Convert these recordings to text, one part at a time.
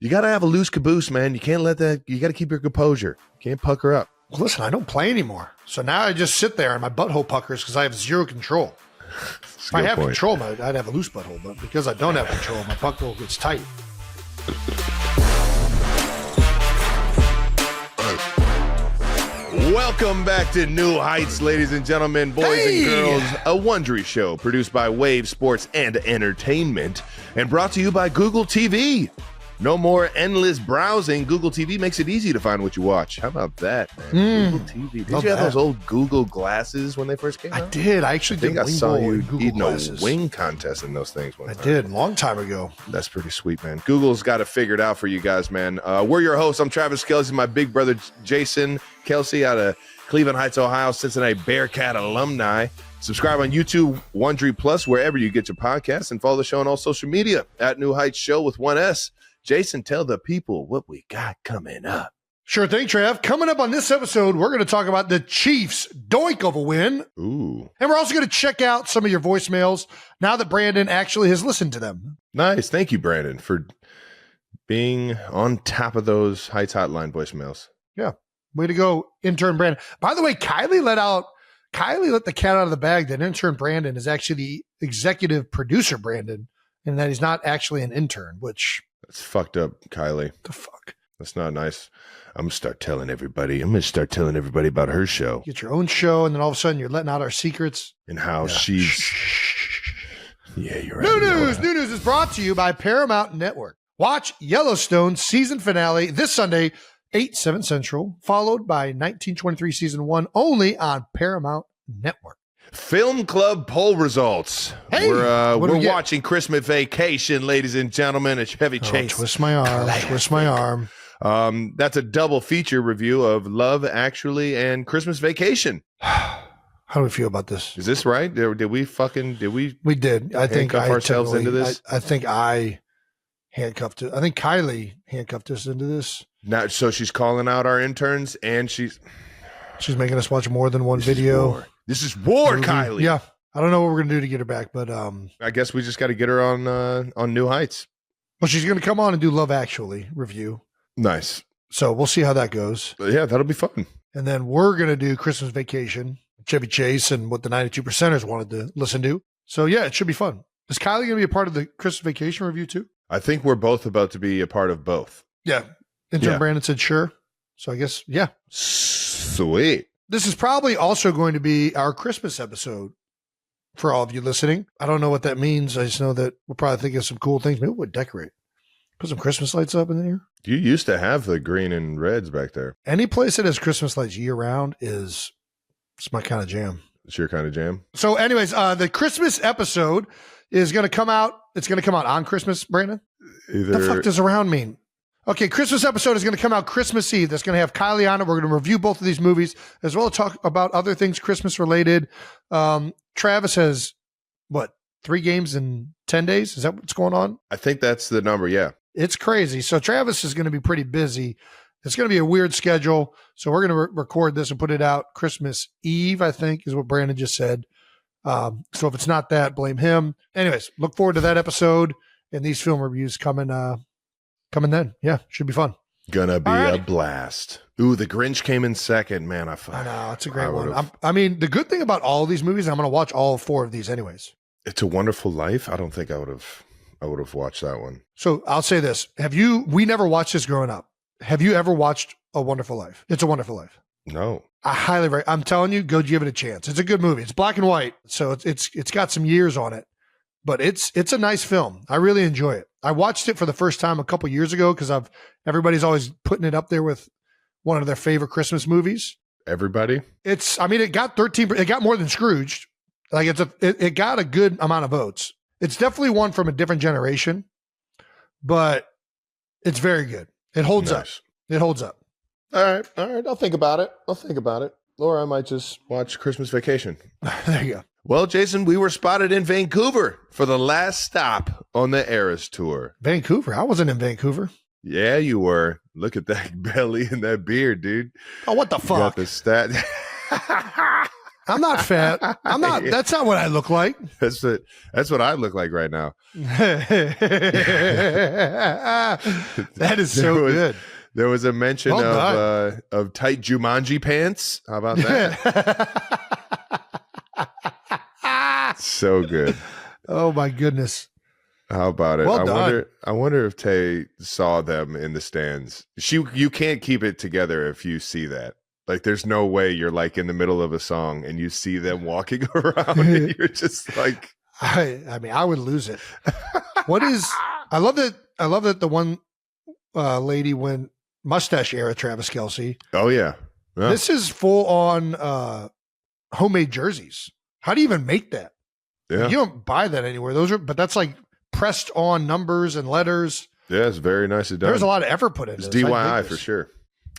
You got to have a loose caboose, man. You can't let that. You got to keep your composure. You can't pucker up. Well, listen, I don't play anymore. So now I just sit there and my butthole puckers because I have zero control. If I have control, I'd have a loose butthole. But because I don't have control, my butthole gets tight. Welcome back to New Heights, ladies and gentlemen, boys and girls, a Wondery show produced by Wave Sports and Entertainment and brought to you by Google TV. No more endless browsing. Google TV makes it easy to find what you watch. How about that, man? Google TV. Did you have those old Google glasses when they first came out? I did. I actually did. I saw you eating glasses. A wing contest in those things one time. I did, a long time ago. That's pretty sweet, man. Google's got it figured out for you guys, man. We're your hosts. I'm Travis Kelce, my big brother Jason Kelce out of Cleveland Heights, Ohio, Cincinnati Bearcat alumni. Subscribe on YouTube, Wondery Plus, wherever you get your podcasts, and follow the show on all social media at New Heights Show with one S. Jason, tell the people what we got coming up. Sure thing, Trav. Coming up on this episode, we're going to talk about the Chiefs' doink of a win. Ooh. And we're also going to check out some of your voicemails now that Brandon actually has listened to them. Nice. Thank you, Brandon, for being on top of those Heights Hotline voicemails. Yeah. Way to go, intern Brandon. By the way, Kylie let the cat out of the bag that intern Brandon is actually the executive producer Brandon, and that he's not actually an intern, which... That's fucked up, Kylie. The fuck? That's not nice. I'm going to start telling everybody about her show. Get your own show, and then all of a sudden you're letting out our secrets. And how she's... Yeah, you're right. New news is brought to you by Paramount Network. Watch Yellowstone season finale this Sunday, 8/7 Central, followed by 1923 season 1 only on Paramount Network. Film Club poll results. Hey, we're watching Christmas Vacation, ladies and gentlemen. A Chevy Chase. Twist my arm. That's a double feature review of Love Actually and Christmas Vacation. How do we feel about this? Is this right? Did we? We did. I think ourselves into this. I think I handcuffed it. I think Kylie handcuffed us into this. Now, so she's calling out our interns, and she's making us watch more than one video. This is war, Kylie. Yeah. I don't know what we're going to do to get her back, but I guess we just got to get her on New Heights. Well, she's going to come on and do Love Actually review. Nice. So we'll see how that goes. Yeah, that'll be fun. And then we're going to do Christmas Vacation, Chevy Chase, and what the 92%ers wanted to listen to. So yeah, it should be fun. Is Kylie going to be a part of the Christmas Vacation review too? I think we're both about to be a part of both. Yeah. Intern Brandon said sure. So I guess, yeah. Sweet. This is probably also going to be our Christmas episode for all of you listening. I don't know what that means. I just know that we'll probably think of some cool things. Maybe we'll decorate. Put some Christmas lights up in there. You used to have the green and reds back there. Any place that has Christmas lights year round it's my kind of jam. It's your kind of jam. So anyways, the Christmas episode is going to come out. It's going to come out on Christmas, Brandon. The fuck does around mean? Okay, Christmas episode is going to come out Christmas Eve. That's going to have Kylie on it. We're going to review both of these movies, as well as talk about other things Christmas related. Travis has, 3 games in 10 days? Is that what's going on? I think that's the number, yeah. It's crazy. So Travis is going to be pretty busy. It's going to be a weird schedule. So we're going to record this and put it out Christmas Eve, I think, is what Brandon just said. So if it's not that, blame him. Anyways, look forward to that episode and these film reviews coming then. Yeah, should be fun. Gonna be a blast. Ooh, The Grinch came in second. Man, I know. It's a great one. I mean, the good thing about all these movies, I'm going to watch all 4 of these anyways. It's a Wonderful Life. I don't think I would have watched that one. So I'll say this. We never watched this growing up. Have you ever watched A Wonderful Life? It's a Wonderful Life. No. I'm telling you, go give it a chance. It's a good movie. It's black and white. So it's got some years on it. But it's a nice film. I really enjoy it. I watched it for the first time a couple years ago because everybody's always putting it up there with one of their favorite Christmas movies. Everybody? It got 13. It got more than Scrooged. Like it got a good amount of votes. It's definitely one from a different generation, but it's very good. It holds up. It holds up. All right. I'll think about it. Or I might just watch Christmas Vacation. There you go. Well, Jason, we were spotted in Vancouver for the last stop on the Eras Tour. Vancouver? I wasn't in Vancouver. Yeah, you were. Look at that belly and that beard, dude. Oh, what the fuck? Got the stat. I'm not fat. I'm not. Yeah. That's not what I look like. That's what I look like right now. That is so good. There was a mention of tight Jumanji pants. How about that? So good. Oh my goodness. How about it? Well done. I wonder if Tay saw them in the stands. You can't keep it together if you see that. Like, there's no way you're like in the middle of a song and you see them walking around and you're just like, I mean, I would lose it. I love that the one lady went mustache era Travis Kelce. oh yeah. This is full on homemade jerseys. How do you even make that? Yeah. You don't buy that anywhere. But that's like pressed on numbers and letters. Yeah, it's very nicely done. There's a lot of effort put into It's this. DIY for sure.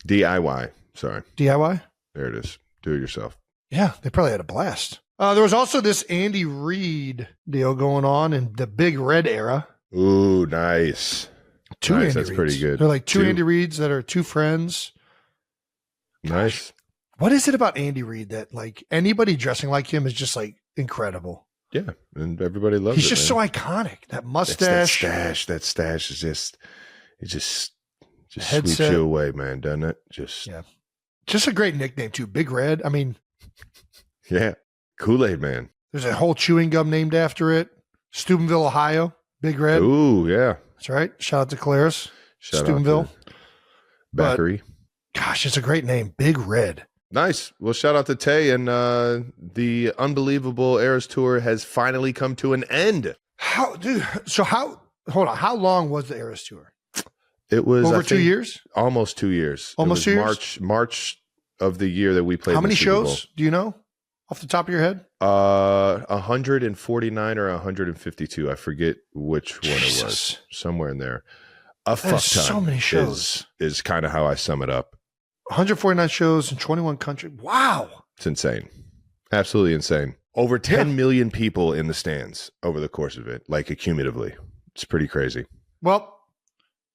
DIY. Sorry. DIY? There it is. Do it yourself. Yeah, they probably had a blast. There was also this Andy Reid deal going on in the Big Red era. Ooh, nice. Two Nice, Andy that's Reids. pretty good. They're like two Andy Reids that are two friends. Nice. What is it about Andy Reid that like anybody dressing like him is just like incredible? Yeah, and everybody loves He's it. just so iconic. That mustache. That stash is just sweeps Headset. you away, man, doesn't it? Just Just a great nickname too. Big Red. I mean, yeah. Kool-Aid Man. there's a whole chewing gum named after it. Steubenville, Ohio. Big Red. Ooh, yeah. That's right. Shout out to Claire's. Shout out Steubenville. to Bakery. Gosh, it's a great name. Big Red. Nice. Well, shout out to Tay, and the Unbelievable Eras Tour has finally come to an end. Hold on. How long was the Eras Tour? It was Over I 2 think, years? almost 2 years. Almost It 2 was years? March of the year that we played. How in the many Super Bowl. shows do you know off the top of your head? 149 or 152. I forget which one it was. Jesus. Somewhere in there. A fuck There's ton so many shows. is kind of how I sum it up. 149 shows in 21 countries. Wow. It's insane. Absolutely insane. Over 10 million people in the stands over the course of it, like accumulatively. It's pretty crazy. Well,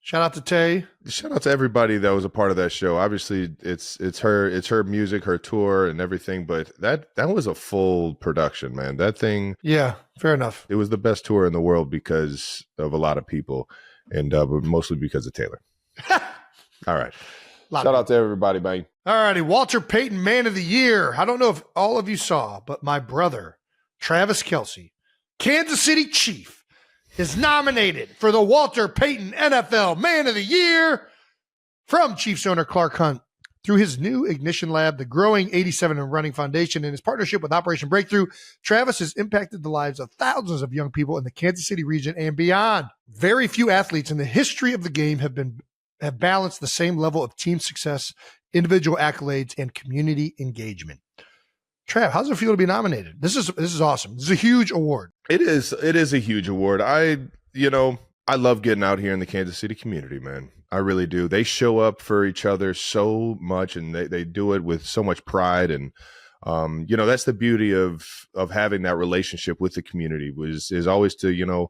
shout out to Tay. Shout out to everybody that was a part of that show. Obviously, it's her music, her tour, and everything. But that was a full production, man. That thing. Yeah, fair enough. It was the best tour in the world because of a lot of people, and but mostly because of Taylor. All right. Shout out to everybody, man. All righty. Walter Payton, Man of the Year. I don't know if all of you saw, but my brother, Travis Kelce, Kansas City Chief, is nominated for the Walter Payton NFL Man of the Year from Chiefs owner Clark Hunt. Through his new Ignition Lab, the growing 87 and Running Foundation, and his partnership with Operation Breakthrough, Travis has impacted the lives of thousands of young people in the Kansas City region and beyond. Very few athletes in the history of the game have balanced the same level of team success, individual accolades, and community engagement. Trav, how does it feel to be nominated? This is awesome. This is a huge award. It is a huge award. I love getting out here in the Kansas City community, man. I really do. They show up for each other so much, and they do it with so much pride. And that's the beauty of having that relationship with the community is always to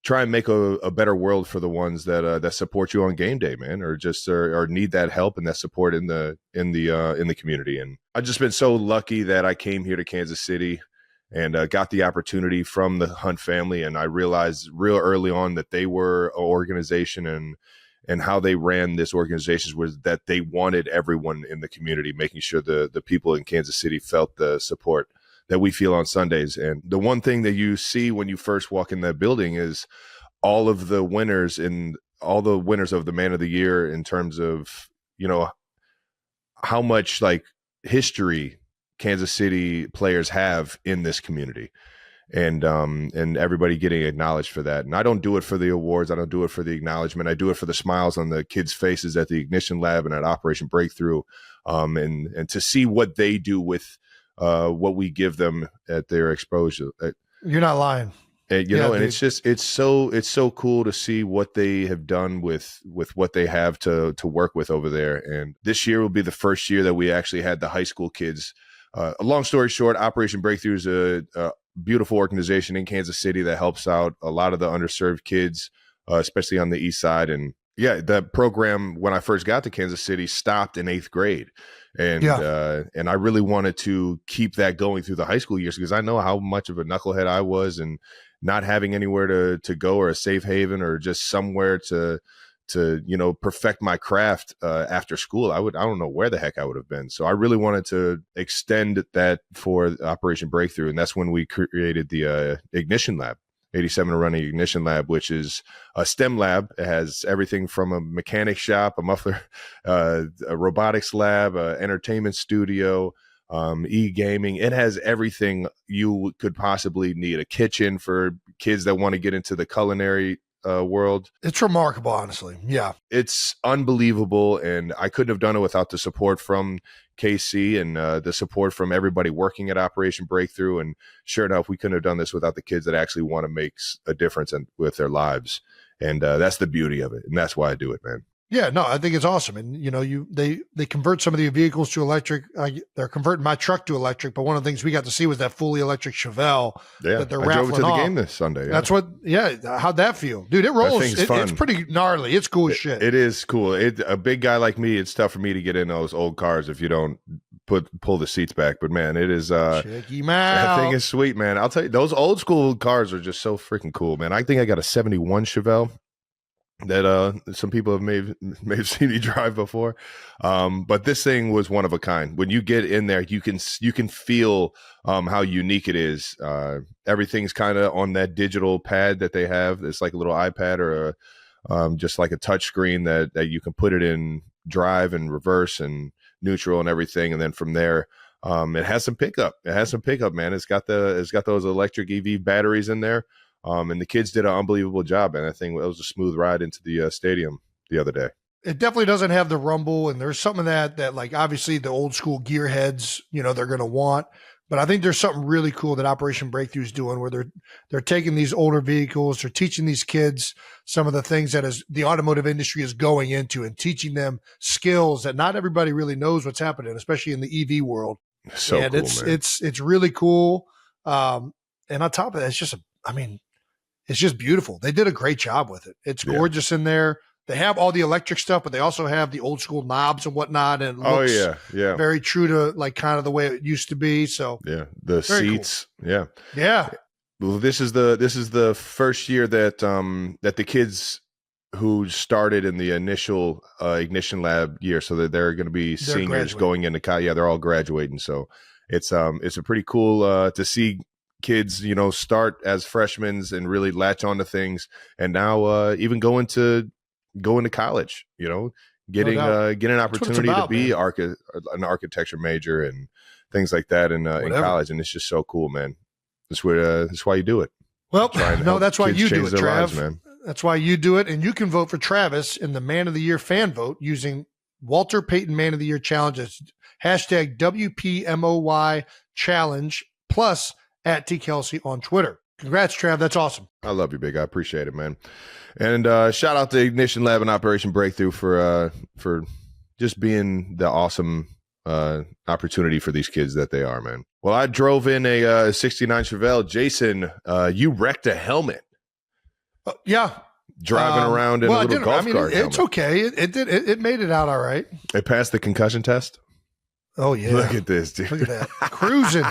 try and make a better world for the ones that support you on game day, man, or just or need that help and that support in the community. And I've just been so lucky that I came here to Kansas City and got the opportunity from the Hunt family. And I realized real early on that they were an organization and how they ran this organization was that they wanted everyone in the community, making sure the people in Kansas City felt the support that we feel on Sundays. And the one thing that you see when you first walk in that building is all of the winners of the Man of the Year in terms of, how much like history Kansas City players have in this community, and everybody getting acknowledged for that. And I don't do it for the awards. I don't do it for the acknowledgement. I do it for the smiles on the kids' faces at the Ignition Lab and at Operation Breakthrough, and to see what they do with what we give them at their exposure. You're not lying. And, and it's so cool to see what they have done with what they have to work with over there. And this year will be the first year that we actually had the high school kids. A long story short, Operation Breakthrough is a beautiful organization in Kansas City that helps out a lot of the underserved kids, especially on the east side. And Yeah, that program when I first got to Kansas City stopped in 8th grade, and I really wanted to keep that going through the high school years because I know how much of a knucklehead I was, and not having anywhere to go or a safe haven or just somewhere to perfect my craft after school. I don't know where the heck I would have been. So I really wanted to extend that for Operation Breakthrough, and that's when we created the Ignition Lab. 87 running Ignition Lab, which is a STEM lab. It has everything from a mechanic shop, a muffler, a robotics lab, a entertainment studio, e-gaming. It has everything you could possibly need. A kitchen for kids that want to get into the culinary world. It's remarkable, honestly. Yeah. It's unbelievable, and I couldn't have done it without the support from KC and the support from everybody working at Operation Breakthrough. And sure enough, we couldn't have done this without the kids that actually want to make a difference with their lives. And that's the beauty of it. And that's why I do it, man. Yeah, no, I think it's awesome. And, they convert some of the vehicles to electric. They're converting my truck to electric. But one of the things we got to see was that fully electric Chevelle that they're raffling off. I drove it to the game this Sunday. Yeah. How'd that feel? Dude, it rolls. It's pretty gnarly. It's cool as shit. It is cool. A big guy like me, it's tough for me to get in those old cars if you don't pull the seats back. But, man, it is check him out. That thing is sweet, man. I'll tell you, those old school cars are just so freaking cool, man. I think I got a 71 Chevelle that some people may have seen me drive before, but this thing was one of a kind. When you get in there, you can feel how unique it is. Everything's kind of on that digital pad that they have. It's like a little iPad or just like a touch screen that you can put it in drive and reverse and neutral and everything, and then from there it has some pickup. Man. It's got those electric EV batteries in there. And the kids did an unbelievable job, and I think it was a smooth ride into the stadium the other day. It definitely doesn't have the rumble, and there's some of that like obviously the old school gearheads, they're going to want. But I think there's something really cool that Operation Breakthrough is doing, where they're taking these older vehicles, they're teaching these kids some of the things that the automotive industry is going into, and teaching them skills that not everybody really knows what's happening, especially in the EV world. So and cool, it's really cool. And on top of that, it's just beautiful. They did a great job with it. It's gorgeous in there. They have all the electric stuff, but they also have the old school knobs and whatnot. And it looks very true to like kind of the way it used to be. So the seats. Cool. Yeah. Well, this is the first year that that the kids who started in the initial Ignition Lab year, so that they're going to be seniors going into college. Yeah, they're all graduating. So it's a pretty cool to see kids, start as freshmen and really latch on to things, and now even go into college, getting an opportunity to be an architecture major and things like that in college, and it's just so cool, man. That's why you do it. Well, no, that's why you do it, Trav. Lives, man. That's why you do it, and you can vote for Travis in the Man of the Year fan vote using Walter Payton Man of the Year Challenge. It's hashtag WPMOY Challenge plus at @TKelce on Twitter. Congrats, Trav. That's awesome. I love you, big. I appreciate it, man. And shout out to Ignition Lab and Operation Breakthrough for just being the awesome opportunity for these kids that they are, man. Well, I drove in a 69 Chevelle. Jason, you wrecked a helmet. Yeah. Driving around in a little golf cart. It's okay. It made it out all right. It passed the concussion test. Oh, yeah. Look at this, dude. Look at that. Cruising.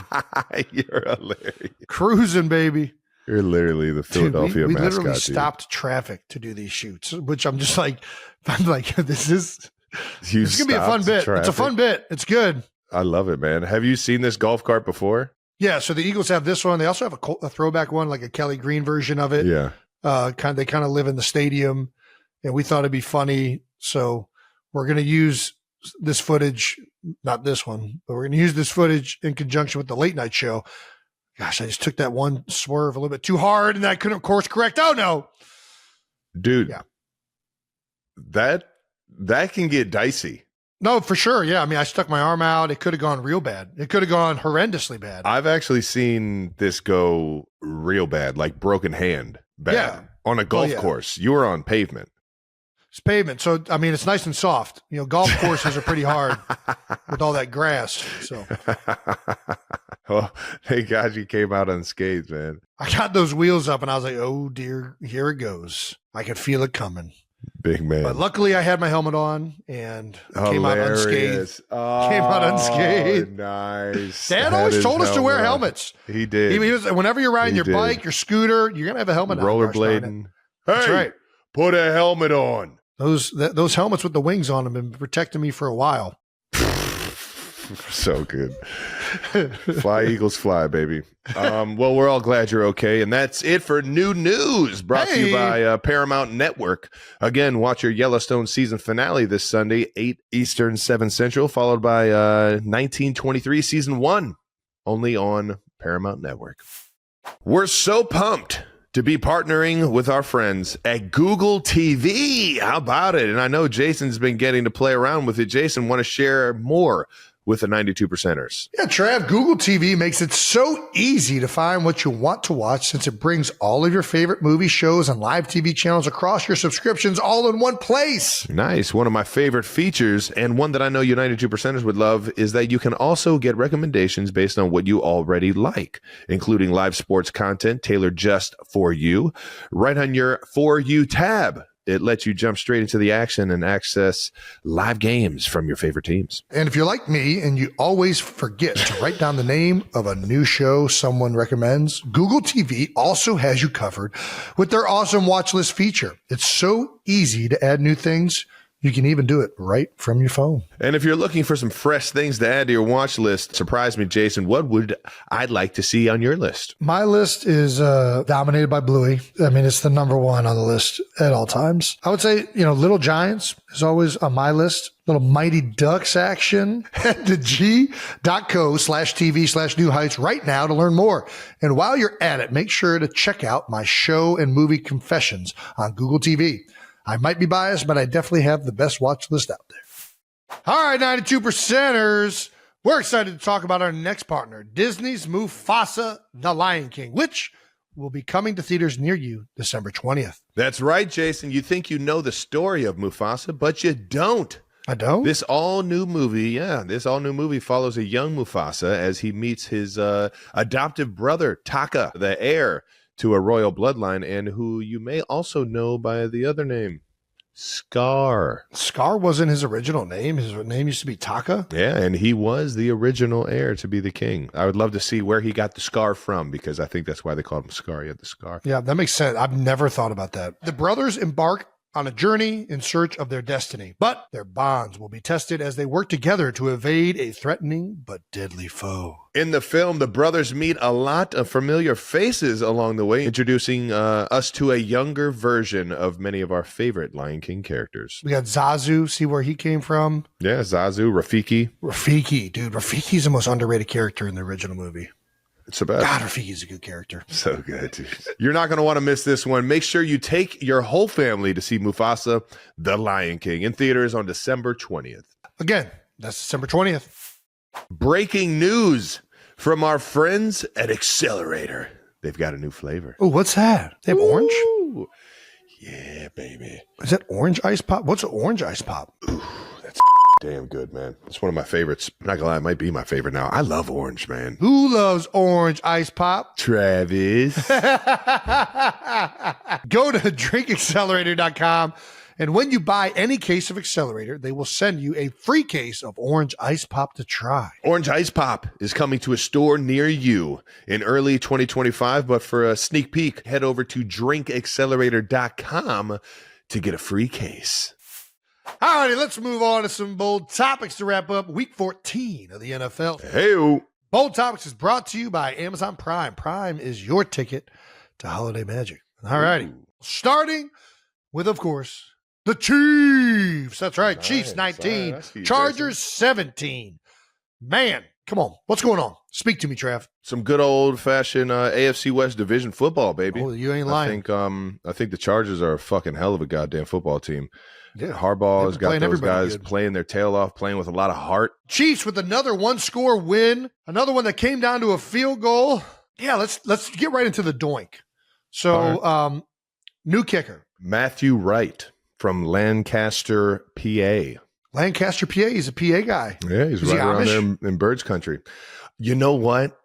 You're hilarious. Cruising, baby. You're literally the Philadelphia mascot. We literally stopped traffic to do these shoots, which I'm like, this is going to be a fun bit. Traffic. It's a fun bit. It's good. I love it, man. Have you seen this golf cart before? Yeah. So the Eagles have this one. They also have a throwback one, like a Kelly Green version of it. Yeah. They kind of live in the stadium, and we thought it'd be funny. So we're going to use this footage, not this one, but we're going to use this footage in conjunction with the late night show. Gosh, I just took that one swerve a little bit too hard, and I couldn't course correct. Oh no, dude. Yeah. That can get dicey. No, for sure. Yeah. I mean, I stuck my arm out. It could have gone real bad. It could have gone horrendously bad. I've actually seen this go real bad, like broken hand bad. Yeah. On a golf course. You were on pavement. It's pavement. So, I mean, it's nice and soft. Golf courses are pretty hard with all that grass. So, well, thank God you came out unscathed, man. I got those wheels up and I was like, oh dear, here it goes. I could feel it coming. Big man. But luckily, I had my helmet on and came out Hilarious. unscathed. Came out unscathed. Nice. Dad always told us to wear helmets. He did. He was, whenever you're riding your bike, your scooter, you're gonna have a helmet on. Rollerblading. Hey, that's right. Put a helmet on. Those helmets with the wings on them have been protecting me for a while. So good. Fly, Eagles, fly, baby. Well, we're all glad you're okay. And that's it for new news brought to you by Paramount Network. Again, watch your Yellowstone season finale this Sunday, 8 Eastern, 7 Central, followed by 1923 season 1, only on Paramount Network. We're so pumped to be partnering with our friends at Google TV. How about it? And I know Jason's been getting to play around with it. Jason, want to share more with the 92%ers? Yeah, Trav, Google TV makes it so easy to find what you want to watch since it brings all of your favorite movie shows and live TV channels across your subscriptions all in one place. Nice. One of my favorite features, and one that I know you 92%ers would love, is that you can also get recommendations based on what you already like, including live sports content tailored just for you, right on your For You tab. It lets you jump straight into the action and access live games from your favorite teams. And if you're like me and you always forget to write down the name of a new show someone recommends, Google TV also has you covered with their awesome watch list feature. It's so easy to add new things. You can even do it right from your phone. And if you're looking for some fresh things to add to your watch list, surprise me, Jason, what would I like to see on your list? My list is dominated by Bluey. I mean, it's the number one on the list at all times. I would say, Little Giants is always on my list. Little Mighty Ducks action. Head to g.co/TV/New Heights right now to learn more. And while you're at it, make sure to check out my show and movie confessions on Google TV. I might be biased, but I definitely have the best watch list out there. All right, 92%ers. We're excited to talk about our next partner, Disney's Mufasa, The Lion King, which will be coming to theaters near you December 20th. That's right, Jason. You think you know the story of Mufasa, but you don't. I don't? This all-new movie follows a young Mufasa as he meets his adoptive brother, Taka, the heir to a royal bloodline, and who you may also know by the other name, Scar. Scar wasn't his original name. His name used to be Taka. Yeah, and he was the original heir to be the king. I would love to see where he got the scar from, because I think that's why they called him Scar. He had the scar. Yeah, that makes sense. I've never thought about that. The brothers embark on a journey in search of their destiny, but their bonds will be tested as they work together to evade a threatening but deadly foe. In the film, the brothers meet a lot of familiar faces along the way, introducing us to a younger version of many of our favorite Lion King characters. We got Zazu, see where he came from. Yeah, Zazu, Rafiki. Rafiki, dude. Rafiki's the most underrated character in the original movie. It's the best. God, Rafiki's a good character. So good, dude. You're not going to want to miss this one. Make sure you take your whole family to see Mufasa, The Lion King, in theaters on December 20th. Again, that's December 20th. Breaking news from our friends at Accelerator. They've got a new flavor. Oh, what's that? They have orange? Yeah, baby. Is that orange ice pop? What's an orange ice pop? Ooh, that's damn good, man. It's one of my favorites. I'm not gonna lie, it might be my favorite now. I love orange, man. Who loves orange ice pop? Travis. Go to drinkaccelerator.com, and when you buy any case of Accelerator, they will send you a free case of orange ice pop to try. Orange Ice Pop is coming to a store near you in early 2025, but for a sneak peek, head over to drinkaccelerator.com to get a free case. All righty, let's move on to some bold topics to wrap up week 14 of the NFL. Hey-o. Bold Topics is brought to you by Amazon Prime. Prime is your ticket to holiday magic. All righty. Starting with, of course, the Chiefs. That's right. Nice. Chiefs 19, That's you, Chargers 17. Man, come on. What's going on? Speak to me, Trav. Some good old-fashioned AFC West Division football, baby. Oh, you ain't lying. I think the Chargers are a fucking hell of a goddamn football team. Yeah, Harbaugh has got those guys good. playing their tail off, playing with a lot of heart. Chiefs with another one-score win, another one that came down to a field goal. Yeah, let's get right into the doink. So, new kicker. Matthew Wright from Lancaster, PA. Lancaster, PA. He's a PA guy. Yeah, he's right around there in Birds Country. You know what?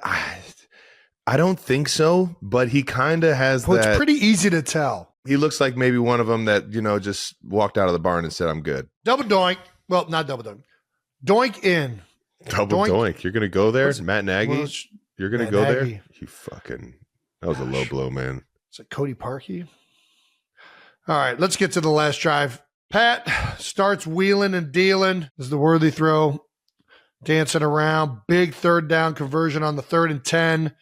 I don't think so, but he kind of has that. It's pretty easy to tell. He looks like maybe one of them that, just walked out of the barn and said, I'm good. Double doink. Well, not double doink. Doink in. Double doink. You're going to go there? Matt Nagy? You're going to go Nagy. there? That was a low blow, man. Is it Cody Parkey? All right, let's get to the last drive. Pat starts wheeling and dealing. This is the worthy throw. Dancing around. Big third down conversion on the 3rd and 10.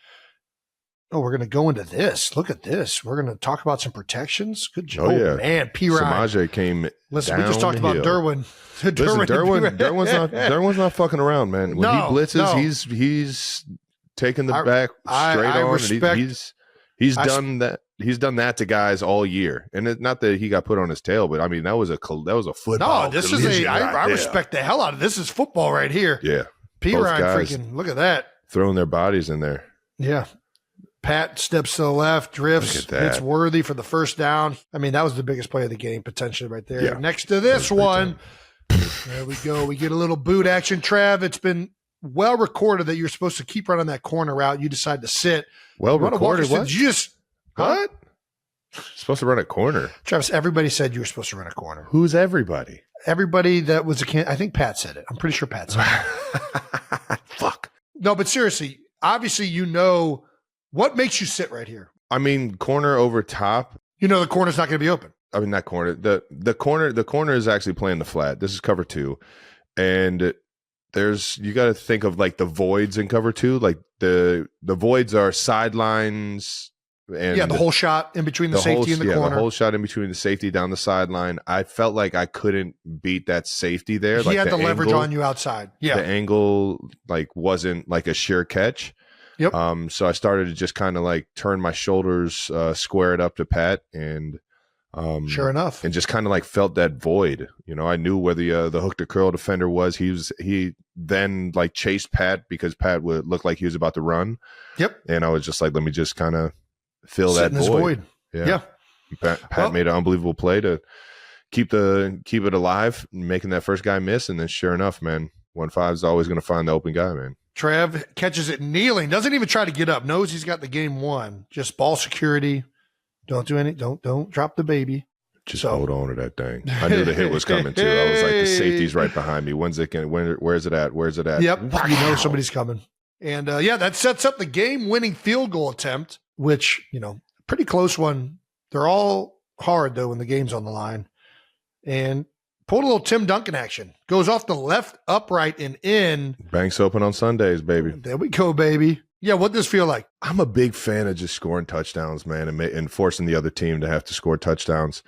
Oh, we're going to go into this. Look at this. We're going to talk about some protections. Good job. Oh, yeah. Man, P-Ryan. Samaje came Listen, we just talked about Derwin. Derwin's not fucking around, man. When he blitzes, he's taking the back straight on. He's done that. He's done that to guys all year, and not that he got put on his tail, but I mean that was a football. No, this is I respect the hell out of this. Is football right here. Yeah, P-Ryan freaking look at that, throwing their bodies in there. Yeah, Pat steps to the left, drifts, hits Worthy for the first down. I mean that was the biggest play of the game potentially right there. Yeah. Next to this one, there we go. We get a little boot action. Trav, it's been well recorded that you're supposed to keep running that corner route. You decide to sit. Well recorded. What? Did you just what? Supposed to run a corner. Travis, everybody said you were supposed to run a corner. Who's everybody? Everybody that was I think Pat said it. I'm pretty sure Pat said it. Fuck. No, but seriously, obviously what makes you sit right here? I mean, corner over top. The corner's not going to be open. I mean, that corner. The corner is actually playing the flat. This is cover 2. And you got to think of like the voids in cover 2. Like the voids are sidelines. And the whole shot in between the safety and the corner. The whole shot in between the safety down the sideline. I felt like I couldn't beat that safety there. He had the leverage on you outside. Yeah. The angle wasn't like a sure catch. Yep. So I started to just kind of like turn my shoulders, square it up to Pat, and sure enough, and just kind of like felt that void. I knew where the hook to curl defender was. He then like chased Pat because Pat would look like he was about to run. Yep. And I was just like, let me just kind of fill that void. Yeah. Pat made an unbelievable play to keep it alive, making that first guy miss, and then sure enough, man, 1-5 is always going to find the open guy, man. Trev catches it kneeling, doesn't even try to get up, knows he's got the game won. Just ball security. Don't do any. Don't drop the baby. Just hold on to that thing. I knew the hit was coming too. I was like, the safety's right behind me. When's it going? Where's it at? Where's it at? Yep. Wow. Somebody's coming. And that sets up the game-winning field goal attempt, which pretty close one. They're all hard though when the game's on the line. And pulled a little Tim Duncan action. Goes off the left upright and in. Banks open on Sundays, baby. There we go, baby. Yeah, what'd this feel like? I'm a big fan of just scoring touchdowns, man, and forcing the other team to have to score touchdowns.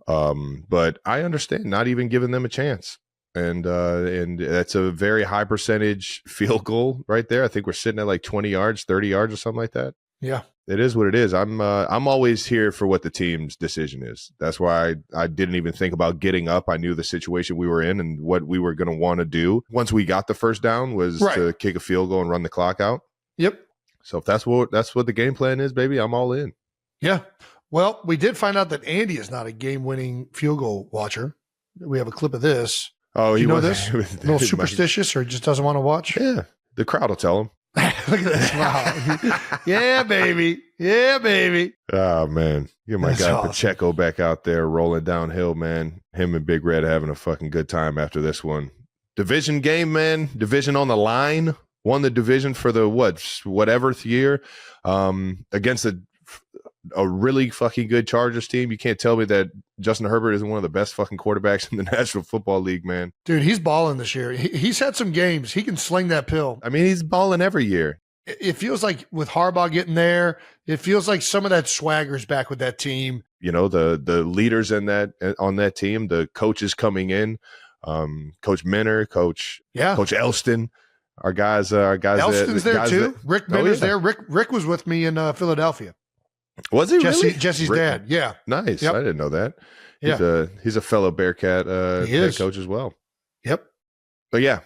But I understand not even giving them a chance. And that's a very high percentage field goal right there. I think we're sitting at like 20 yards, 30 yards or something like that. Yeah. It is what it is. I'm always here for what the team's decision is. That's why I didn't even think about getting up. I knew the situation we were in and what we were going to want to do once we got the first down was to kick a field goal and run the clock out. Yep. So if that's what the game plan is, baby, I'm all in. Yeah. Well, we did find out that Andy is not a game-winning field goal watcher. We have a clip of this. Oh, you know this? A little superstitious, or he just doesn't want to watch? Yeah. The crowd will tell him. Look at this. Wow. Yeah, baby. Yeah, baby. Oh, man. Get my guy awesome. Pacheco back out there rolling downhill, man. Him and Big Red having a fucking good time after this one. Division game, man. Division on the line. Won the division for the whateverth year against a really fucking good Chargers team. You can't tell me that Justin Herbert isn't one of the best fucking quarterbacks in the National Football League, man. Dude, he's balling this year. He's had some games. He can sling that pill. I mean, he's balling every year. It feels like with Harbaugh getting there, it feels like some of that swagger's back with that team. The leaders on that team, the coaches coming in, Coach Minner, Coach Elston. Our guys. Elston's there too. Rick Minner's there. Rick was with me in Philadelphia. Was he really? Jesse's dad. Yeah. Nice. Yep. I didn't know that. He's a fellow Bearcat head coach as well. Yep. But yeah,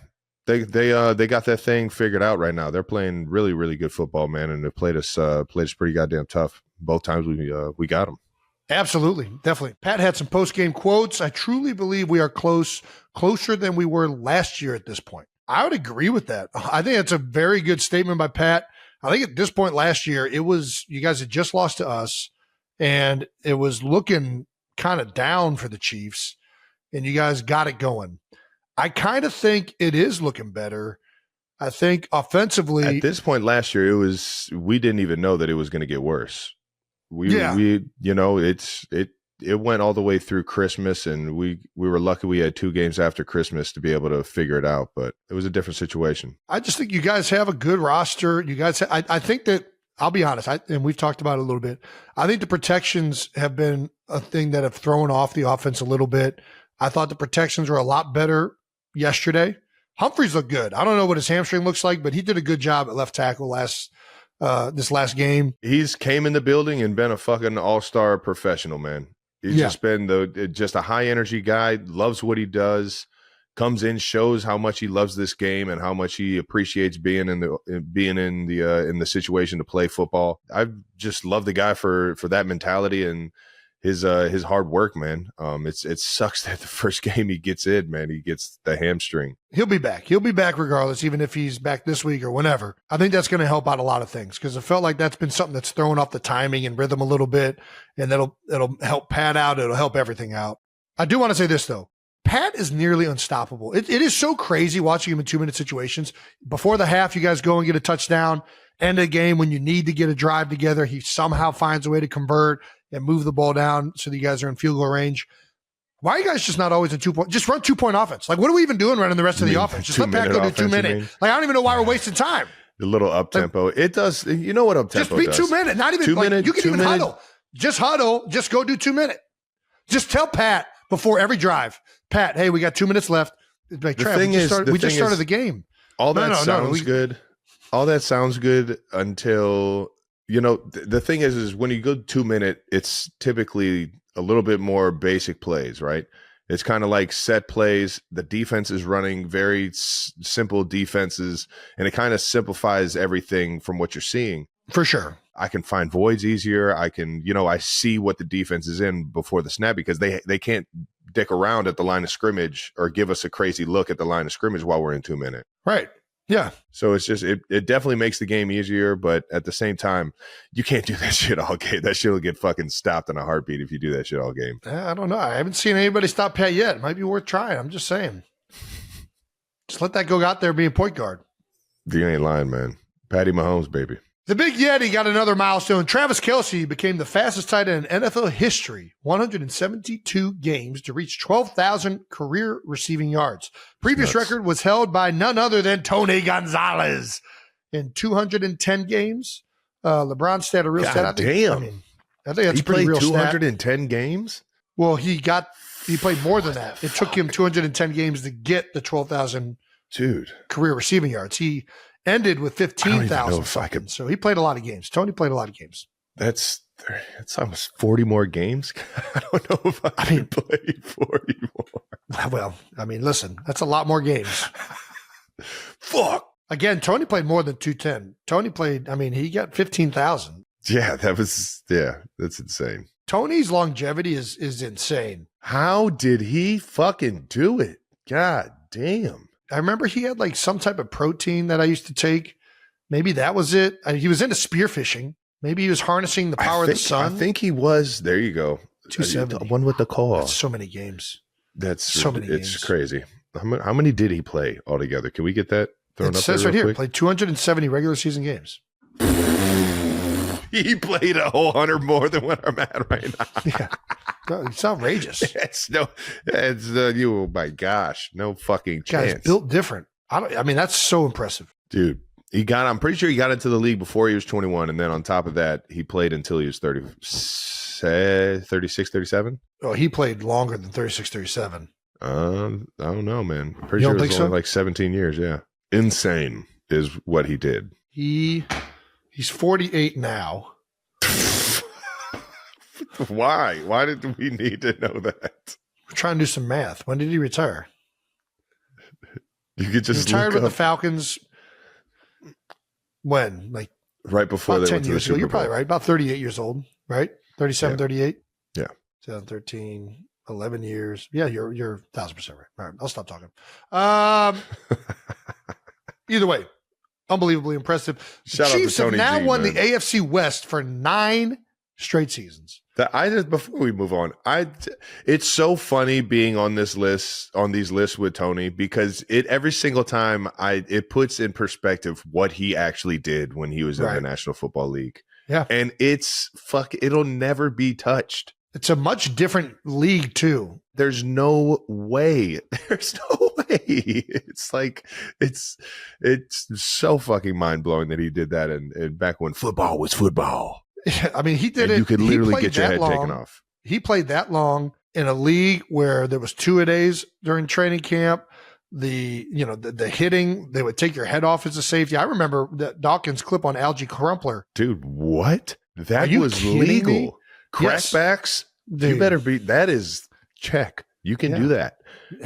they got that thing figured out right now. They're playing really, really good football, man, and they played us pretty goddamn tough. Both times we got them. Absolutely. Definitely. Pat had some post-game quotes. I truly believe we are closer than we were last year at this point. I would agree with that. I think that's a very good statement by Pat. I think at this point last year, it was you guys had just lost to us, and it was looking kind of down for the Chiefs, and you guys got it going. I kind of think it is looking better. I think offensively, at this point last year, we didn't even know that it was going to get worse. It went all the way through Christmas, and we were lucky we had 2 games after Christmas to be able to figure it out, but it was a different situation. I just think you guys have a good roster. You guys, I think that, I'll be honest, and we've talked about it a little bit. I think the protections have been a thing that have thrown off the offense a little bit. I thought the protections were a lot better yesterday. Humphreys looked good. I don't know what his hamstring looks like, but he did a good job at left tackle this last game. He's came in the building and been a fucking all-star professional, man. He's just been just a high energy guy, loves what he does, comes in, shows how much he loves this game and how much he appreciates being in the situation to play football. I just love the guy for that mentality and his hard work, man. It sucks that the first game he gets in, man, he gets the hamstring. He'll be back. He'll be back regardless, even if he's back this week or whenever. I think that's going to help out a lot of things because it felt like that's been something that's thrown off the timing and rhythm a little bit, and it'll help Pat out. It'll help everything out. I do want to say this though. Pat is nearly unstoppable. It is so crazy watching him in 2-minute situations. Before the half, you guys go and get a touchdown. End of the game, when you need to get a drive together, he somehow finds a way to convert and move the ball down so that you guys are in field goal range. Why are you guys just not always in 2-point? Just run 2-point offense. Like, what are we even doing running the rest of the offense? Just let Pat go do 2 minutes. Like, I don't even know why we're wasting time. The little up tempo. It does. You know what up tempo does? Just be 2 minutes. Not even 2 like minutes. You can even huddle. Just huddle. Just go do 2 minutes. Just tell Pat before every drive, Pat, hey, we got 2 minutes left. Like, we just started the game. All that sounds good. All that sounds good until, the thing is when you go 2 minute, it's typically a little bit more basic plays, right? It's kind of like set plays. The defense is running very simple defenses, and it kind of simplifies everything from what you're seeing. For sure. I can find voids easier. I can, I see what the defense is in before the snap because they can't dick around at the line of scrimmage or give us a crazy look at the line of scrimmage while we're in 2 minutes. Right. Yeah. So it's just, it definitely makes the game easier, but at the same time, you can't do that shit all game. That shit will get fucking stopped in a heartbeat if you do that shit all game. I don't know. I haven't seen anybody stop Pat yet. It might be worth trying. I'm just saying. Just let that go out there being point guard. You ain't lying, man. Patty Mahomes, baby. The Big Yeti got another milestone. Travis Kelce became the fastest tight end in NFL history, 172 games to reach 12,000 career receiving yards. Previous record was held by none other than Tony Gonzalez in 210 games. LeBron stat a real stat. God damn. I think that's he pretty played real 210 games? Well, he played more than that. It took him 210 games to get the 12,000 career receiving yards. He ended with 15,000. So he played a lot of games. Tony played a lot of games. That's almost 40 more games. I don't know if I can play 40 more. Well, listen, that's a lot more games. Fuck. Again, Tony played more than 210. Tony played, he got 15,000. Yeah, that's insane. Tony's longevity is insane. How did he fucking do it? God damn. I remember he had like some type of protein that I used to take. Maybe that was it. He was into spearfishing. Maybe he was harnessing the power of the sun. I think he was. There you go. 270. One with the call. That's so many games. It's crazy. How many did he play altogether? Can we get that thrown up there? It says right here, played 270 regular season games. He played a whole 100 more than what I'm at right now. Yeah. It's outrageous. Oh my gosh, no fucking chance. Guy's built different. That's so impressive. Dude, I'm pretty sure he got into the league before he was 21. And then on top of that, he played until he was 36, 37. Oh, he played longer than 36, 37. I don't know, man. I'm pretty sure it was only like 17 years. Yeah. Insane is what he did. He's 48 now. Why? Why did we need to know that? We're trying to do some math. When did he retire? You could just he retired with the Falcons. When? Like right before they went to the Super Bowl. You're probably right. About 38 years old, right? 37, 38? Yeah. 2013, 11 years. Yeah, you're 1,000% right. All right, I'll stop talking. Either way, unbelievably impressive. The Chiefs have now won the AFC West for 9 straight seasons. Before we move on, it's so funny being on these lists with Tony, because every single time it puts in perspective what he actually did when he was in the National Football League. Yeah. And it'll never be touched. It's a much different league too. There's no way. It's like, it's so fucking mind blowing that he did that. And back when football was football. I mean, he did it. You could literally get your head taken off. He played that long in a league where there was 2-a-days during training camp. The hitting, they would take your head off as a safety. I remember that Dawkins clip on Algie Crumpler. Dude, what? That was legal. Crackbacks? Yes. You better be. That is check. You can do that.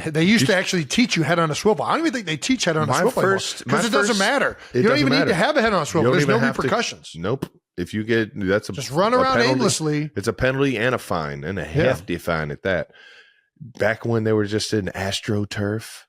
They used to actually teach you head on a swivel. I don't even think they teach head on a swivel because it doesn't matter. You don't even need to have a head on a swivel. There's no repercussions. Nope. If you get just run around aimlessly. It's a penalty and a fine, and a hefty fine at that. Back when they were just in AstroTurf,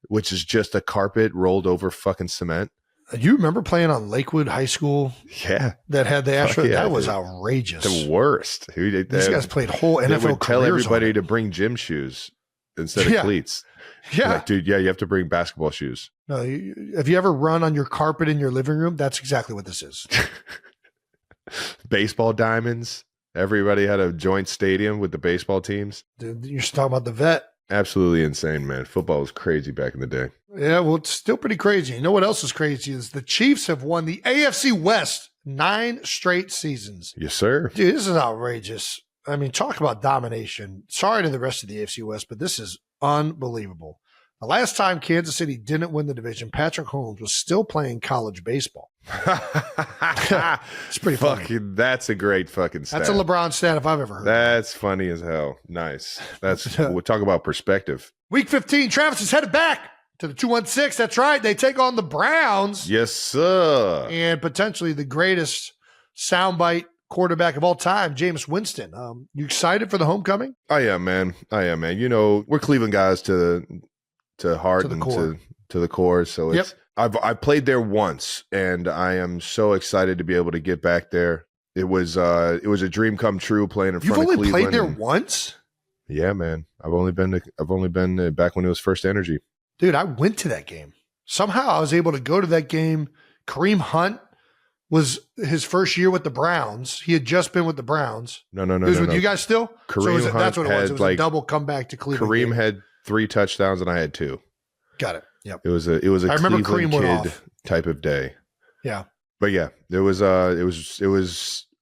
which is just a carpet rolled over fucking cement. You remember playing on Lakewood High School? Yeah, that had the Astro. That was outrageous. The worst. These guys played whole NFL careers. They would tell everybody to bring gym shoes instead of cleats. Yeah, like, dude. Yeah, you have to bring basketball shoes. No, have you ever run on your carpet in your living room? That's exactly what this is. Baseball diamonds. Everybody had a joint stadium with the baseball teams. Dude, you're talking about the vet. Absolutely insane, man. Football was crazy back in the day. Yeah, well, it's still pretty crazy. You know what else is crazy is the Chiefs have won the AFC West 9 straight seasons. Yes, sir. Dude, this is outrageous. I mean, talk about domination. Sorry to the rest of the AFC West, but this is unbelievable. The last time Kansas City didn't win the division, Patrick Mahomes was still playing college baseball. It's pretty funny. That's a great fucking stat. That's a LeBron stat if I've ever heard. That's funny as hell. Nice. We'll talk about perspective. Week 15, Travis is headed back to the 216. That's right. They take on the Browns. Yes, sir. And potentially the greatest soundbite quarterback of all time, Jameis Winston. You excited for the homecoming? I am, man. You know, we're Cleveland guys to heart and to the core. So it's I've played there once, and I am so excited to be able to get back there. It was a dream come true playing in front of Cleveland. You've only played there once? Yeah, man. I've only been back when it was First Energy. Dude, I went to that game. Somehow I was able to go to that game. Kareem Hunt was his first year with the Browns. He had just been with the Browns. No. It was with you guys still? Kareem Hunt that's what it was. It was a double comeback to Cleveland. Kareem had 3 touchdowns and I had 2. Got it. Yep. It was a I remember Cleveland kid type of day. Yeah. But yeah, it was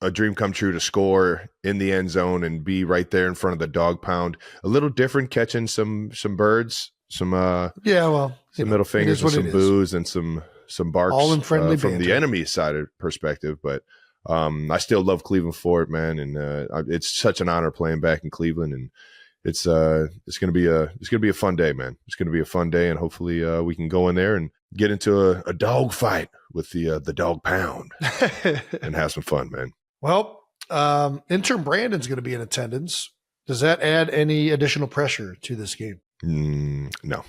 a dream come true to score in the end zone and be right there in front of the dog pound. A little different catching some birds, some middle fingers and some boos and some barks, all in friendly from the enemy side of perspective. But I still love Cleveland for it, man, and it's such an honor playing back in Cleveland, and it's gonna be a fun day, man. It's gonna be a fun day, and hopefully we can go in there and get into a dog fight with the dog pound and have some fun, man. Well, intern Brandon's going to be in attendance. Does that add any additional pressure to this game? No.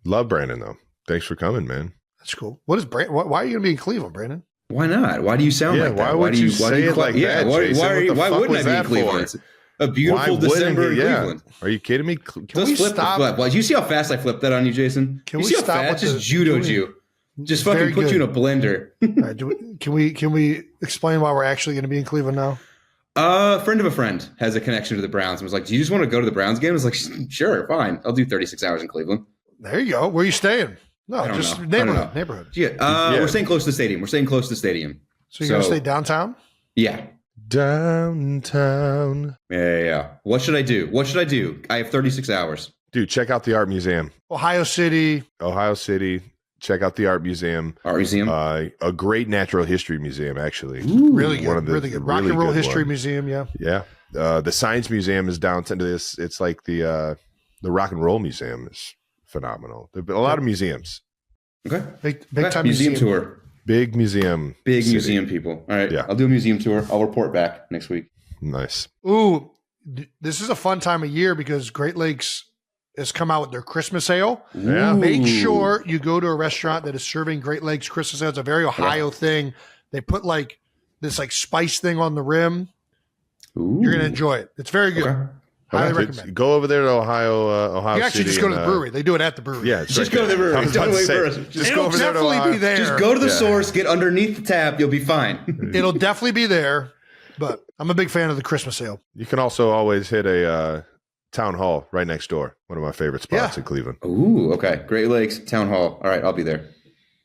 Love Brandon, though. Thanks for coming, man. That's cool. What is Brandon? Why are you going to be in Cleveland, Brandon? Why not? Why do you sound like that? Why do you say it like that, Jason? Why wouldn't I be in Cleveland? It's a beautiful December in Cleveland. Are you kidding me? Can we stop? Well, you see how fast I flipped that on you, Jason? Can we see how stop? Fast? Just judoed you. Just fucking put you in a blender. All right, can we explain why we're actually going to be in Cleveland now? A friend of a friend has a connection to the Browns and was like, "Do you just want to go to the Browns game?" I was like, "Sure, fine. I'll do 36 hours in Cleveland." There you go. Where are you staying? No, just neighborhood. Yeah, we're staying close to the stadium. So you're going to stay downtown? Yeah. Downtown. Yeah. What should I do? I have 36 hours. Dude, check out the Art Museum. Ohio City. Check out the Art Museum. A great natural history museum, actually. Ooh, really good. Rock and Roll History Museum, yeah. Yeah. The Science Museum is downtown to this. It's like the Rock and Roll Museum is phenomenal. There have been a lot of museums. Okay. Big time museum tour. Big museum. Big city. Museum people. All right. Yeah. I'll do a museum tour. I'll report back next week. Nice. Ooh, this is a fun time of year because Great Lakes has come out with their Christmas ale. Yeah. Make sure you go to a restaurant that is serving Great Lakes Christmas ale. It's a very Ohio thing. They put like this spice thing on the rim. Ooh. You're going to enjoy it. It's very good. Okay. Highly Okay. recommend. Go over there to Ohio You actually City just go to and, the brewery. They do it at the brewery. Yeah, it's Just right go to the there. brewery. I was about Don't to wait say, for us. just It'll go over there to definitely Ohio. be there. Just go to the Yeah. source, get underneath the tap. You'll be fine. It'll definitely be there. But I'm a big fan of the Christmas ale. You can also always hit a town hall right next door. One of my favorite spots in Cleveland. Ooh, okay. Great Lakes Town Hall. All right, I'll be there.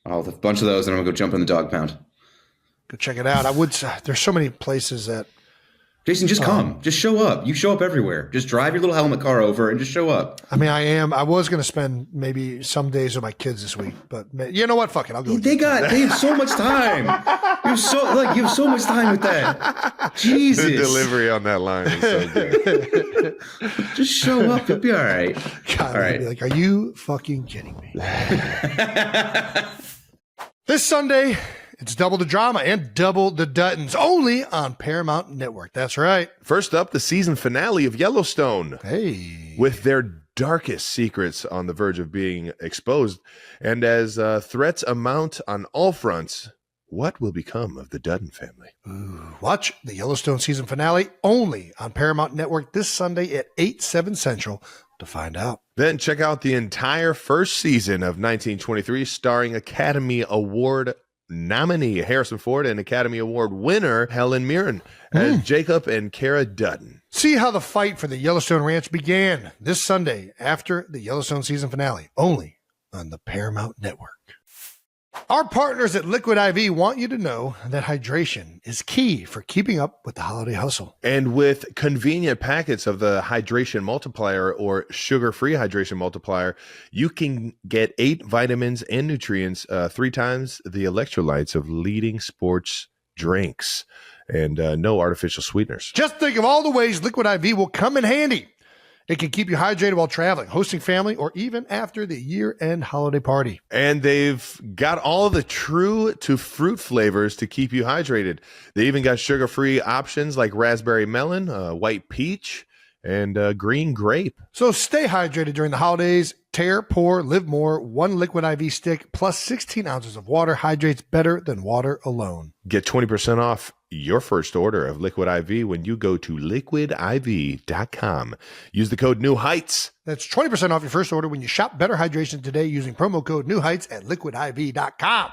I'll have a bunch of those, and I'm gonna go jump in the dog pound. Go check it out. I would. There's so many places that. Jason, just come. Just show up. You show up everywhere. Just drive your little helmet car over and just show up. I mean, I was going to spend maybe some days with my kids this week, but you know what? Fuck it. I'll go. They have so much time. You have so much time with that. Jesus. The delivery on that line is so good. Just show up. You'll be all right. God, All I'd right. be like, are you fucking kidding me? This Sunday, it's double the drama and double the Duttons only on Paramount Network. That's right. First up, the season finale of Yellowstone. Hey. With their darkest secrets on the verge of being exposed. And as threats amount on all fronts, what will become of the Dutton family? Ooh, watch the Yellowstone season finale only on Paramount Network this Sunday at 8/7 Central to find out. Then check out the entire first season of 1923, starring Academy Award nominee Harrison Ford and Academy Award winner Helen Mirren as Jacob and Kara Dutton. See how the fight for the Yellowstone Ranch began this Sunday after the Yellowstone season finale, only on the Paramount Network. Our partners at Liquid IV want you to know that hydration is key for keeping up with the holiday hustle. And with convenient packets of the hydration multiplier or sugar-free hydration multiplier, you can get 8 vitamins and nutrients, 3 times the electrolytes of leading sports drinks, and no artificial sweeteners. Just think of all the ways Liquid IV will come in handy. It can keep you hydrated while traveling, hosting family, or even after the year-end holiday party. And they've got all the true to fruit flavors to keep you hydrated. They even got sugar-free options like raspberry melon, white peach, and green grape. So stay hydrated during the holidays. Tear, pour, live more. 1 Liquid IV stick plus 16 ounces of water hydrates better than water alone. Get 20% off your first order of Liquid IV when you go to liquidiv.com. Use the code New Heights. That's 20% off your first order when you shop Better Hydration today using promo code New Heights at liquidiv.com.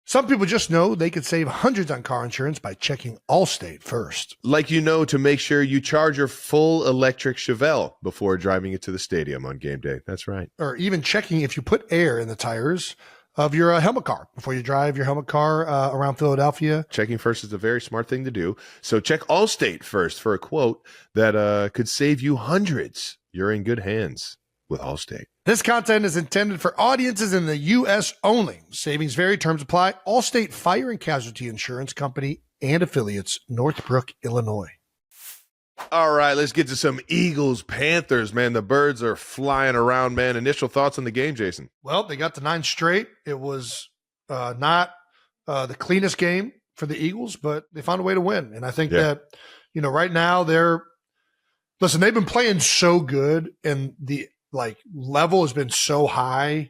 Some people just know they could save hundreds on car insurance by checking Allstate first. Like to make sure you charge your full electric Chevelle before driving it to the stadium on game day. That's right. Or even checking if you put air in the tires of your helmet car before you drive your helmet car around Philadelphia. Checking first is a very smart thing to do. So check Allstate first for a quote that could save you hundreds. You're in good hands with Allstate. This content is intended for audiences in the U.S. only. Savings vary. Terms apply. Allstate Fire and Casualty Insurance Company and affiliates, Northbrook, Illinois. All right, let's get to some Eagles-Panthers, man. The birds are flying around, man. Initial thoughts on the game, Jason? Well, they got to 9 straight. It was not the cleanest game for the Eagles, but they found a way to win. And I think that, right now they've been playing so good, and the level has been so high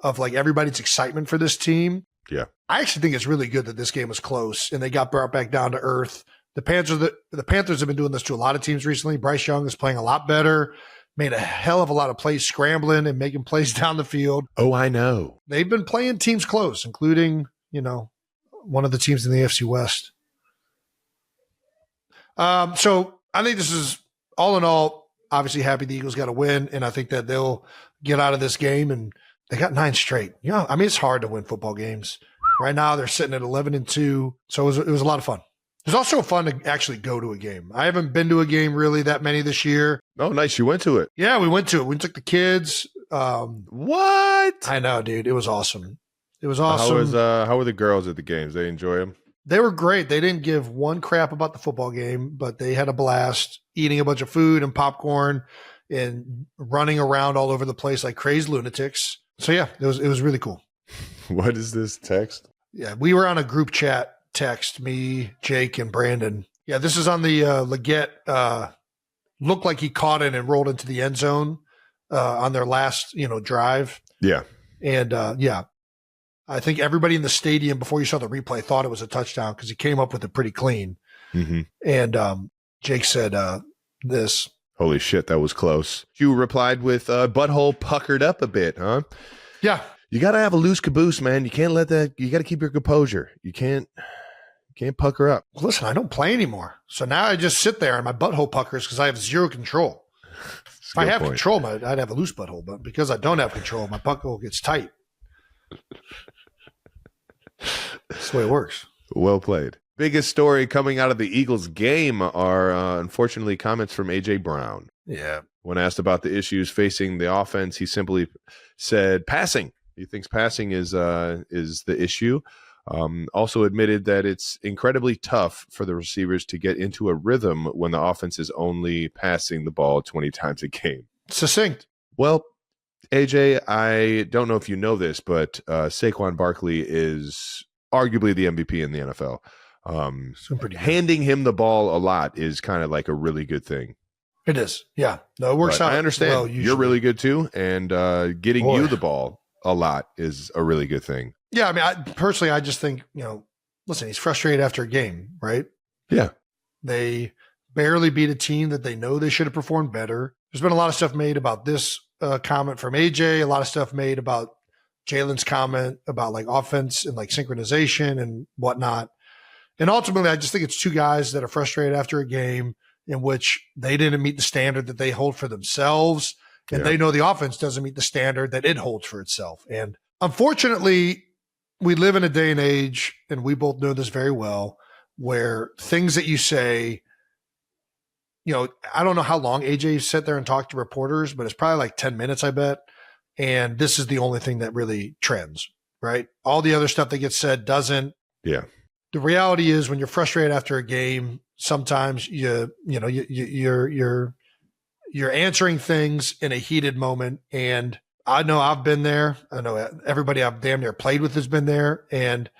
of everybody's excitement for this team. Yeah. I actually think it's really good that this game was close and they got brought back down to earth. The Panthers have been doing this to a lot of teams recently. Bryce Young is playing a lot better, made a hell of a lot of plays scrambling and making plays down the field. Oh, I know. They've been playing teams close, including, one of the teams in the AFC West. So I think this is, all in all, obviously happy the Eagles got a win, and I think that they'll get out of this game, and they got 9 straight. It's hard to win football games. Right now they're sitting at 11-2, so it was a lot of fun. It was also fun to actually go to a game. I haven't been to a game really that many this year. Oh, nice. You went to it. Yeah, we went to it. We took the kids. What? I know, dude. It was awesome. It was awesome. How were the girls at the games? They enjoy them? They were great. They didn't give one crap about the football game, but they had a blast eating a bunch of food and popcorn and running around all over the place like crazed lunatics. So yeah, it was really cool. What is this text? Yeah, we were on a group chat text, me, Jake, and Brandon. Yeah, this is on the Leggett. Looked like he caught it and rolled into the end zone on their last, drive. Yeah. And I think everybody in the stadium before you saw the replay thought it was a touchdown because he came up with it pretty clean. Mm-hmm. And Jake said this. Holy shit, that was close. You replied with butthole puckered up a bit, huh? Yeah. You got to have a loose caboose, man. You can't let that. You got to keep your composure. You can't pucker up. Well, listen, I don't play anymore. So now I just sit there and my butthole puckers because I have zero control. If I have control, I'd have a loose butthole. But because I don't have control, my butthole gets tight. That's the way it works. Well played. Biggest story coming out of the Eagles game are, unfortunately, comments from A.J. Brown. Yeah. When asked about the issues facing the offense, he simply said passing. He thinks passing is the issue. Also admitted that it's incredibly tough for the receivers to get into a rhythm when the offense is only passing the ball 20 times a game. Succinct. Well, AJ, I don't know if you know this, but Saquon Barkley is arguably the MVP in the NFL. Handing him the ball a lot is kind of like a really good thing. It is. Yeah. No, it works out. I understand. Well, you're really good too. And getting you the ball a lot is a really good thing. Yeah. I mean, I just think, listen, he's frustrated after a game, right? Yeah. They barely beat a team that they know they should have performed better. There's been a lot of stuff made about this comment from AJ, a lot of stuff made about Jalen's comment about like offense and like synchronization and whatnot. And ultimately, I just think it's two guys that are frustrated after a game in which they didn't meet the standard that they hold for themselves. And they know the offense doesn't meet the standard that it holds for itself. And unfortunately, we live in a day and age, and we both know this very well, where things that you say, I don't know how long AJ sat there and talked to reporters, but it's probably like 10 minutes, I bet. And this is the only thing that really trends, right? All the other stuff that gets said doesn't. Yeah. The reality is when you're frustrated after a game, sometimes you're answering things in a heated moment. And I know I've been there. I know everybody I've damn near played with has been there. And,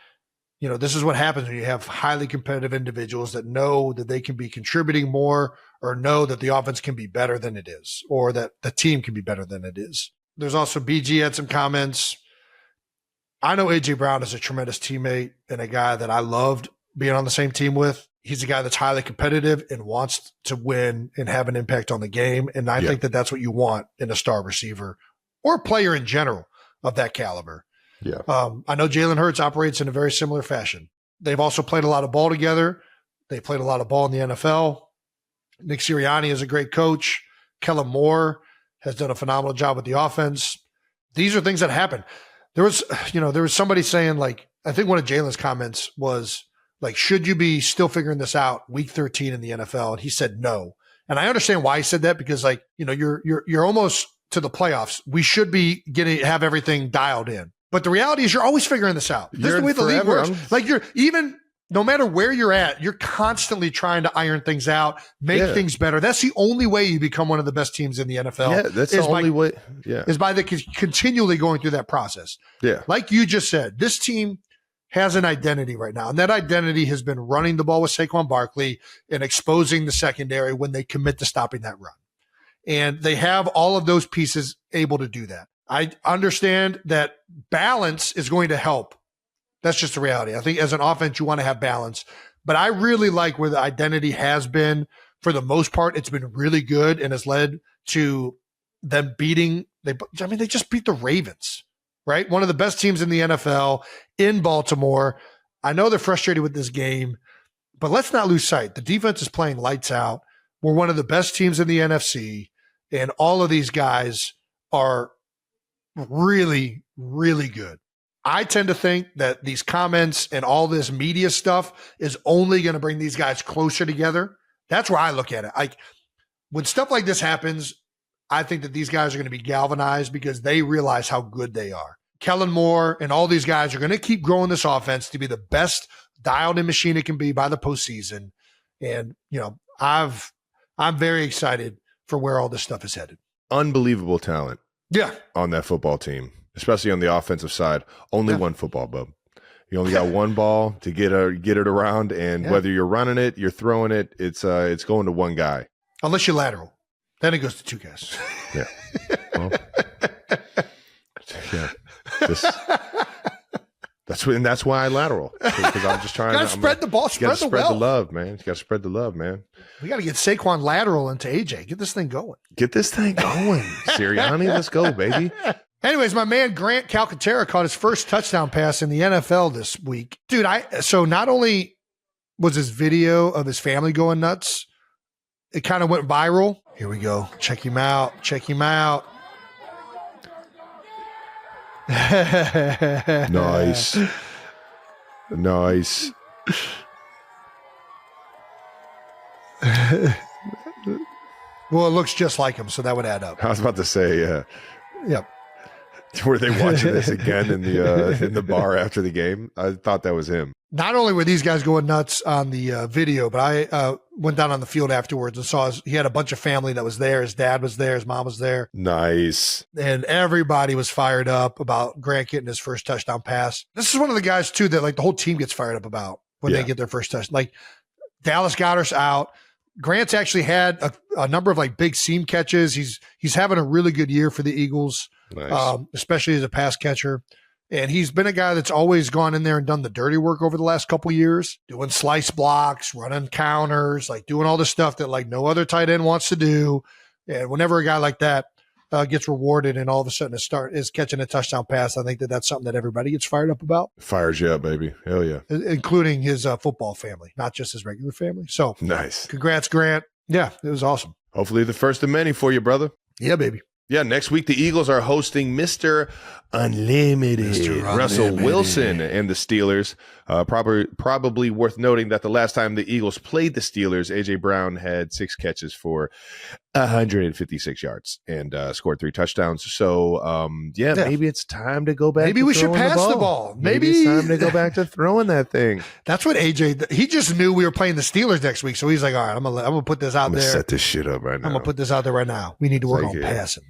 this is what happens when you have highly competitive individuals that know that they can be contributing more or know that the offense can be better than it is or that the team can be better than it is. There's also BG had some comments. I know A.J. Brown is a tremendous teammate and a guy that I loved being on the same team with. He's a guy that's highly competitive and wants to win and have an impact on the game. And I think that that's what you want in a star receiver or a player in general of that caliber. Yeah. I know Jalen Hurts operates in a very similar fashion. They've also played a lot of ball together. They played a lot of ball in the NFL. Nick Sirianni is a great coach. Kellen Moore has done a phenomenal job with the offense. These are things that happen. There was somebody saying, like, I think one of Jalen's comments was like, should you be still figuring this out week 13 in the NFL? And he said no. And I understand why he said that because, like, you're almost to the playoffs. We should be have everything dialed in. But the reality is you're always figuring this out. This is the way the league works. Like no matter where you're at, you're constantly trying to iron things out, make things better. That's the only way you become one of the best teams in the NFL. Yeah, that's the only way. Yeah. Is by continually going through that process. Yeah. Like you just said, this team has an identity right now. And that identity has been running the ball with Saquon Barkley and exposing the secondary when they commit to stopping that run. And they have all of those pieces able to do that. I understand that balance is going to help. That's just the reality. I think as an offense, you want to have balance. But I really like where the identity has been. For the most part, it's been really good and has led to them beating. They just beat the Ravens, right? One of the best teams in the NFL in Baltimore. I know they're frustrated with this game, but let's not lose sight. The defense is playing lights out. We're one of the best teams in the NFC, and all of these guys are really, really good. I tend to think that these comments and all this media stuff is only going to bring these guys closer together. That's where I look at it. Like when stuff like this happens, I think that these guys are going to be galvanized because they realize how good they are. Kellen Moore and all these guys are going to keep growing this offense to be the best dialed in machine it can be by the postseason. And, I'm very excited for where all this stuff is headed. Unbelievable talent. Yeah. On that football team, especially on the offensive side. Only one football, bub. You only got one ball to get it around, and whether you're running it, you're throwing it, it's going to one guy. Unless you're lateral. Then it goes to two guys. Yeah. Well, yeah. That's why I lateral. Because I'm just trying to spread the ball, spread the love, man. You got to spread the love, man. We got to get Saquon lateral into AJ. Get this thing going. Get this thing going. Sirianni, let's go, baby. Anyways, my man Grant Calcaterra caught his first touchdown pass in the NFL this week. Dude, so not only was his video of his family going nuts, it kind of went viral. Here we go. Check him out. Nice. Well, it looks just like him, so that would add up. I was about to say, yeah. Yep. Were they watching this again in the bar after the game? I thought that was him. Not only were these guys going nuts on the video, but I went down on the field afterwards and saw he had a bunch of family that was there. His dad was there. His mom was there. Nice. And everybody was fired up about Grant getting his first touchdown pass. This is one of the guys, too, that like the whole team gets fired up about when they get their first touchdown. Like Dallas Goedert's out. Grant's actually had a number of like big seam catches. He's having a really good year for the Eagles, Nice. Especially as a pass catcher. And he's been a guy that's always gone in there and done the dirty work over the last couple years, doing slice blocks, running counters, like doing all the stuff that like no other tight end wants to do. And whenever a guy like that gets rewarded and all of a sudden is catching a touchdown pass, I think that's something that everybody gets fired up about. Fires you up, baby. Hell yeah. Including his football family, not just his regular family. So nice. Congrats, Grant. Yeah, it was awesome. Hopefully the first of many for you, brother. Yeah, baby. Yeah, next week the Eagles are hosting Mr. Unlimited, Russell Wilson and the Steelers. Probably worth noting that the last time the Eagles played the Steelers, A.J. Brown had 6 catches for 156 yards and scored 3 touchdowns. So, maybe it's time to go back. Maybe we should pass the ball. Maybe it's time to go back to throwing that thing. That's what AJ. He just knew we were playing the Steelers next week, so he's like, "All right, I'm gonna put this out there. Set this shit up right now. I'm gonna put this out there right now. We need to work on passing."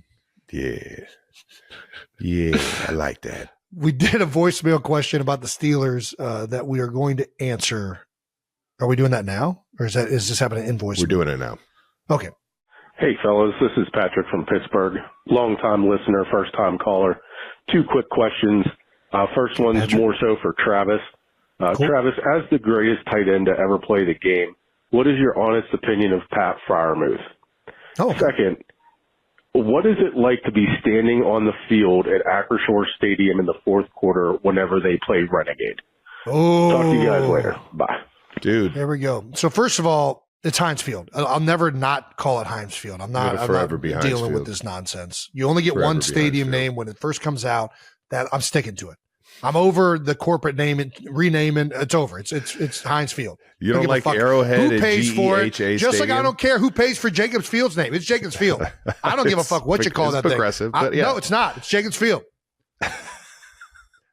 Yeah, I like that. We did a voicemail question about the Steelers that we are going to answer. Are we doing that now, or is this happening in voicemail? We're doing it now. Okay. Hey, fellas, this is Patrick from Pittsburgh. Long-time listener, first-time caller. 2 quick questions. First one's Patrick. more so for Travis. Cool. Travis, as the greatest tight end to ever play the game, what is your honest opinion of Pat Freiermuth? Oh, Second, what is it like to be standing on the field at Acrisure Stadium in the fourth quarter whenever they play Renegade? Talk to you guys later. Bye. Dude. There we go. So first of all, it's Heinz Field. I'll never not call it Heinz Field. I'm not dealing with this nonsense. You only get one stadium name when it first comes out. That I'm sticking to it. I'm over the corporate name and renaming. It's over. It's Heinz Field. You don't like Arrowhead? Who pays for it? Just Just like I don't care who pays for Jacobs Field's name. It's Jacobs Field. I don't give a fuck what you call that progressive, thing. but yeah. No, it's not. It's Jacobs Field.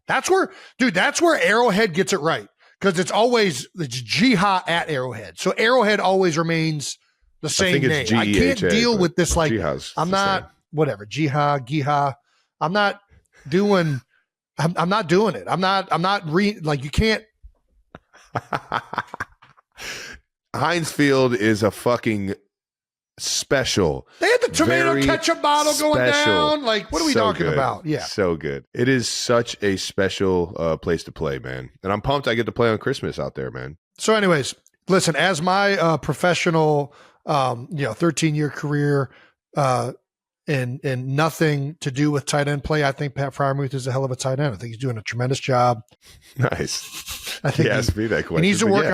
That's where Arrowhead gets it right. Because it's Jiha at Arrowhead. So Arrowhead always remains the same name. I can't deal with this. Like, I'm not, whatever, Jiha. I'm not doing it. You can't. Heinz Field is a fucking special. They had the tomato ketchup bottle going down. Like, what are we talking good. about? Yeah. So good. It is such a special place to play, man. And I'm pumped I get to play on Christmas out there, man. So anyways, listen, as my professional, 13-year career and nothing to do with tight end play, I think Pat Freiermuth is a hell of a tight end. I think he's doing a tremendous job. Nice. I think he asked me that question. He needs to work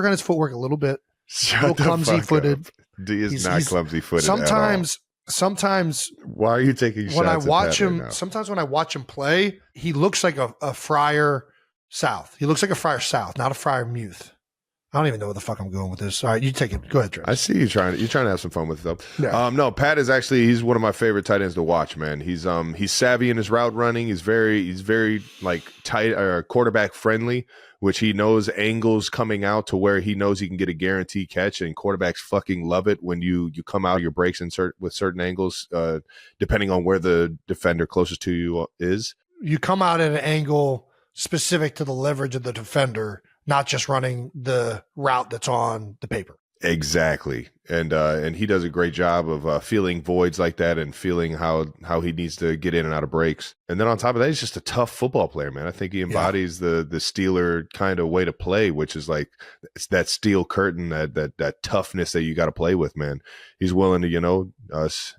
on his footwork a little bit. Shut a little clumsy-footed. He is not clumsy-footed. Sometimes why are you taking shots when I watch at Pat him? right now? Sometimes when I watch him play, he looks like a Friar South. He looks like a Friar South, not a Friar Muth. I don't even know where the fuck I'm going with this. All right, you take it. Go ahead, Travis. I see you trying to have some fun with it though. Yeah. No, Pat is he's one of my favorite tight ends to watch, man. He's savvy in his route running. He's very like tight or quarterback friendly, which he knows angles coming out to where he knows he can get a guaranteed catch, and quarterbacks fucking love it when you come out of your breaks with certain angles, depending on where the defender closest to you is. You come out at an angle specific to the leverage of the defender, not just running the route that's on the paper. Exactly. And he does a great job of feeling voids like that and feeling how he needs to get in and out of breaks. And then on top of that, he's just a tough football player, man. I think he embodies the Steeler kind of way to play, which is like it's that steel curtain, that toughness that you got to play with, man. He's willing to,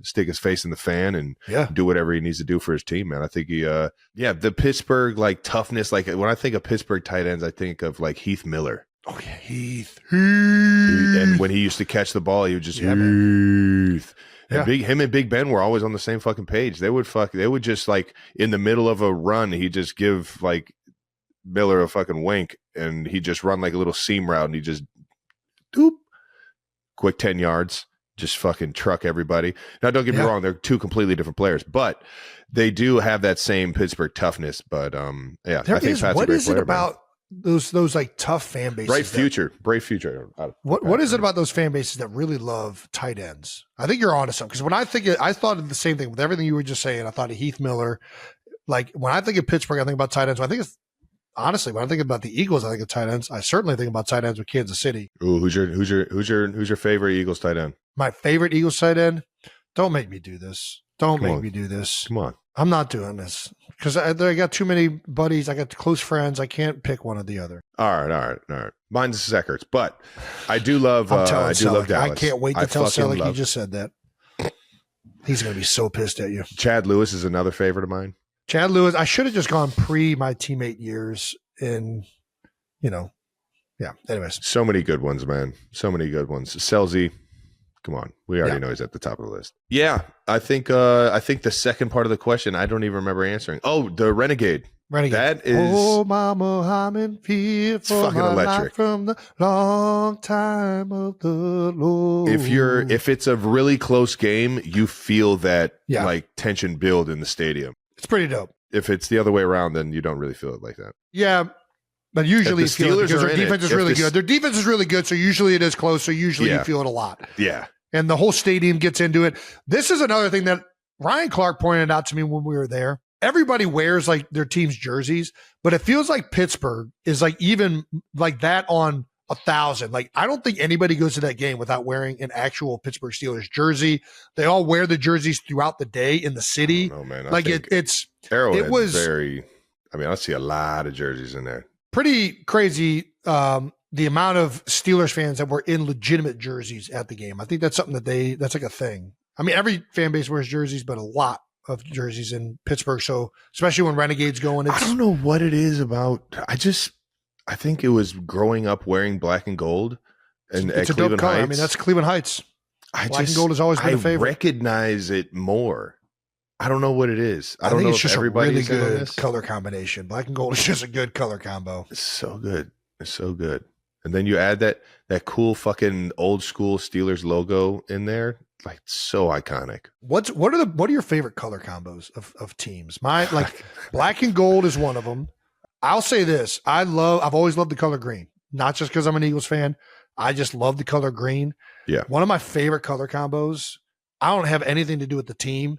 stick his face in the fan and do whatever he needs to do for his team, man. I think the Pittsburgh like toughness, like when I think of Pittsburgh tight ends, I think of like Heath Miller. Oh yeah, Heath. And when he used to catch the ball, he would just Heath. And him and Big Ben were always on the same fucking page. They would just like in the middle of a run, he'd just give like Miller a fucking wink and he'd just run like a little seam route and he just doop, quick 10 yards, just fucking truck everybody. Now don't get me wrong, they're two completely different players, but they do have that same Pittsburgh toughness. But I think Pat's a great player, about those like tough fan bases? Bright future. What is it about those fan bases that really love tight ends? I think you're onto something. Because when I thought of the same thing with everything you were just saying. I thought of Heath Miller. Like when I think of Pittsburgh, I think about tight ends. When I think about the Eagles, I think of tight ends. I certainly think about tight ends with Kansas City. Ooh, who's your favorite Eagles tight end? My favorite Eagles tight end? Don't make me do this. Come on. I'm not doing this because I got too many buddies. I got close friends. I can't pick one or the other. All right. Mine's Seckerts, but I do love. I do love Dallas. I can't wait to tell Selleck you just said that. He's going to be so pissed at you. Chad Lewis is another favorite of mine. Chad Lewis. I should have just gone pre my teammate years, and Anyways, so many good ones, man. So many good ones. Selzy. Come on, we already know he's at the top of the list. Yeah, I think the second part of the question I don't even remember answering. Oh, the Renegade. That is Mama, I'm in fear for fucking my electric. life from the long time of the Lord. If it's a really close game, you feel that like tension build in the stadium. It's pretty dope. If it's the other way around, then you don't really feel it like that. Yeah. But usually If the Steelers because are their in defense it, is if really the- good. Their defense is really good, so usually it is close. So usually you feel it a lot. Yeah. And the whole stadium gets into it. This is another thing that Ryan Clark pointed out to me when we were there. Everybody wears like their team's jerseys, but it feels like Pittsburgh is like even like that on 1,000. Like I don't think anybody goes to that game without wearing an actual Pittsburgh Steelers jersey. They all wear the jerseys throughout the day in the city. Oh man, like Arrowhead was very. I mean, I see a lot of jerseys in there. Pretty crazy. The amount of Steelers fans that were in legitimate jerseys at the game. I think that's something that's like a thing. I mean, every fan base wears jerseys, but a lot of jerseys in Pittsburgh. So especially when Renegades going, I don't know what it is about. I think it was growing up wearing black and gold and it's at a dope Cleveland color. Heights. I mean, that's Cleveland Heights. Black and gold has always been a favorite. I recognize it more. I don't know what it is. I don't think know it's if just everybody's a really in good this. color combination. Black and gold is just a good color combo. It's so good. It's so good. And then you add that cool fucking old school Steelers logo in there, like so iconic. What are your favorite color combos of teams? My like black and gold is one of them. I'll say this: I've always loved the color green, not just because I'm an Eagles fan. I just love the color green. Yeah, one of my favorite color combos. I don't have anything to do with the team.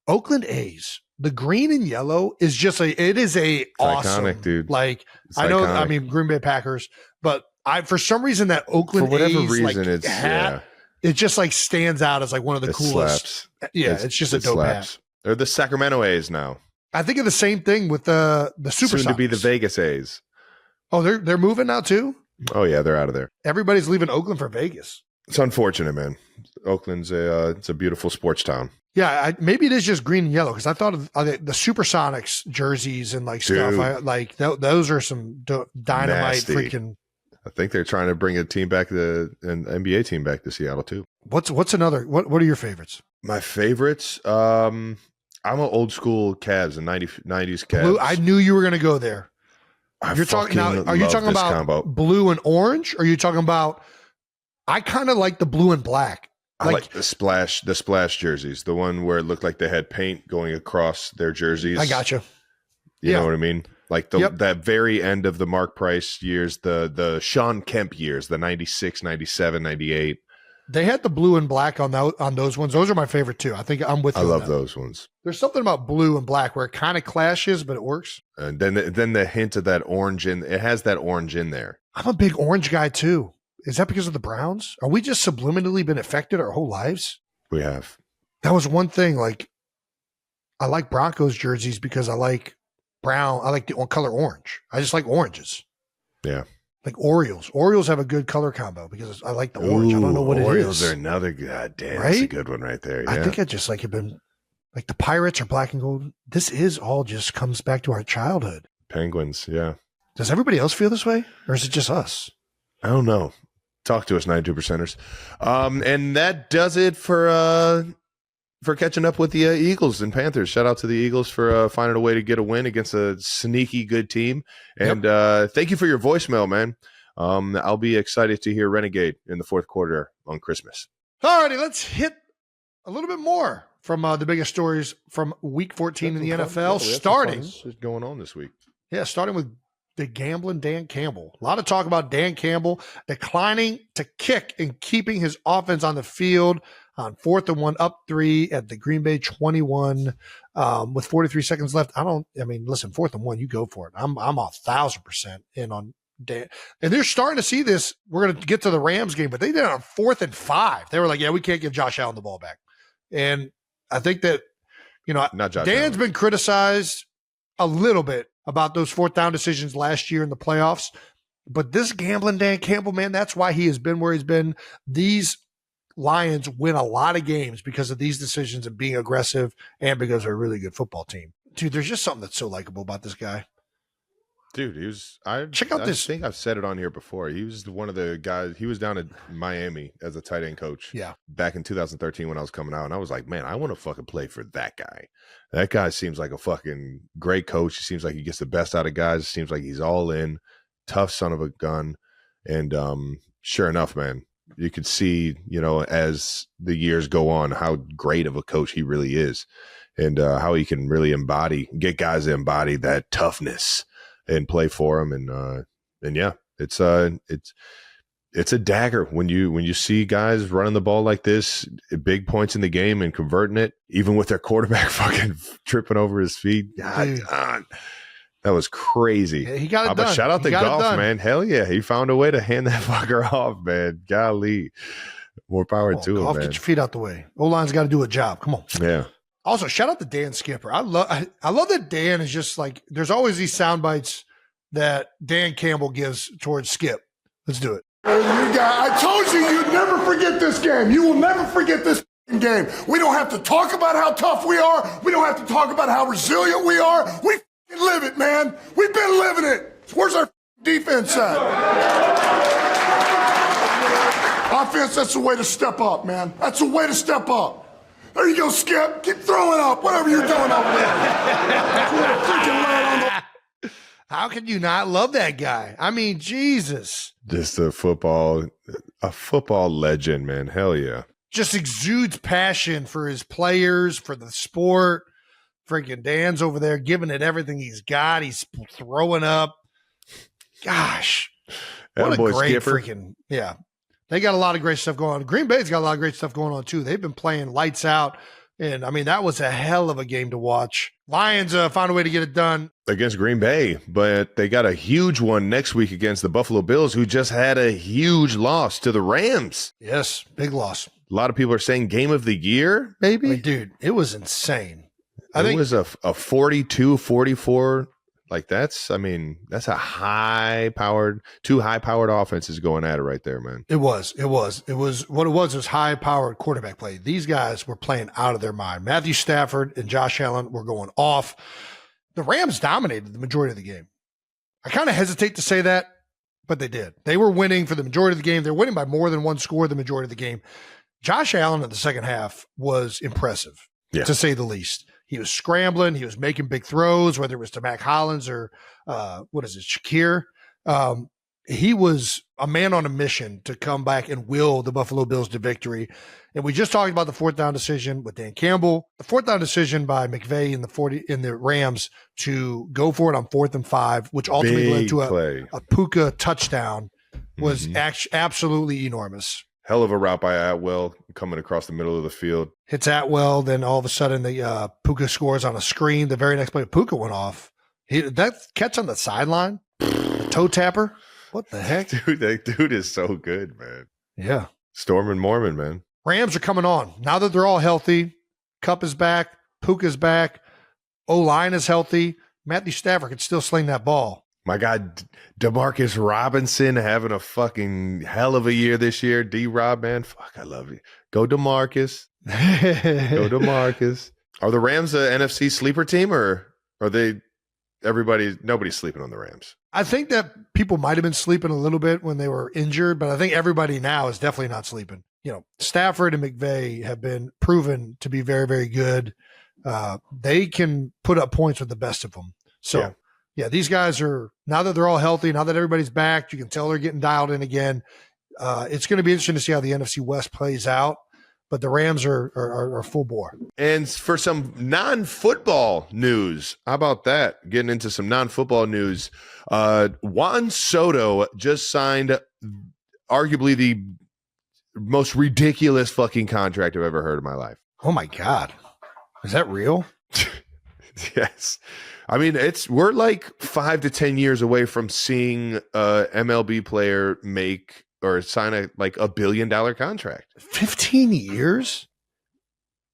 Oakland A's. The green and yellow is just awesome, iconic, dude. Like it's I know, iconic. I mean Green Bay Packers, but for some reason that Oakland for whatever A's, reason like, hat, it just like stands out as like one of the coolest. Slaps. Yeah, it's just a dope hat. They're the Sacramento A's now. I think of the same thing with the Super Soon Sox. to be the Vegas A's. Oh, they're moving now too? Oh yeah, they're out of there. Everybody's leaving Oakland for Vegas. It's unfortunate, man. Oakland's it's a beautiful sports town. Yeah, maybe it is just green and yellow because I thought of the Supersonics jerseys and like stuff. Those are some dynamite Nasty. freaking. I think they're trying to bring an NBA team back to Seattle too. What's another? What are your favorites? My favorites. I'm an old school Cavs, and 90s Cavs. Blue, I knew you were going to go there. You're talking now. Are you talking about combo. blue and orange? Or are you talking about? I kind of like the blue and black. I like the splash jerseys, the one where it looked like they had paint going across their jerseys. I gotcha. You know what I mean? Like that very end of the Mark Price years, the Sean Kemp years, the 96, 97, 98. They had the blue and black on those ones. Those are my favorite too. I think I'm with you. I love those ones. There's something about blue and black where it kind of clashes, but it works. And then the hint of that orange it has that orange in there. I'm a big orange guy too. Is that because of the Browns? Are we just subliminally been affected our whole lives? We have. That was one thing. Like, I like Broncos jerseys because I like brown. I like the color orange. I just like oranges. Yeah. Like Orioles. Orioles have a good color combo because I like the orange. I don't know what Orioles it is. are another goddamn. Right? That's a good one right there. Yeah. I think I just like have been like the Pirates are black and gold. This is all just comes back to our childhood. Penguins. Yeah. Does everybody else feel this way, or is it just us? I don't know. Talk to us, 92%ers. And that does it for catching up with the Eagles and Panthers. Shout out to the Eagles for finding a way to get a win against a sneaky good team. And thank you for your voicemail, man. I'll be excited to hear Renegade in the fourth quarter on Christmas. Alrighty, let's hit a little bit more from the biggest stories from Week 14 in the NFL. Starting going on this week. Yeah, starting with the gambling Dan Campbell. A lot of talk about Dan Campbell declining to kick and keeping his offense on the field on 4th and 1, up 3 at the Green Bay 21 with 43 seconds left. Listen, 4th and 1, you go for it. I'm 1,000% in on Dan. And they're starting to see this. We're going to get to the Rams game, but they did it on 4th and 5. They were like, yeah, we can't give Josh Allen the ball back. And I think that, Dan's been criticized a little bit about those 4th down decisions last year in the playoffs. But this gambling Dan Campbell, man, that's why he has been where he's been. These Lions win a lot of games because of these decisions and being aggressive and because they're a really good football team. Dude, there's just something that's so likable about this guy. Dude, Check out this. I think I've said it on here before. He was one of the guys. He was down in Miami as a tight end coach. Yeah. Back in 2013 when I was coming out, and I was like, man, I want to fucking play for that guy. That guy seems like a fucking great coach. He seems like he gets the best out of guys. It seems like he's all in, tough son of a gun. And sure enough, man, you could see, as the years go on, how great of a coach he really is, and how he can really get guys to embody that toughness and play for him. And yeah, it's a dagger when you see guys running the ball like this, big points in the game and converting it, even with their quarterback fucking tripping over his feet. God, that was crazy. Yeah, he got it done. But shout out to Goff, man. Hell yeah, he found a way to hand that fucker off, man. Golly, more power to him, man. Get your feet out the way. O-line's got to do a job. Come on. Yeah. Also, shout out to Dan Skipper. I love that Dan is just like, there's always these sound bites that Dan Campbell gives towards Skip. Let's do it. I told you you'd never forget this game. You will never forget this game. We don't have to talk about how tough we are. We don't have to talk about how resilient we are. We live it, man. We've been living it. Where's our defense at? Offense, that's the way to step up, man. That's the way to step up. There you go, Skip. Keep throwing up, whatever you're doing over there. How can you not love that guy? I mean, Jesus. Just a football legend, man. Hell yeah. Just exudes passion for his players, for the sport. Freaking Dan's over there giving it everything he's got. He's throwing up. Gosh. What a great Skipper. Yeah. They got a lot of great stuff going on. Green Bay's got a lot of great stuff going on, too. They've been playing lights out. And, that was a hell of a game to watch. Lions found a way to get it done. Against Green Bay, but they got a huge one next week against the Buffalo Bills, who just had a huge loss to the Rams. Yes, big loss. A lot of people are saying game of the year, maybe? Dude, it was insane. I think it was a 42-44. Like that's a two high-powered offenses going at it right there, man. It was high-powered quarterback play. These guys were playing out of their mind. Matthew Stafford and Josh Allen were going off. The Rams dominated the majority of the game. I kind of hesitate to say that, but they did. They were winning for the majority of the game. They're winning by more than one score the majority of the game. Josh Allen in the second half was impressive, to say the least. He was scrambling. He was making big throws, whether it was to Mac Hollins or Shakir. He was a man on a mission to come back and will the Buffalo Bills to victory. And we just talked about the 4th down decision with Dan Campbell, the 4th down decision by McVay in the Rams to go for it on 4th and 5, which ultimately led to a Puka touchdown, was absolutely enormous. Hell of a route by Atwell coming across the middle of the field. Hits Atwell, then all of a sudden the Puka scores on a screen. The very next play, Puka went off. That catch on the sideline, the toe tapper. What the heck? Dude, that dude is so good, man. Yeah. Storm and Mormon, man. Rams are coming on. Now that they're all healthy, Cup is back, Puka's back, O-line is healthy. Matthew Stafford can still sling that ball. My God, DeMarcus Robinson having a fucking hell of a year this year. D-Rob, man. Fuck, I love you. Go DeMarcus. Go DeMarcus. Are the Rams a NFC sleeper team, or are they nobody's sleeping on the Rams? I think that people might have been sleeping a little bit when they were injured, but I think everybody now is definitely not sleeping. Stafford and McVay have been proven to be very, very good. They can put up points with the best of them. So, yeah, these guys are, now that they're all healthy, now that everybody's back, you can tell they're getting dialed in again. It's going to be interesting to see how the NFC West plays out, but the Rams are full bore. And for some non-football news, how about that? Getting into some non-football news. Juan Soto just signed arguably the most ridiculous fucking contract I've ever heard in my life. Oh my God. Is that real? Yes. I mean, we're like 5 to 10 years away from seeing a MLB player make or sign a $1 billion contract. 15 years?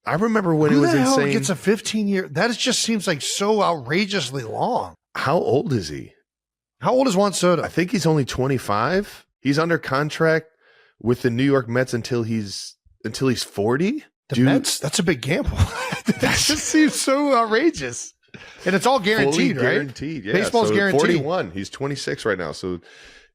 I remember when Who it was the hell insane. gets a 15-year? That just seems like so outrageously long. How old is he? How old is Juan Soto? I think he's only 25. He's under contract with the New York Mets until he's 40. The Mets? That's a big gamble. That just seems so outrageous. And it's all guaranteed, fully right? Guaranteed, yeah. Baseball's so guaranteed. 41. He's 26 right now, so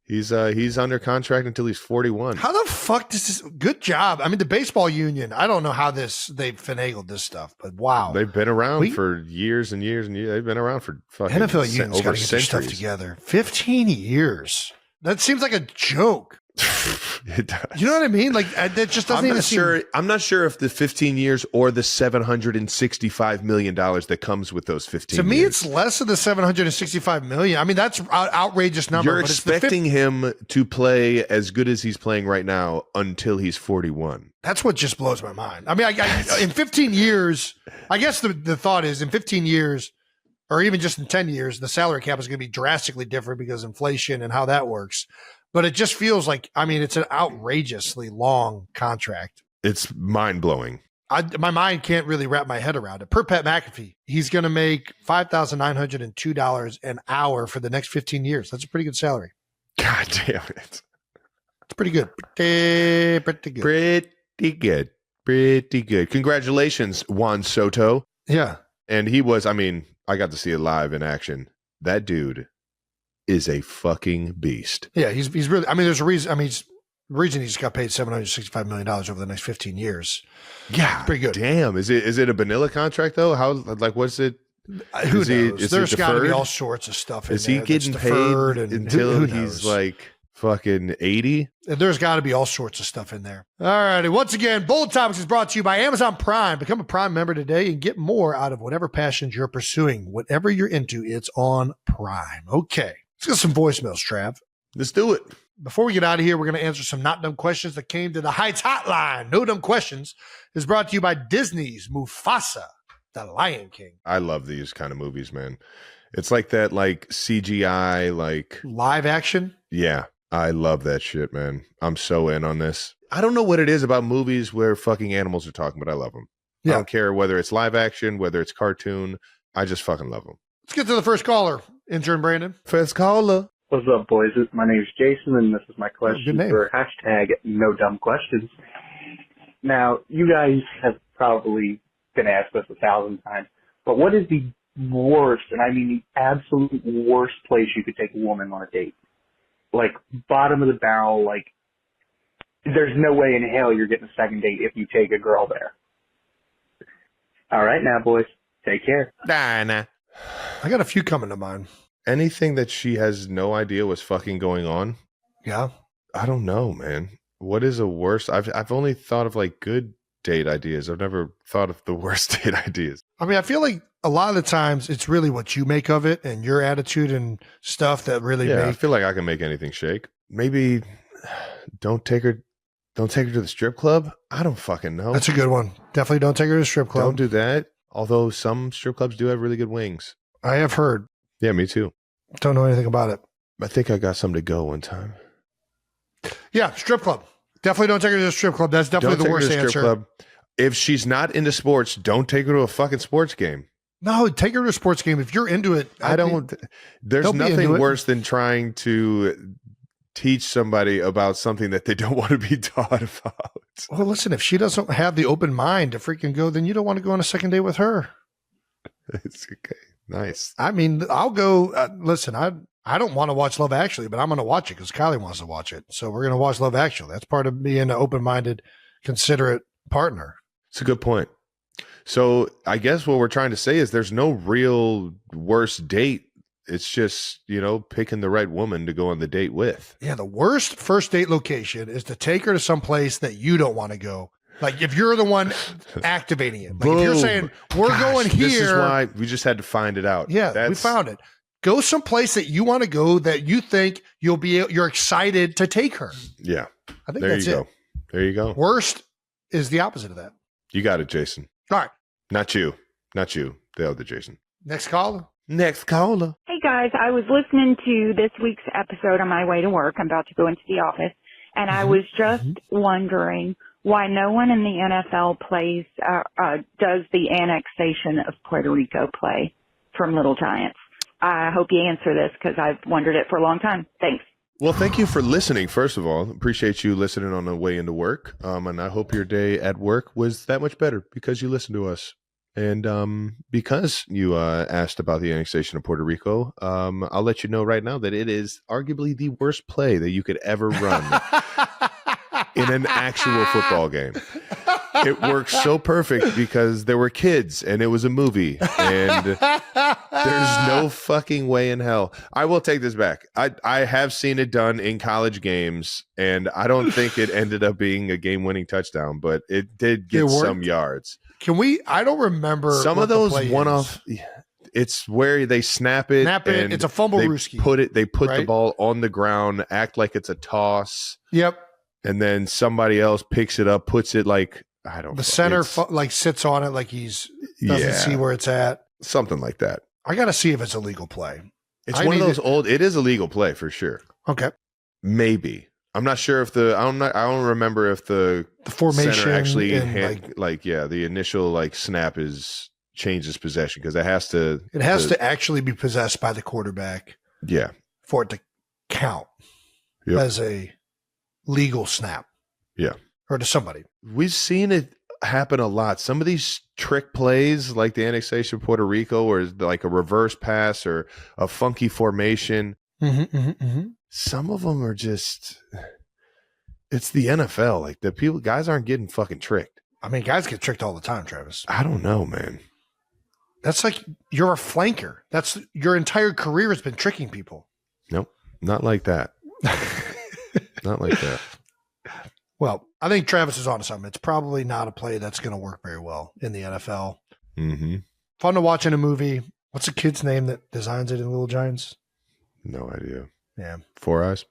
he's under contract until he's 41. How the fuck does this? Good job. I mean, the baseball union. I don't know how they've finagled this stuff, but wow, They've been around for years and years and years. They've been around for fucking NFL union's got over to get their stuff centuries. together. 15 years. That seems like a joke. It does. You know what I mean? Like that just doesn't even seem. I'm not sure if the 15 years or the $765 million that comes with those 15 To me, years. it's less of the $765 million. I mean, that's an outrageous number. You're but expecting him to play as good as he's playing right now until he's 41. That's what just blows my mind. I mean, in 15 years, I guess the thought is in 15 years, or even just in 10 years, the salary cap is going to be drastically different because inflation and how that works. But it just feels like, I mean, it's an outrageously long contract. It's mind-blowing. My mind can't really wrap my head around it. Per Pat McAfee, he's going to make $5,902 an hour for the next 15 years. That's a pretty good salary. God damn it. It's pretty good. Pretty good. Pretty good. Congratulations, Juan Soto. Yeah. And he was, I mean, I got to see it live in action. That dude is a fucking beast. Yeah, he's really, I mean, there's a reason. I mean, the reason he's got paid $765 million over the next 15 years. Yeah. Pretty good. Damn. Is it a vanilla contract though? How, what's it? Who knows? Is There's got to be deferred? all sorts of stuff in Is he there getting that's paid deferred and until who he's knows? like fucking 80? There's got to be all sorts of stuff in there. All righty. Once again, Bold Topics is brought to you by Amazon Prime. Become a Prime member today and get more out of whatever passions you're pursuing. Whatever you're into, it's on Prime. Okay. Let's get some voicemails, Trav. Let's do it. Before we get out of here, we're going to answer some not dumb questions that came to the Heights Hotline. No Dumb Questions is brought to you by Disney's Mufasa, the Lion King. I love these kind of movies, man. It's like that, like CGI, like Live action. yeah. I love that shit, man. I'm so in on this. I don't know what it is about movies where fucking animals are talking, but I love them. Yeah. I don't care whether it's live action, whether it's cartoon. I just fucking love them. Let's get to the first caller. Intern Brandon. First caller. What's up, boys? My name is Jason, and this is my Good question name. for hashtag No Dumb Questions. Now, you guys have probably been asked this 1,000 times, but what is the worst, and I mean the absolute worst place you could take a woman on a date? Like, bottom of the barrel, like, there's no way in hell you're getting a second date if you take a girl there. All right now, boys. Take care. Nah. I got a few coming to mind. Anything that she has no idea what's fucking going on. Yeah. I don't know, man. What is a worst? I've only thought of like good date ideas. I've never thought of the worst date ideas. I mean, I feel like a lot of the times it's really what you make of it and your attitude and stuff that really Yeah, I make. feel like I can make anything shake. Maybe don't take her to the strip club. I don't fucking know. That's a good one. Definitely don't take her to a strip club. Don't do that. Although some strip clubs do have really good wings. I have heard. Yeah, me too. Don't know anything about it. I think I got something to go one time. Yeah, strip club. Definitely don't take her to the strip club. That's definitely the worst answer. Club. If she's not into sports, don't take her to a fucking sports game. No, take her to a sports game. If you're into it, there's nothing worse than trying to teach somebody about something that they don't want to be taught about. Well, listen, if she doesn't have the open mind to freaking go, then you don't want to go on a second date with her. It's okay. Nice. I mean, I'll go. Listen, I don't want to watch Love Actually, but I'm going to watch it because Kylie wants to watch it. So we're going to watch Love Actually. That's part of being an open-minded, considerate partner. It's a good point. So I guess what we're trying to say is there's no real worst date. It's just, picking the right woman to go on the date with. Yeah, the worst first date location is to take her to some place that you don't want to go. Like if you're the one activating it. Like if you're saying, going here. This is why we just had to find it out. Yeah, we found it. Go someplace that you want to go that you think you're excited to take her. Yeah. I think that's it. There you go. Worst is the opposite of that. You got it, Jason. All right. Not you. The other Jason. Next caller. Hey guys, I was listening to this week's episode on my way to work. I'm about to go into the office, and I was just wondering why no one in the NFL does the annexation of Puerto Rico play from Little Giants. I hope you answer this because I've wondered it for a long time. Thanks. Well, thank you for listening. First of all, appreciate you listening on the way into work. And I hope your day at work was that much better because you listened to us. And because you asked about the annexation of Puerto Rico, I'll let you know right now that it is arguably the worst play that you could ever run in an actual football game. It works so perfect because there were kids and it was a movie and there's no fucking way in hell. I will take this back. I have seen it done in college games and I don't think it ended up being a game-winning touchdown, but it did get some yards. I don't remember some of those one-off. It's where they snap it. It's a fumble rooski. They put the ball on the ground, act like it's a toss. Yep. And then somebody else picks it up, puts it like, the center sits on it like doesn't see where it's at. Something like that. I got to see if it's a legal play. It's one of those old. It is a legal play for sure. Okay. Maybe. I'm not sure if I don't remember if the formation center actually the initial snap changes possession because it has to actually be possessed by the quarterback. Yeah. For it to count as a legal snap. Yeah. Or to somebody. We've seen it happen a lot. Some of these trick plays, like the annexation of Puerto Rico, or like a reverse pass or a funky formation. Some of them are just, it's the NFL. Like guys aren't getting fucking tricked. I mean, guys get tricked all the time, Travis. I don't know, man. That's like, you're a flanker. That's your entire career has been tricking people. Nope. Not like that. Not like that. Well, I think Travis is onto something. It's probably not a play that's going to work very well in the NFL. Mm-hmm. Fun to watch in a movie. What's the kid's name that designs it in Little Giants? No idea. Yeah. Four Eyes?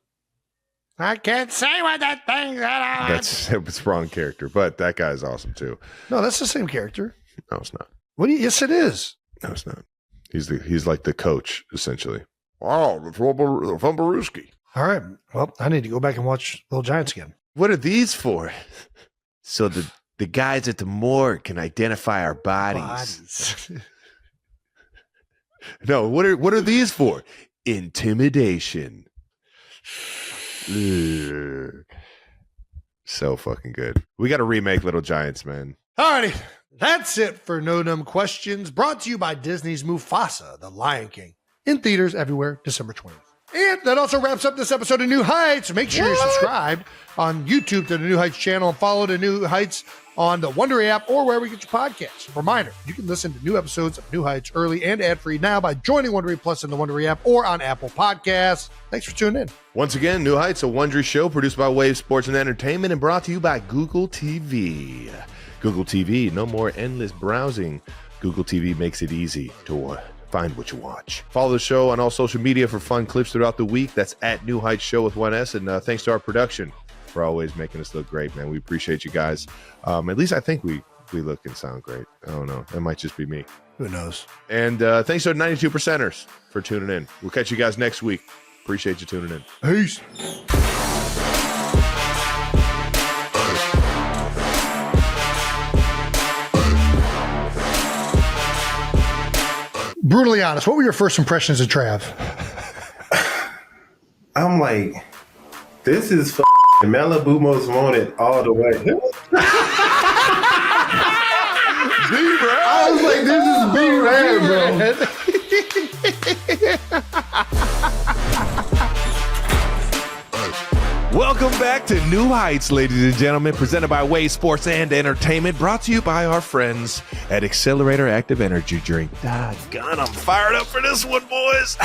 I can't say what that thing's at. It's wrong character, but that guy's awesome too. No, that's the same character. No, it's not. Yes, it is. No, it's not. He's like the coach, essentially. Wow, the Fumbarooski. All right. Well, I need to go back and watch Little Giants again. What are these for? So the guys at the morgue can identify our bodies. No, what are these for? Intimidation. Ugh. So fucking good. We got to remake Little Giants, man. Alrighty. That's it for No Dumb Questions, brought to you by Disney's Mufasa, the Lion King, in theaters everywhere, December 20th. And that also wraps up this episode of New Heights. Make sure you're subscribed on YouTube to the New Heights channel and follow the New Heights on the Wondery app or wherever you get your podcasts. Reminder, you can listen to new episodes of New Heights early and ad-free now by joining Wondery Plus in the Wondery app or on Apple Podcasts. Thanks for tuning in. Once again, New Heights, a Wondery show produced by Wave Sports and Entertainment and brought to you by Google TV. Google TV, no more endless browsing. Google TV makes it easy to find what you watch. Follow the show on all social media for fun clips throughout the week. That's at New Heights Show with 1S. And thanks to our production for always making us look great, man. We appreciate you guys. At least I think we look and sound great. I don't know. That might just be me. Who knows? And thanks to our 92%ers for tuning in. We'll catch you guys next week. Appreciate you tuning in. Peace. Brutally honest, what were your first impressions of Trav? I'm like, this is Malibu Most Wanted all the way. I was like, this is B-Rad, bro. Welcome back to New Heights, ladies and gentlemen, presented by Way Sports and Entertainment, brought to you by our friends at Accelerator Active Energy Drink. Doggone, I'm fired up for this one, boys.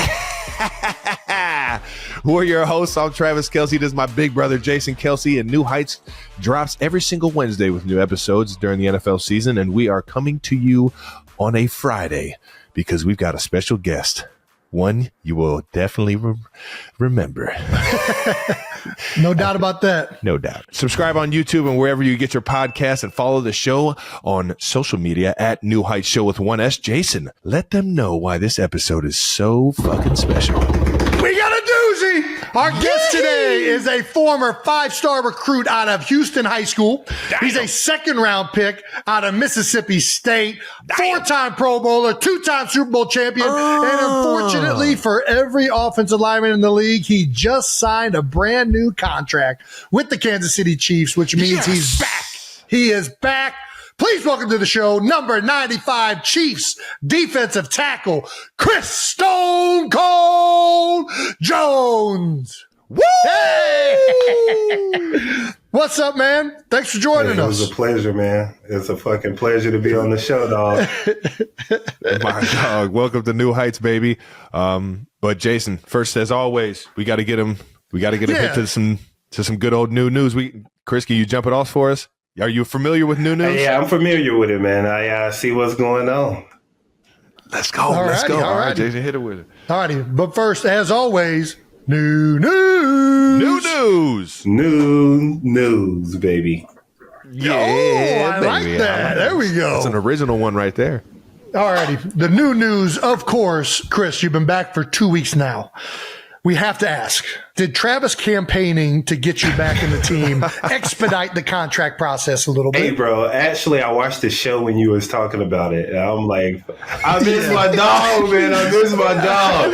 Who are your hosts? I'm Travis Kelce. This is my big brother, Jason Kelce, and New Heights drops every single Wednesday with new episodes during the NFL season, and we are coming to you on a Friday because we've got a special guest. One you will definitely remember. No doubt about that. No doubt. Subscribe on YouTube and wherever you get your podcasts, and follow the show on social media at New Heights Show with 1S. Jason, let them know why this episode is so fucking special. We got a doozy. Our guest today is a former 5-star recruit out of Houston High School. Damn. He's a second-round pick out of Mississippi State, 4-time Pro Bowler, 2-time Super Bowl champion, and unfortunately for every offensive lineman in the league, he just signed a brand new contract with the Kansas City Chiefs, which means he's back. He is back. Please welcome to the show, number 95 Chiefs defensive tackle, Chris Stone Cold Jones. Woo! Hey! What's up, man? Thanks for joining us. It was a pleasure, man. It's a fucking pleasure to be on the show, dog. My dog, welcome to New Heights, baby. But Jason, first, as always, we got to get him. We got to get him hit to some good old new news. Chris, can you jump it off for us? Are you familiar with new news? Yeah, I'm familiar with it, man. I see what's going on. Let's go. Let's go. All right, Jason, hit it with it. All righty. But first, as always, new news. New news. New news, baby. Yeah, I like that. There we go. That's an original one right there. All righty. The new news, of course, Chris, you've been back for 2 weeks now. We have to ask, did Travis campaigning to get you back in the team expedite the contract process a little bit? Hey, bro, actually, I watched the show when you was talking about it. And I'm like, I miss my dog, man. I miss my dog.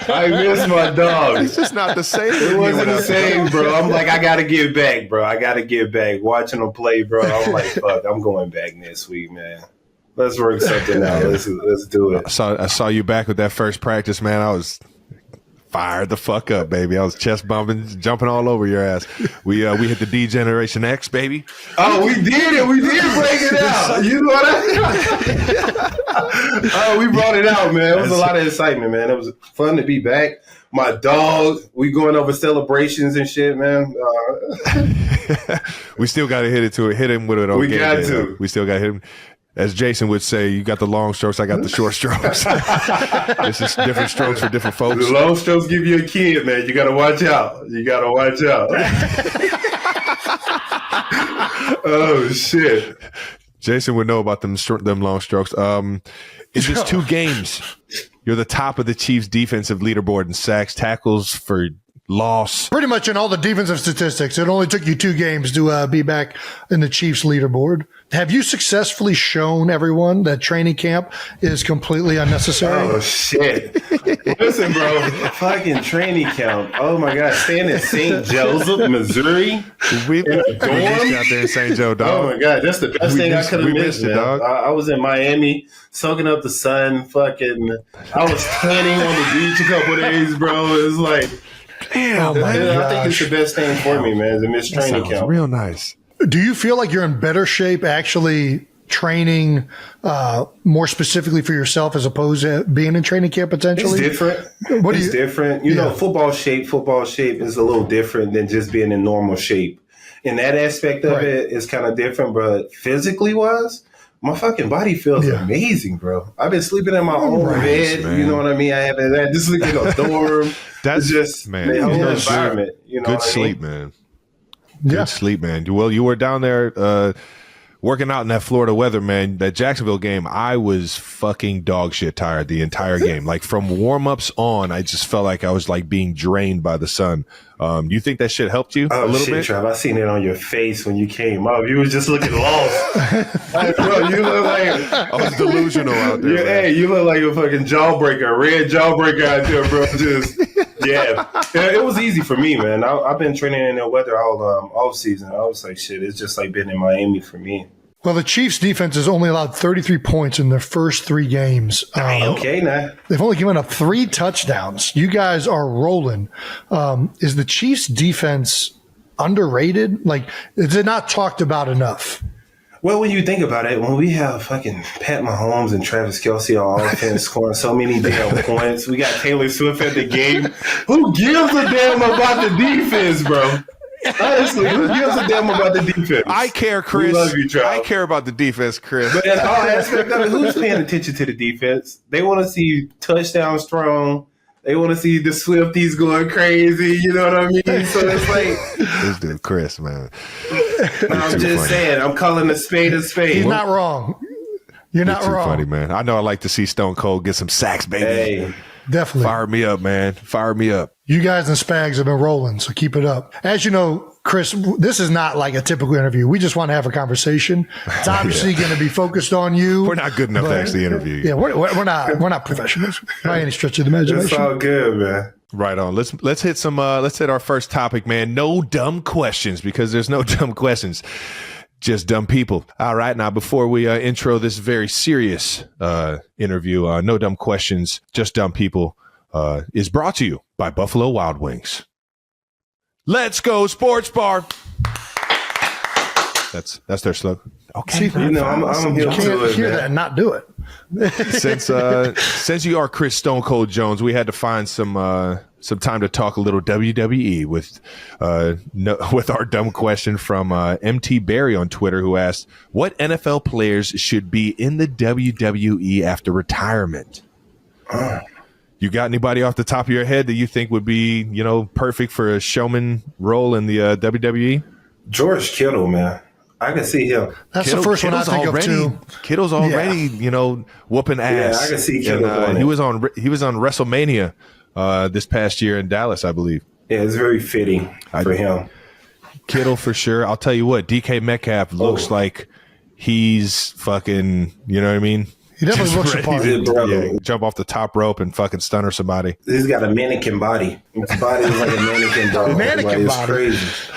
I miss my dog. It's just not the same. It wasn't the same, bro. I'm like, I got to get back, bro. I got to get back. Watching them play, bro, I'm like, fuck, I'm going back next week, man. Let's work something out. Let's do it. I saw you back with that first practice, man. I was fired the fuck up, baby. I was chest bumping, jumping all over your ass. We hit the D Generation X, baby. Oh, we did it. We did break it out. You know what Oh, we brought it out, man. It was a lot of excitement, man. It was fun to be back. My dog, we going over celebrations and shit, man. We still got to hit him with it. Okay, we got to. We still got to hit him. As Jason would say, you got the long strokes, I got the short strokes. It's just different strokes for different folks. The long strokes give you a kid, man. You got to watch out. Oh, shit. Jason would know about them long strokes. It's just 2 games. You're the top of the Chiefs' defensive leaderboard in sacks, tackles for loss. Pretty much in all the defensive statistics. It only took you 2 games to be back in the Chiefs leaderboard. Have you successfully shown everyone that training camp is completely unnecessary? Oh, shit. Listen, bro. Fucking training camp. Oh, my God. Staying in St. Joseph, Missouri. We missed you out there in St. Joe, dog. Oh, my God. That's the best thing I could have missed, man. Dog. I was in Miami soaking up the sun. Fucking, I was tanning on the beach a couple days, bro. It was like, damn, man. I think it's the best thing for me, man, is to miss training camp. Real nice. Do you feel like you're in better shape actually training more specifically for yourself as opposed to being in training camp potentially? It's different. It's different. You know, football shape is a little different than just being in normal shape. And that aspect of it is kind of different, but physically wise, my fucking body feels amazing, bro. I've been sleeping in my own bed. Man. You know what I mean? I haven't had to sleep in a dorm. That's just man. The whole environment. You know, good sleep, man. Good sleep, man. Well, you were down there. working out in that Florida weather, man, that Jacksonville game, I was fucking dog shit tired the entire game. Like from warm-ups on, I just felt like I was like being drained by the sun. You think that shit helped you a little bit? Trav, I seen it on your face when you came up. You was just looking lost. Like, bro, you look like I was delusional out there. Hey, you look like a fucking jawbreaker, a red jawbreaker out there, bro. Just it was easy for me, man. I've been training in the weather all off season. I was like, shit, it's just like being in Miami for me. Well, the Chiefs' defense has only allowed 33 points in their first 3 games. Okay, now. They've only given up 3 touchdowns. You guys are rolling. Is the Chiefs' defense underrated? Like, is it not talked about enough? Well, when you think about it, when we have fucking Pat Mahomes and Travis Kelce on offense scoring so many damn points, we got Taylor Swift at the game. Who gives a damn about the defense, bro? Honestly, who gives a damn about the defense? I care, Chris. We love you, Trav. I care about the defense, Chris. But that's all aspect of it. Who's paying attention to the defense? They want to see touchdowns thrown. They want to see the Swifties going crazy. You know what I mean? So it's like this dude, Chris, man. I'm just saying. I'm calling a spade a spade. He's not wrong. You're not wrong. Funny, man. I know I like to see Stone Cold get some sacks, baby. Hey. Definitely. Fire me up, man. Fire me up. You guys and Spags have been rolling, so keep it up. As you know, Chris, this is not like a typical interview. We just want to have a conversation. It's obviously going to be focused on you. We're not good enough to actually interview you. Yeah, we're not professionals by any stretch of the imagination. It's all good, man. Right on. Let's hit our first topic, man. No dumb questions, because there's no dumb questions. Just dumb people. All right. Now, before we intro this very serious interview, No Dumb Questions, Just Dumb People is brought to you by Buffalo Wild Wings. Let's go, Sports Bar. That's their slogan. Okay. See, I'm here you can't hear that and not do it. Since you are Chris Stone Cold Jones, we had to find some time to talk a little WWE with our dumb question from MT Barry on Twitter, who asked, what NFL players should be in the WWE after retirement? You got anybody off the top of your head that you think would be, perfect for a showman role in the WWE? George Kittle, man. I can see him. That's the first one I think of too. Kittle's already, whooping ass. Yeah, I can see Kittle. And, he was on WrestleMania this past year in Dallas, I believe. Yeah, it's very fitting for him. Kittle for sure. I'll tell you what, DK Metcalf looks like he's fucking, you know what I mean? He definitely looks apart. Jump off the top rope and fucking stunner somebody. He's got a mannequin body. His body is like a mannequin dog. Mannequin body. It's crazy.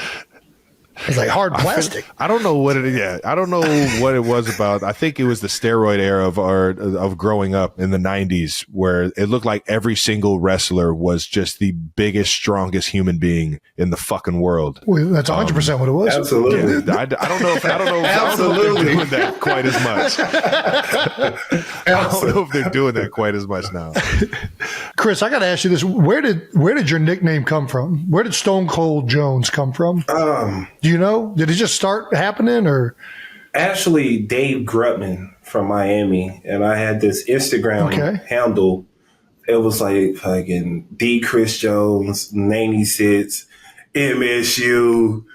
It's like hard plastic. I don't know what it is. Yeah, I don't know what it was about. I think it was the steroid era of growing up in the 90s, where it looked like every single wrestler was just the biggest, strongest human being in the fucking world. Well, that's 100% what it was. Absolutely. Yeah, I don't know if they're doing that quite as much. I don't know if they're doing that quite as much now. Chris, I got to ask you this: where did your nickname come from? Where did Stone Cold Jones come from? Do you know? Did it just start happening, or? Actually, Dave Grutman from Miami, and I had this Instagram handle. It was like fucking D. Chris Jones, 96, MSU.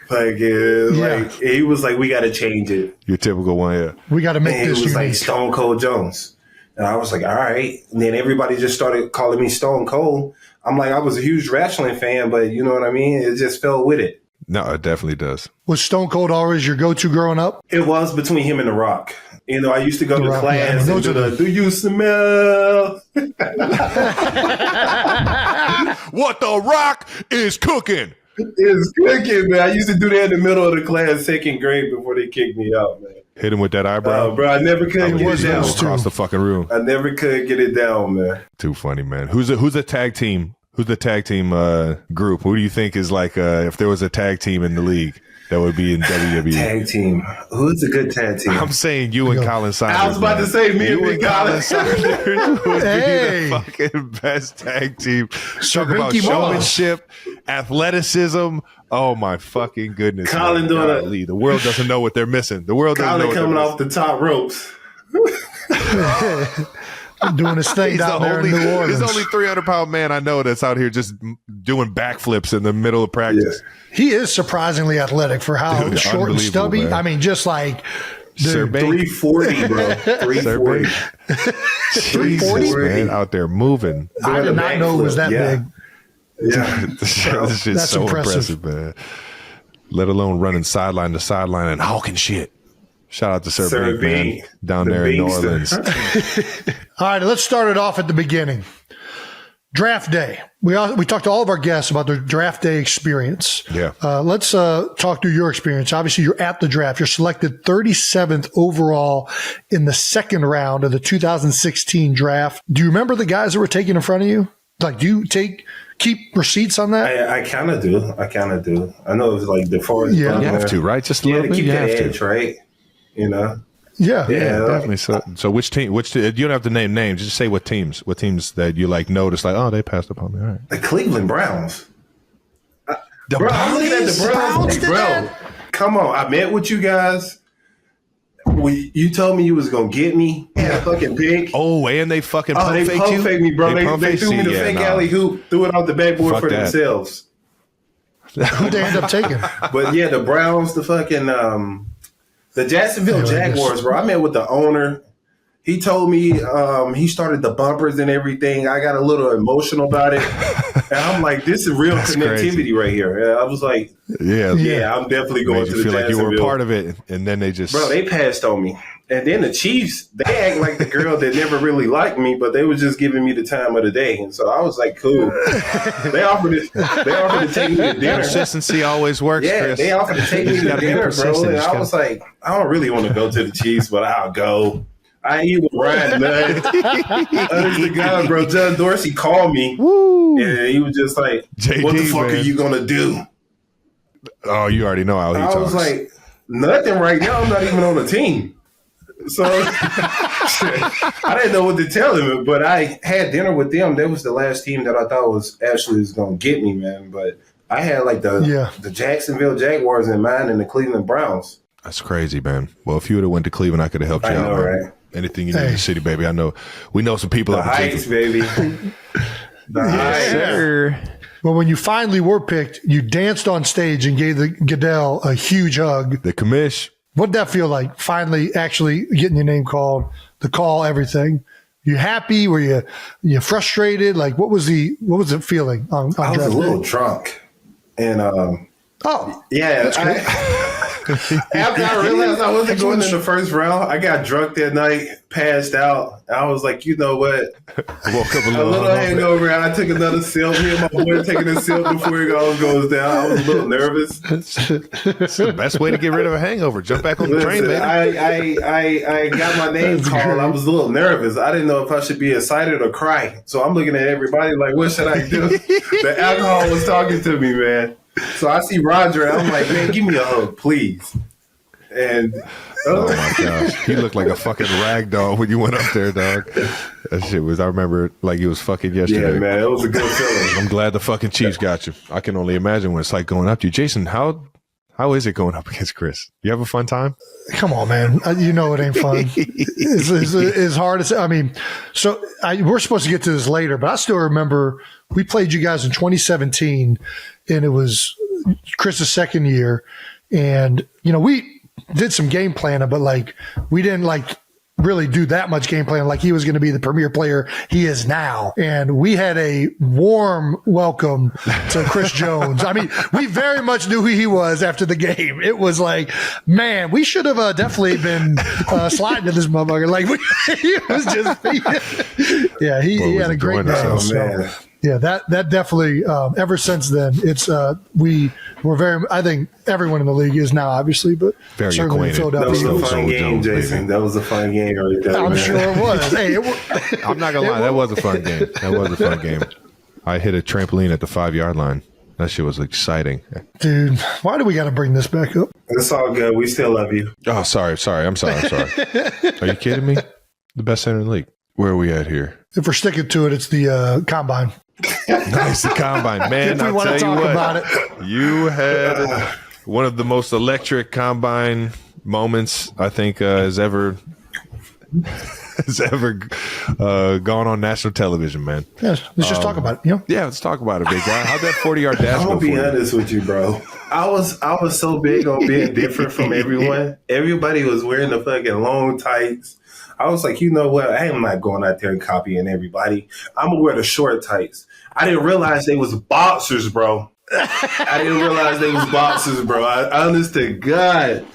Like he was like, we got to change it. Your typical one, yeah. We got to make this. It was unique. like Stone Cold Jones, and I was like, all right. And then everybody just started calling me Stone Cold. I'm like, I was a huge wrestling fan, but you know what I mean? It just fell with it. No, it definitely does. Was Stone Cold always your go-to growing up? It was between him and The Rock. I used to go to class and do you smell? What The Rock is cooking? It's cooking, man. I used to do that in the middle of the class, second grade, before they kicked me out, man. Hit him with that eyebrow? Bro, I never could get it down. Across the fucking room. I never could get it down, man. Too funny, man. Who's the tag team? Who's the tag team group? Who do you think is like, if there was a tag team in the league that would be in WWE? Tag team. Who's a good tag team? I'm saying you and Colin Saunders. I was about to say me and Colin Saunders would be the fucking best tag team. Talk about showmanship, athleticism. Oh my fucking goodness. Colin doing it. The world doesn't know what they're missing. The world doesn't know what coming off the top ropes. doing his thing down there in New Orleans. He's the only 300-pound man I know that's out here just doing backflips in the middle of practice. Yeah. He is surprisingly athletic for how short and stubby. Man. I mean, just like... Dude, 340, bro. 340. 340, man, out there moving. I did not know it was that big. Yeah. This shit's so impressive, man. Let alone running sideline to sideline and hawking shit. Shout out to Sir Big, man, down there in New Orleans. All right, let's start it off at the beginning. Draft day. We talked to all of our guests about their draft day experience. Yeah. Let's talk through your experience. Obviously, you're at the draft. You're selected 37th overall in the second round of the 2016 draft. Do you remember the guys that were taken in front of you? Like, do you keep receipts on that? I kind of do. I know it was like the forest. Yeah, you have to, right? Just a little bit. Keep you that have edge, to, right? You know. Yeah, definitely. So which team? You don't have to name names. Just say what teams that you like notice. Like, oh, they passed up on me. All right. The Cleveland Browns. I'm looking at the Browns, bro. Come on, I met with you guys. You told me you was gonna get me. Yeah, fucking pig. Oh, and they fucking pump they pump fake me, bro. They threw me the fake alley hoop, threw it off the backboard for themselves. Who they end up taking? But yeah, the Browns, the fucking the Jacksonville Jaguars, bro. I met with the owner. He told me he started the bumpers and everything. I got a little emotional about it. And I'm like, this is real connectivity right here. And I was like, yeah, I'm definitely going to the Jacksonville. Like you were a part of it, and then they just... Bro, they passed on me. And then the Chiefs, they act like the girl that never really liked me, but they was just giving me the time of the day. And so I was like, cool. They offered to take me to dinner. Consistency always works, yeah, Chris. They offered to take me to dinner, bro. And I was like, I don't really want to go to the Chiefs, but I'll go. I eat with Ryan Nutt. Honest to God, bro. John Dorsey called me. Woo. And he was just like, JD, what the fuck are you going to do? Oh, you already know how he talks. I was like, nothing right now. I'm not even on the team. So I didn't know what to tell him, but I had dinner with them. That was the last team that I thought was going to get me, man. But I had like the Jacksonville Jaguars in mind and the Cleveland Browns. That's crazy, man. Well, if you would have went to Cleveland, I could have helped you out, man. Right? Anything you need in the city, baby. I know. We know some people. The Heights, baby. The Heights. Sure. Well, when you finally were picked, you danced on stage and gave the Goodell a huge hug. The commish. What'd that feel like? Finally, actually getting your name called, the call, everything. You happy? Were you frustrated? Like, what was it feeling on I was draft a little day? drunk, and yeah. After I realized I wasn't going in the first round, I got drunk that night, passed out. I was like, you know what? Woke up a little hangover, and I took another sip. Me and my boy taking a sip before it all goes down. I was a little nervous. It's the best way to get rid of a hangover. Jump back on the train, baby. I got my name called. I was a little nervous. I didn't know if I should be excited or cry. So I'm looking at everybody like, what should I do? The alcohol was talking to me, man. So I see Roger, and I'm like, man, give me a hug, please. And oh my gosh, he looked like a fucking rag doll when you went up there, dog. That shit was, I remember like it was fucking yesterday. Yeah, man, it was a good feeling. I'm glad the fucking Chiefs got you. I can only imagine what it's like going up to you. Jason, how is it going up against Chris? You have a fun time? Come on, man. You know it ain't fun. It's hard as, I mean, so we're supposed to get to this later, but I still remember we played you guys in 2017, and it was Chris's second year. And, we did some game planning, but like we didn't really do that much game planning. Like he was going to be the premier player he is now. And we had a warm welcome to Chris Jones. I mean, we very much knew who he was after the game. It was like, man, we should have definitely been sliding to this motherfucker. Like he was just, yeah, he had a great day. So, yeah, that definitely, ever since then, it's, we were very, I think everyone in the league is now, obviously, but very certainly in Philadelphia. That was a fun game, Jason. That was a fun game right there. I'm sure it was. Hey, I'm not going to lie. That was a fun game. I hit a trampoline at the 5-yard line. That shit was exciting. Dude, why do we got to bring this back up? It's all good. We still love you. Oh, sorry. I'm sorry. Are you kidding me? The best center in the league. Where are we at here? If we're sticking to it, it's the combine. Nice, the combine, man. If we want to talk about it, you had one of the most electric combine moments I think has ever has ever gone on national television, man. Yes, let's just talk about it. You know? Yeah, let's talk about it, big guy. How'd that 40-yard dash I'm go gonna for be you? honest with you, bro. I was so big on being different from everyone. Everybody was wearing the fucking long tights. I was like, you know what? I am not going out there and copying everybody. I'm gonna wear the short tights. I didn't realize they was boxers, bro. I didn't realize they was boxers, bro. I honest to God.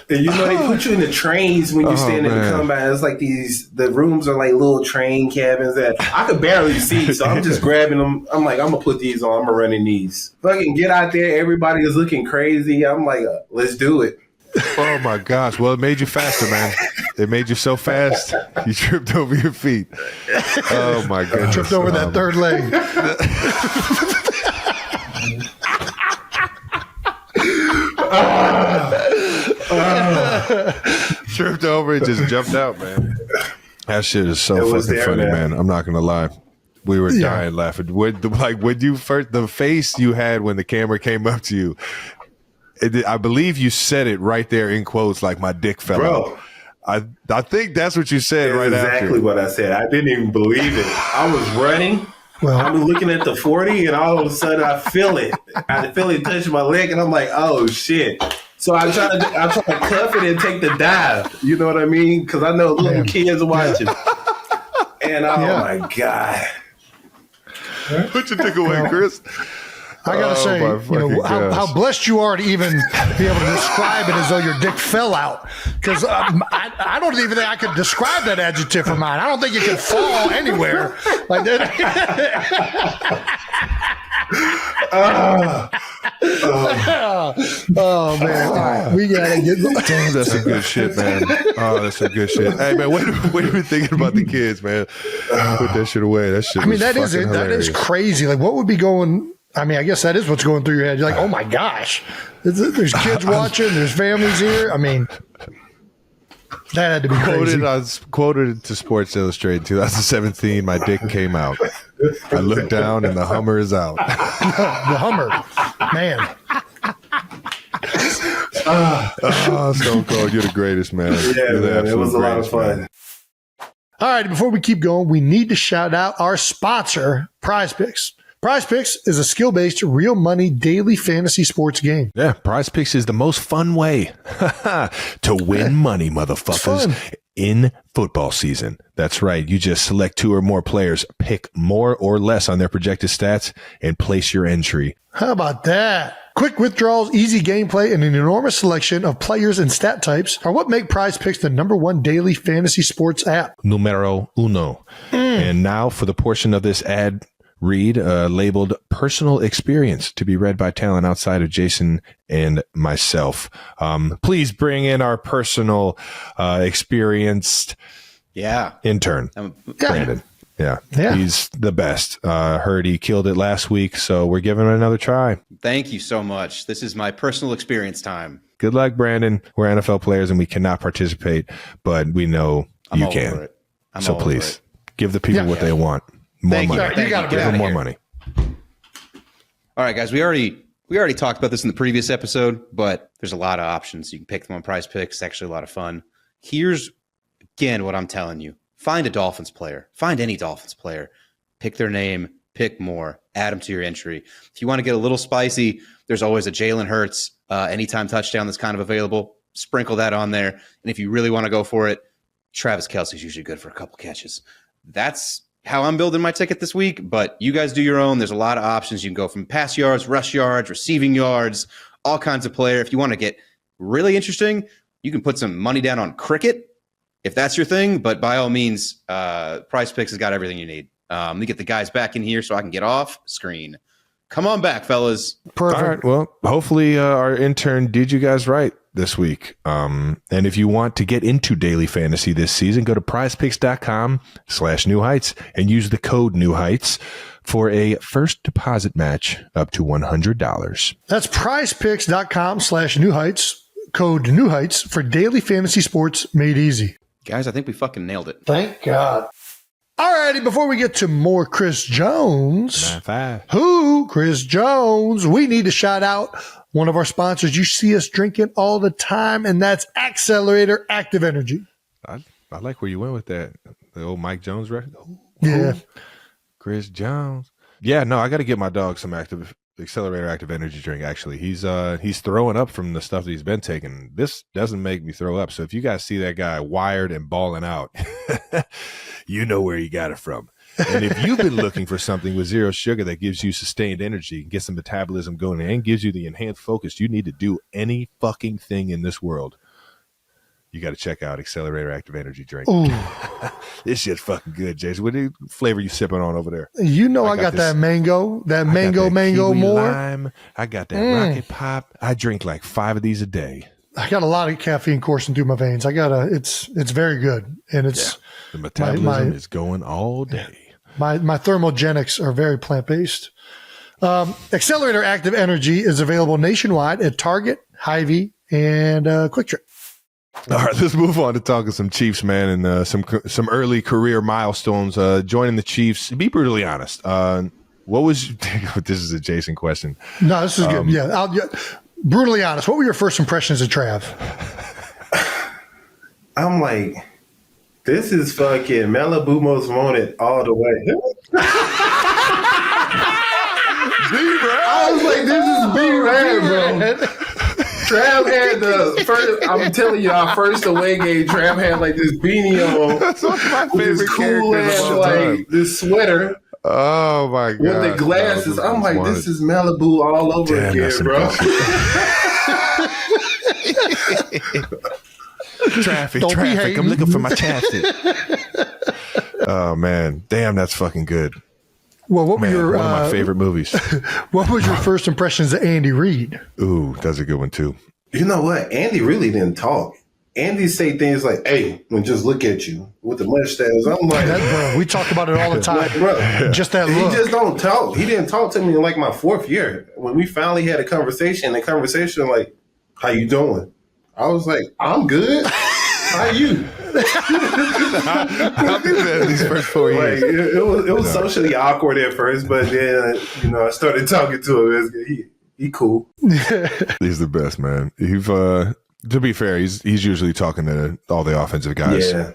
And you know, they put you in the trains when you stand in the combine. It's like the rooms are like little train cabins that I could barely see. So I'm just grabbing them. I'm like, I'm going to put these on. I'm going to run in these. Fucking get out there. Everybody is looking crazy. I'm like, let's do it. Oh, my gosh. Well, it made you faster, man. It made you so fast, you tripped over your feet. Oh, my goodness. Tripped over that third leg. Tripped over and just jumped out, man. That shit is so fucking funny, man. I'm not gonna lie. We were dying laughing. When you first, the face you had when the camera came up to you, I believe you said it right there in quotes, like my dick fell out. I think that's what you said right after. Exactly what I said. I didn't even believe it. I was running. Well, I'm looking at the 40, and all of a sudden I feel it. I feel it touch my leg, and I'm like, oh shit. So I try to cuff it and take the dive. You know what I mean? Because I know little kids watching. And my God. Put your dick away, Chris. I gotta say, how blessed you are to even be able to describe it as though your dick fell out. Because I don't even think I could describe that adjective for mine. I don't think it could fall anywhere like that. Oh man! All right, we gotta get. Damn, that's some good shit, man. Oh, that's some good shit. Hey, man, what are you thinking about the kids, man? Put that shit away. That shit. I mean, that is crazy. Like, what would be going? I mean, I guess that is what's going through your head. You're like, oh my gosh, there's kids watching, there's families here. I mean, that had to be crazy. I was quoted to Sports Illustrated 2017. My dick came out. I looked down and the Hummer is out. The Hummer, man. Stone Cold, you're the greatest, man. Yeah, man, it was a lot of fun. Man. All right, before we keep going, we need to shout out our sponsor, Prize Picks. Prize Picks is a skill-based, real money daily fantasy sports game. Yeah, Prize Picks is the most fun way to win money, motherfuckers, in football season. That's right. You just select 2 or more players, pick more or less on their projected stats, and place your entry. How about that? Quick withdrawals, easy gameplay, and an enormous selection of players and stat types are what make Prize Picks the #1 daily fantasy sports app. Numero uno. And now for the portion of this ad read labeled personal experience to be read by talent outside of Jason and myself. Please bring in our personal experienced intern, Brandon. Yeah, he's the best. Heard he killed it last week, so we're giving it another try. Thank you so much. This is my personal experience time. Good luck, Brandon. We're NFL players and we cannot participate, but we know you can. So please give the people what they want. More money. You got to give them more money. All right, guys. We already talked about this in the previous episode, but there's a lot of options. You can pick them on Prize Picks. It's actually a lot of fun. Here's again what I'm telling you: find a Dolphins player. Find any Dolphins player. Pick their name. Pick more. Add them to your entry. If you want to get a little spicy, there's always a Jalen Hurts anytime touchdown that's kind of available. Sprinkle that on there. And if you really want to go for it, Travis Kelce's usually good for a couple catches. That's how I'm building my ticket this week, but you guys do your own. There's a lot of options. You can go from pass yards, rush yards, receiving yards, all kinds of player. If you want to get really interesting, you can put some money down on cricket if that's your thing, but by all means, Prize Picks has got everything you need. Let me get the guys back in here so I can get off screen. Come on back, fellas. Perfect. All right. Well, hopefully our intern did you guys right this week. And if you want to get into daily fantasy this season, go to prizepicks.com/New Heights and use the code New Heights for a first deposit match up to $100. That's prizepicks.com/New Heights, code New Heights for daily fantasy sports made easy. Guys, I think we fucking nailed it. Thank God. All righty, before we get to more Chris Jones, Chris Jones, we need to shout out one of our sponsors. You see us drinking all the time, and that's Accelerator Active Energy. I I like where you went with that. The old Mike Jones record. Yeah. Chris Jones. Yeah, no, I got to get my dog some accelerator active energy drink. Actually, he's throwing up from the stuff that he's been taking. This doesn't make me throw up. So if you guys see that guy wired and balling out, you know where he got it from. And if you've been looking for something with zero sugar that gives you sustained energy, gets some metabolism going, and gives you the enhanced focus you need to do any fucking thing in this world, you got to check out Accelerator Active Energy Drink. This shit's fucking good, Jason. What flavor you sipping on over there? You know I got that mango more. Lime. I got that Rocket Pop. I drink like 5 of these a day. I got a lot of caffeine coursing through my veins. It's very good, and it's the metabolism is going all day. My thermogenics are very plant based. Accelerator Active Energy is available nationwide at Target, Hy-Vee, and Quick Trip. All right, let's move on to talking some Chiefs, man, and some early career milestones. Joining the Chiefs. Be brutally honest. What was this is a Jason question? No, this is good. Yeah, brutally honest. What were your first impressions of Trav? I'm like, this is fucking Malibu Most Wanted all the way. I was like, this is B-Rad, bro. Trav had the first, I'm telling you, our first away game, Trav had like this beanie on. That's one of my with this cool ass, like this sweater. Oh my God. With the glasses. I'm like, this is Malibu all over again, bro. Traffic. I'm looking for my chapstick. Oh man. Damn, that's fucking good. Well, what were your one of my favorite movies? What was your first impressions of Andy Reid? Ooh, that's a good one too. You know what? Andy really didn't talk. Andy say things like, "Hey, and just look at you with the mustache." I'm like, bro, we talk about it all the time. Like, bro, just that look. He just don't talk. He didn't talk to me in like my 4th year when we finally had a conversation. Like, "How you doing?" I was like, "I'm good. How you?" I'll do that these first 4 years. Like, it was socially awkward at first, but then I started talking to him. He cool. He's the best, man. To be fair, he's usually talking to all the offensive guys. Yeah.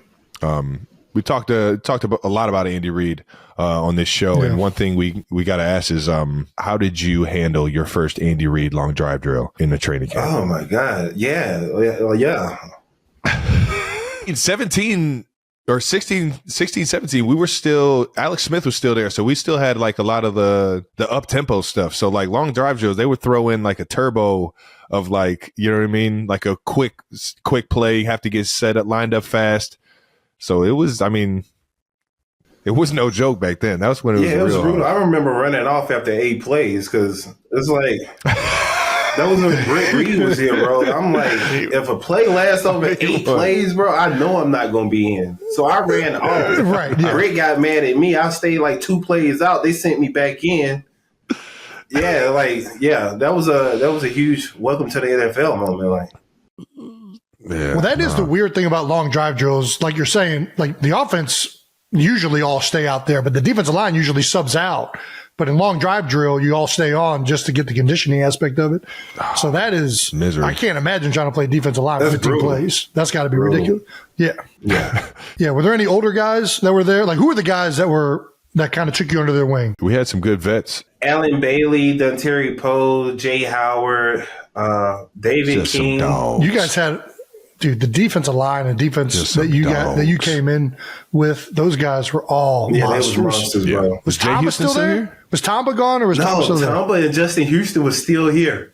We talked a lot about Andy Reid on this show, and one thing we got to ask is, how did you handle your first Andy Reid long drive drill in the training camp? Oh my God, yeah. In 17 or 16, 17, we were still, Alex Smith was still there. So we still had like a lot of the up tempo stuff. So like long drive drills, they would throw in like a turbo of like, you know what I mean? Like a quick play, have to get set up, lined up fast. So it was no joke back then. That was when it was brutal. I remember running off after 8 plays because it's like, that was when Rick Reed was here, bro. I'm like, if a play lasts over 8 plays, bro, I know I'm not going to be in. So I ran off. Right. Yeah. Rick got mad at me. I stayed like 2 plays out. They sent me back in. Yeah, that was a huge welcome to the NFL moment. Like, well, that is the weird thing about long drive drills. Like you're saying, like the offense usually all stay out there, but the defensive line usually subs out. But in long drive drill, you all stay on just to get the conditioning aspect of it. So that is misery. I can't imagine trying to play defensive line for 15 plays. That's got to be ridiculous. Yeah. Were there any older guys that were there? Like, who were the guys that kind of took you under their wing? We had some good vets. Alan Bailey, Dontari Poe, Jay Howard, David Just King. You guys had, dude, the defensive line and defense that you came in with. Those guys were all monsters. They was monsters, bro. Was Tamba still there? Was Tamba gone, or was Tamba still there? Tamba and Justin Houston was still here.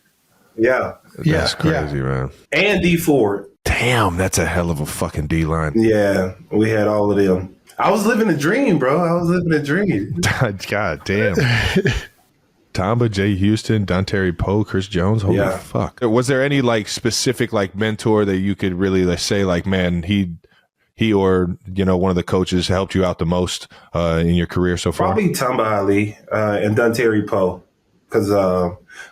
Yeah. That's crazy, man. And D Ford. Damn, that's a hell of a fucking D line. Yeah, we had all of them. I was living a dream, bro. I was living a dream. God damn. Tamba, Jay Houston, Dontari Poe, Chris Jones. Holy fuck. Was there any like specific like mentor that you could really say like, man, he or, one of the coaches helped you out the most in your career so far? Probably Tamba Ali and Dontari Poe. Because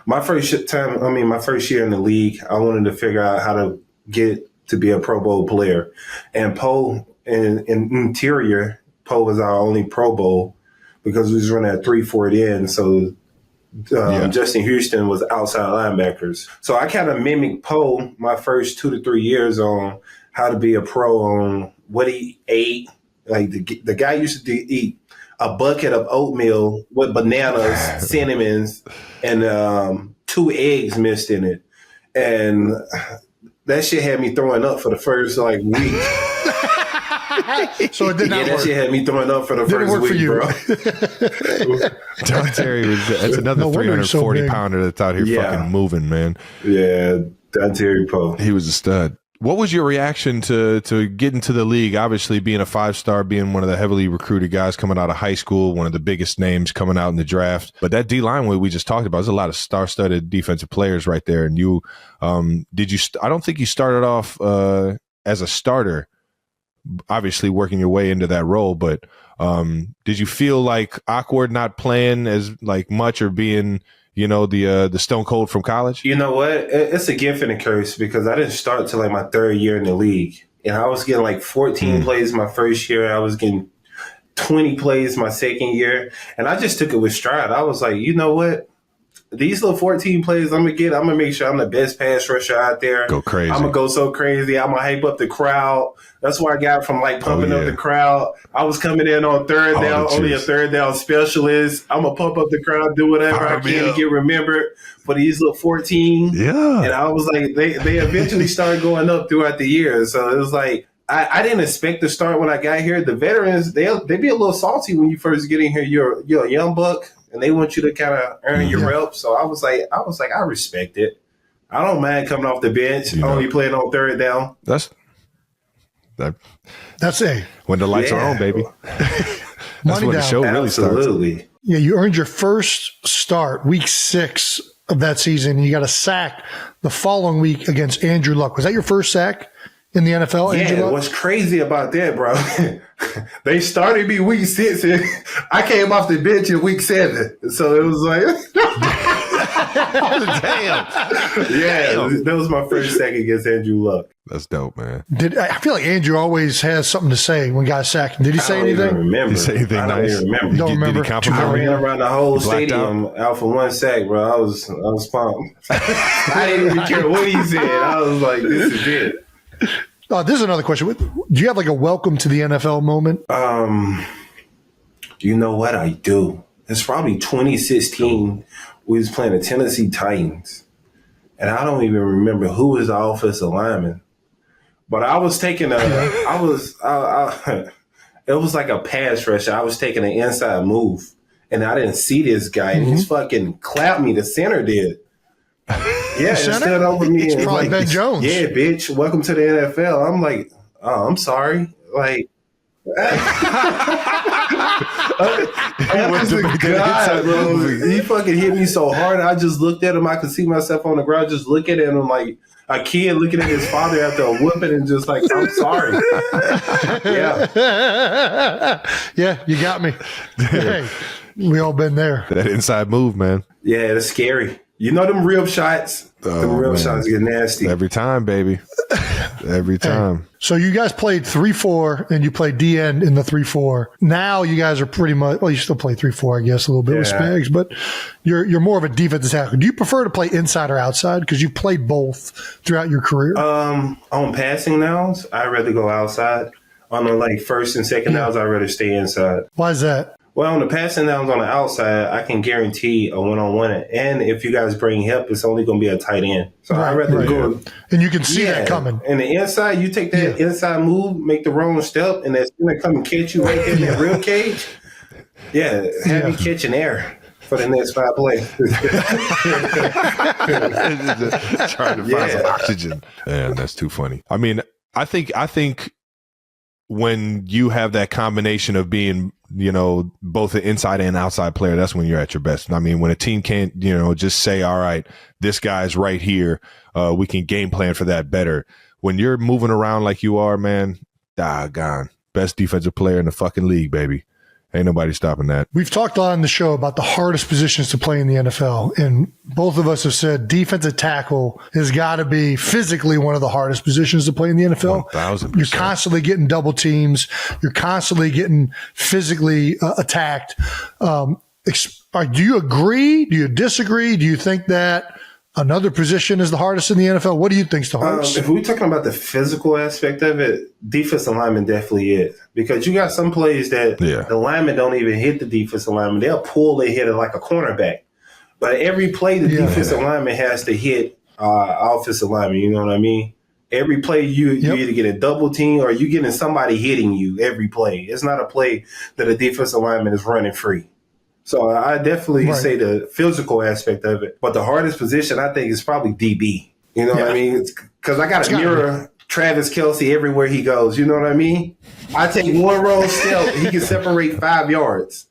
my first year in the league, I wanted to figure out how to get to be a Pro Bowl player. And Poe, in interior, Poe was our only Pro Bowl because we was running at 3-4 end. So Justin Houston was outside linebackers. So I kind of mimicked Poe my first 2 to 3 years on how to be a pro on what he ate. Like the guy used to eat a bucket of oatmeal with bananas, cinnamons, and 2 eggs mixed in it. And that shit had me throwing up for the first week. So it did not work. That shit had me throwing up for the first week, bro. John Terry that's another 340 pounder that's out here fucking moving, man. Yeah, John Terry Poe. He was a stud. What was your reaction to getting to the league? Obviously, being a 5-star, being one of the heavily recruited guys coming out of high school, one of the biggest names coming out in the draft. But that D-line we just talked about, there's a lot of star-studded defensive players right there. And you, I don't think you started off as a starter, obviously working your way into that role. But did you feel like awkward not playing as much or being the stone cold from college? You know what? It's a gift and a curse because I didn't start till my 3rd year in the league. And I was getting 14 plays my first year. I was getting 20 plays my second year. And I just took it with stride. I was like, you know what? These little 14 plays I'm going to make sure I'm the best pass rusher out there. Go crazy. I'm going to go so crazy. I'm going to hype up the crowd. That's where I got from pumping up the crowd. I was coming in on 3rd down, only a 3rd down specialist. I'm going to pump up the crowd, do whatever I can to get remembered for these little 14. Yeah. And I was like, they eventually started going up throughout the year. So it was I didn't expect to start when I got here. The veterans, they be a little salty when you first get in here. You're a young buck. And they want you to kind of earn your reps. So I was like, I respect it. I don't mind coming off the bench, only playing on 3rd down. That's when the lights are on, baby. That's Money when the down. show really starts. Yeah, you earned your first start, week 6 of that season. And you got a sack the following week against Andrew Luck. Was that your first sack in the NFL? Yeah, Andrew Luck? what's crazy about that, bro? They started me week 6, and I came off the bench in week 7. So it was damn. Yeah, that was my first sack against Andrew Luck. That's dope, man. I feel like Andrew always has something to say when guys sack him. Did he say anything? Did he say anything nice? Don't remember. Did he compliment I ran you? around the whole stadium out for 1 sack, bro. I was pumped. I didn't even care what he said. I was like, this is it. This is another question. Do you have a welcome to the NFL moment? You know what? I do. It's probably 2016. We was playing the Tennessee Titans. And I don't even remember who was the offensive lineman. But I was taking it was like a pass rush. I was taking an inside move. And I didn't see this guy. And he's fucking clapped me. The center did. Yeah, it stood over me. It's probably Ben Jones. Yeah, bitch, welcome to the NFL. I'm like, oh, I'm sorry. God, bro. He fucking hit me so hard. I just looked at him. I could see myself on the ground just looking at him like a kid looking at his father after a whooping and just I'm sorry. Yeah, you got me. Hey, we all been there. That inside move, man. Yeah, it's scary. You know them rib shots? Them rib shots get nasty. Every time, baby. Every time. Hey, so you guys played 3-4 and you played D-end in the 3-4. Now you guys are pretty much, you still play 3-4, I guess, a little bit with Spags, but you're more of a defensive tackle. Do you prefer to play inside or outside? Because you've played both throughout your career. On passing downs, I'd rather go outside. On the first and second downs, I'd rather stay inside. Why is that? Well, on the passing downs on the outside, I can guarantee a one-on-one. And if you guys bring help, it's only going to be a tight end. So I'd rather go. And you can see that coming. And the inside, you take that inside move, make the wrong step, and that's going to come and catch you right there in that rib cage. Yeah, have you catching air for the next 5 plays. Trying to find some oxygen. Man, that's too funny. I mean, I think when you have that combination of being, both an inside and outside player, that's when you're at your best. I mean, when a team can't, just say, all right, this guy's right here. We can game plan for that better. When you're moving around like you are, man, doggone. Best defensive player in the fucking league, baby. Ain't nobody stopping that. We've talked on the show about the hardest positions to play in the NFL, and both of us have said defensive tackle has got to be physically one of the hardest positions to play in the NFL. 1,000%. You're constantly getting double teams. You're constantly getting physically attacked. Do you agree? Do you disagree? Do you think that Another position is the hardest in the NFL. What do you think's the hardest? If we're talking about the physical aspect of it, defensive lineman definitely is. Because you got some plays that the linemen don't even hit the defensive lineman. They'll pull their hit it like a cornerback. But every play the defensive lineman has to hit offensive lineman. You know what I mean? Every play you either get a double team or you getting somebody hitting you every play. It's not a play that a defensive lineman is running free. So I definitely say the physical aspect of it. But the hardest position, I think, is probably DB. You know what I mean? Because I got to mirror Travis Kelce everywhere he goes. You know what I mean? I take one wrong step, he can separate 5 yards.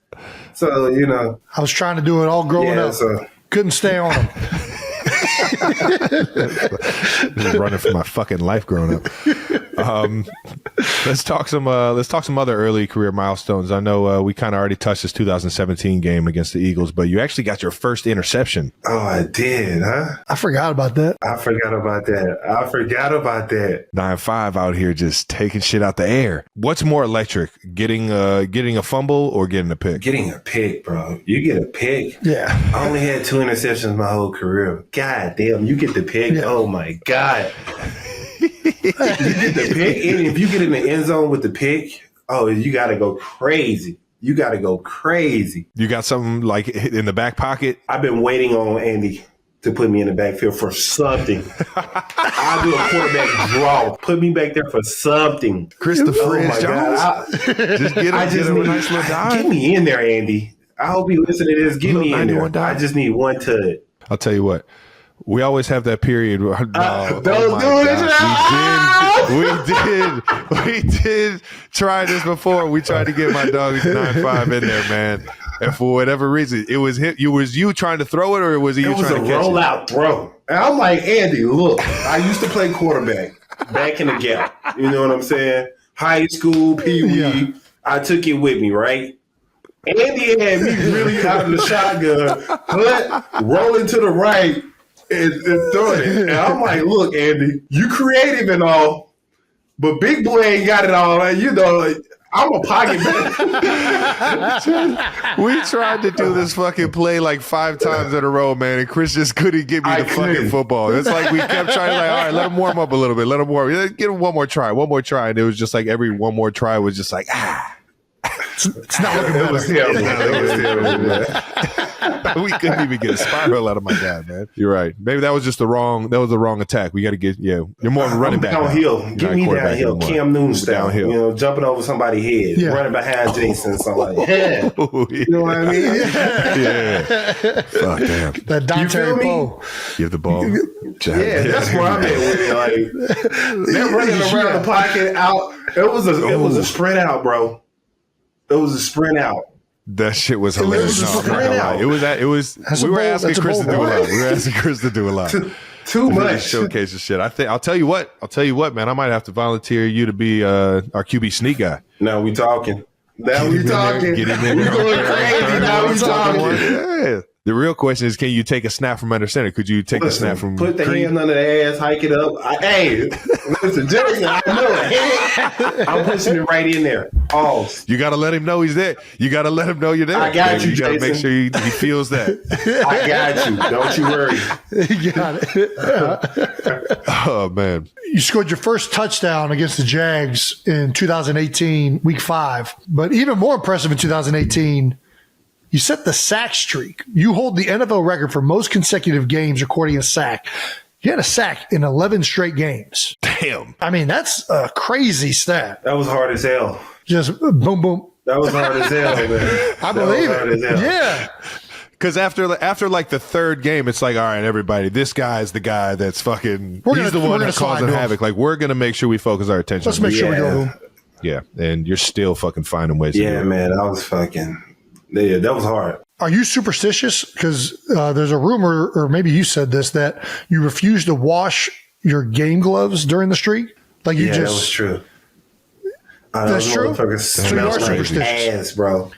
So, you know. I was trying to do it all growing up. So. Couldn't stay on him. Running for my fucking life growing up. Let's talk some other early career milestones. I know we kind of already touched this 2017 game against the Eagles, but you actually got your first interception. Oh, I did, huh? I forgot about that. I forgot about that. 9-5 out here just taking shit out the air. What's more electric, getting a fumble or getting a pick? Getting a pick, bro. You get a pick. Yeah. I only had 2 interceptions my whole career. God damn, you get the pick. Yeah. Oh my God. You get the pick, and if you get in the end zone with the pick, you got to go crazy. You got something like in the back pocket? I've been waiting on Andy to put me in the backfield for something. I'll do a quarterback draw. Put me back there for something. Christopher Jones. Just get him a nice little dive. Get me in there, Andy. I hope you listen to this. Get me in there. I just need one touch. I'll tell you what. We always have that period where we did try this before. We tried to get my dog 9-5 in there, man. And for whatever reason, it was him. Was you trying to throw it, or was he trying to catch it? It was a rollout throw. And I'm like, Andy, look, I used to play quarterback back in the gap. You know what I'm saying? High school, pee-wee. Yeah. I took it with me, right? Andy had me really out of the shotgun, but rolling to the right. And throwing it. And I'm like, look, Andy, you creative and all, but Big Boy ain't got it all. And you know, I'm a pocket back. We tried to do this fucking play like 5 times in a row, man, and Chris just couldn't give me the fucking football. It's like we kept trying to all right, let him warm up a little bit. Let him warm. Get him one more try. And it was just like every one more try was just like, It's not looking better. We couldn't even get a spiral out of my guy, man. You're right. Maybe that was just the wrong attack. We got to get, you're more of a running back. Downhill. Give me downhill. Cam Newton style. Downhill. You know, jumping over somebody's head, running behind Jason. So like, you know what I mean? Yeah. Fuck, damn. That Dante Poe. Give the ball. That's where I'm at with it. Like, they're running around the pocket out. It was a sprint out, bro. It was a sprint out. That shit was hilarious. We were asking Chris to do a lot. Too much. Showcase the shit. I'll tell you what, man. I might have to volunteer you to be our QB sneak guy. Now we talking. Get him in there. We're going crazy. Now we talking. Yeah. The real question is, can you take a snap from under center? Could you take a snap from put the hand under the ass, hike it up? Listen, Jason, I know it. I'm pushing it right in there. You got to let him know he's there. You got to let him know you're there. I got you, You got to make sure he feels that. I got you. Don't you worry. You got it. Oh, man. You scored your first touchdown against the Jags in 2018, week 5. But even more impressive in 2018, you set the sack streak. You hold the NFL record for most consecutive games recording a sack. You had a sack in 11 straight games. Damn. I mean, that's a crazy stat. That was hard as hell. Just boom, boom. That was hard as hell, man. I believe it. Yeah. Because after like the third game, it's like, all right, everybody, this guy's the guy that's fucking, he's the one that's causing havoc. Like, we're going to make sure we focus our attention. Let's make sure we go to him. Yeah. And you're still fucking finding ways to do it. Man, I was fucking... Yeah, that was hard. Are you superstitious? Because there's a rumor, or maybe you said this, that you refused to wash your game gloves during the streak. Like you that was true. That's true. So you are superstitious. Ass, bro.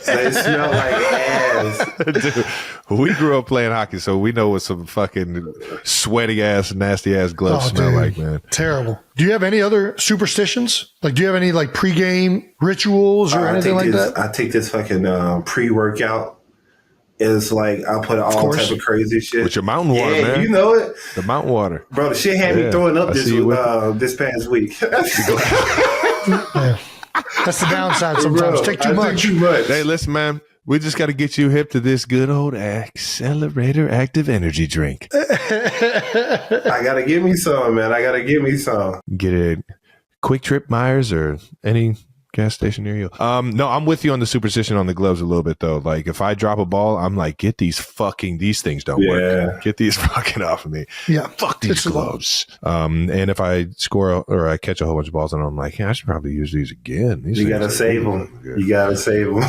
They smell like ass. Dude, we grew up playing hockey, so we know what some fucking sweaty ass, nasty ass gloves smell like, man. Terrible. Do you have any other superstitions? Like, do you have any like pregame rituals or anything like that? I take this fucking pre-workout It's like I put all type of crazy shit with your mountain water, man. You know it, the mountain water, bro. The shit had me throwing up this past week. That's the downside sometimes. Take too much. Hey, listen, man. We just got to get you hip to this good old Accelerator Active Energy drink. I got to give me some, man. I got to give me some. Get it. Quick Trip Myers or any gas station near you. No, I'm with you on the superstition on the gloves a little bit though. Like if I drop a ball, I'm like, get these things don't work. Get these fucking off of me. Yeah. Fuck these gloves. And if I score or I catch a whole bunch of balls and I'm like, yeah, I should probably use these again. You gotta save them. You gotta save them.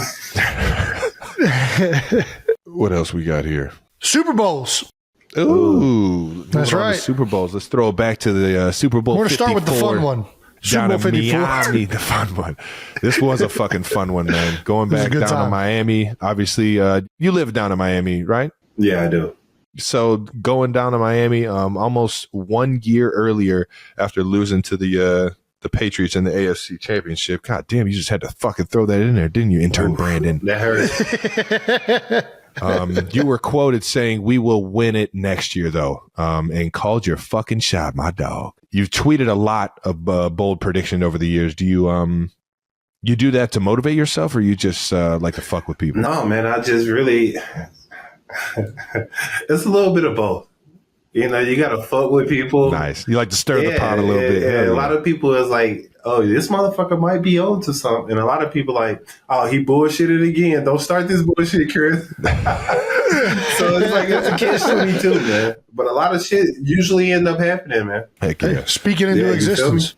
What else we got here? Super Bowls. Ooh, that's right. Super Bowls. Let's throw it back to the Super Bowl. We're going to start with the fun one. Down in Miami, the fun one. This was a fucking fun one, man. Going back down to Miami. Obviously, you live down in Miami, right? Yeah, I do. So going down to Miami, almost 1 year earlier after losing to the Patriots in the AFC Championship. God damn, you just had to fucking throw that in there, didn't you, intern Brandon? That hurt. You were quoted saying, "We will win it next year," though, and called your fucking shot, my dog. You've tweeted a lot of bold prediction over the years. Do you you do that to motivate yourself, or you just like to fuck with people? No, man. I just really, it's a little bit of both. You know, you got to fuck with people. Nice. You like to stir the pot a little bit. Yeah. A lot of people is like, oh, this motherfucker might be on to something. And a lot of people like, oh, he bullshitted again. Don't start this bullshit, Chris. So it's like, it's a catch-22, man. But a lot of shit usually end up happening, man. Heck yeah. Hey, speaking into existence.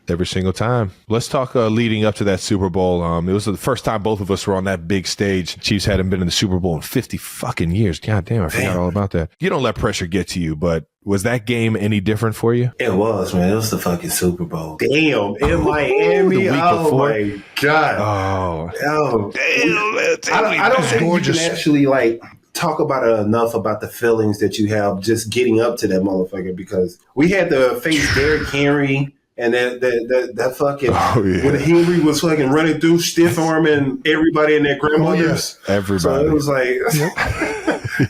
Every single time. Let's talk leading up to that Super Bowl. It was the first time both of us were on that big stage. Chiefs hadn't been in the Super Bowl in 50 fucking years. God damn, I forgot all about that. You don't let pressure get to you, but was that game any different for you? It was, man. It was the fucking Super Bowl. Damn, in Miami. The week before. My God. Oh. Damn. I don't think you can actually like talk about it enough about the feelings that you have just getting up to that motherfucker, because we had to face Derrick Henry. And that fucking when Henry was fucking running through, stiff arming everybody in their grandmothers. Everybody. So it was like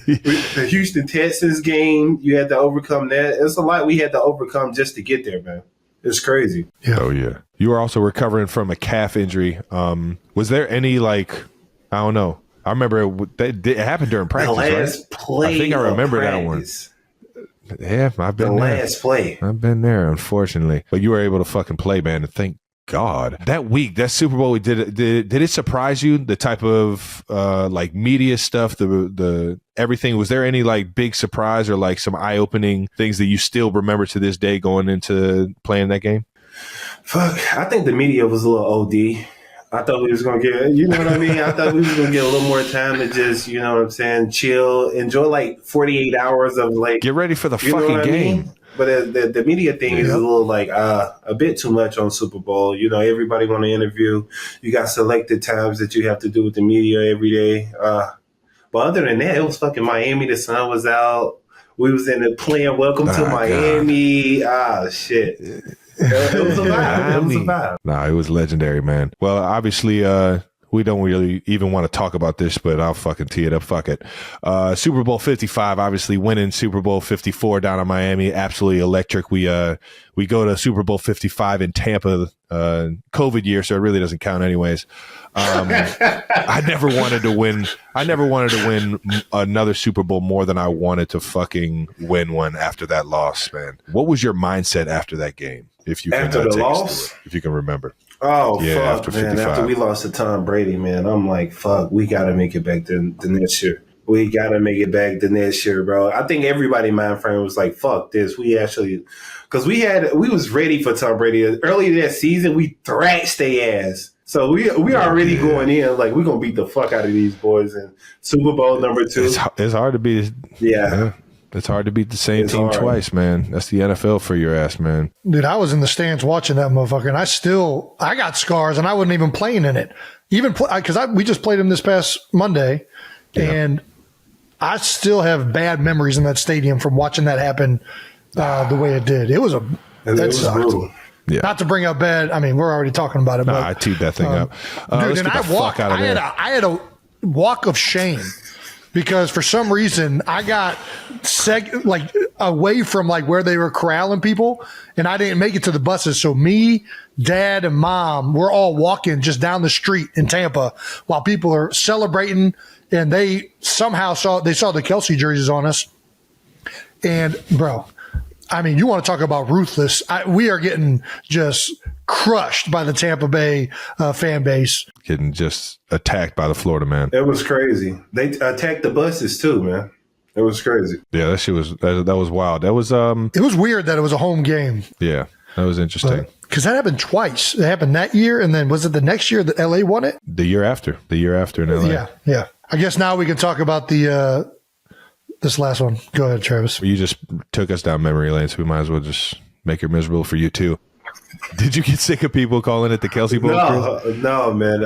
the Houston Texans game. You had to overcome that. It's a lot we had to overcome just to get there, man. It's crazy. Yeah. Oh yeah. You were also recovering from a calf injury. Was there any like, I don't know. I remember it happened during practice. The last play. I think I remember that one. Yeah, I've been there. Last play. I've been there, unfortunately. But you were able to fucking play, man, and thank God. That week, that Super Bowl, did it surprise you, the type of like media stuff, the everything? Was there any like big surprise or like some eye-opening things that you still remember to this day going into playing that game? Fuck, I think the media was a little OD. I thought we was going to get, you know what I mean? I thought we was going to get a little more time to just, you know what I'm saying, chill, enjoy like 48 hours of like. Get ready for the fucking game. mean? But the media thing is a little like a bit too much on Super Bowl. You know, everybody want to interview. You got selected times that you have to do with the media every day. But other than that, it was fucking Miami. The sun was out. We was in it playing Welcome to Miami. God. Shit. It was a vibe. It was a vibe. Nah, it was legendary, man. Well, obviously, we don't really even want to talk about this, but I'll fucking tee it up. Fuck it. Super Bowl 55, obviously winning Super Bowl 54 down in Miami. Absolutely electric. We go to Super Bowl 55 in Tampa, COVID year, so it really doesn't count anyways. I never wanted to win another Super Bowl more than I wanted to fucking win one after that loss, man. What was your mindset after that game? If you after the loss, if you can remember. Oh, yeah, fuck, man. After we lost to Tom Brady, man, I'm like, fuck, we got to make it back the next year. We got to make it back the next year, bro. I think everybody mind frame was like, fuck this. We actually, because we was ready for Tom Brady. Early that season, we thrashed their ass. So we already going in like we're going to beat the fuck out of these boys in Super Bowl number 2. It's hard to beat. Yeah. It's hard to beat the same team twice, man. That's the NFL for your ass, man. Dude, I was in the stands watching that motherfucker, and I got scars, and I wasn't even playing in it. Because we just played him this past Monday, and I still have bad memories in that stadium from watching that happen the way it did. It was brutal. Yeah. Not to bring up bad. I mean, we're already talking about it. But, I teed that thing up. Dude, and I had a walk of shame. because for some reason I got away from like where they were corralling people, and I didn't make it to the buses. So me, Dad, and Mom, we're all walking just down the street in Tampa while people are celebrating, and they somehow saw the Kelce jerseys on us. And bro, I mean, you want to talk about ruthless? We are getting just crushed by the Tampa Bay fan base. Getting just attacked by the Florida man. It was crazy. They attacked the buses too, man. It was crazy. Yeah, that shit was that was wild. That was It was weird that it was a home game. Yeah, that was interesting. Because that happened twice. It happened that year, and then was it the next year that LA won it? The year after in LA. Yeah. I guess now we can talk about the this last one. Go ahead, Travis. You just took us down memory lane, so we might as well just make it miserable for you too. Did you get sick of people calling it the Kelce Bowl? No, man.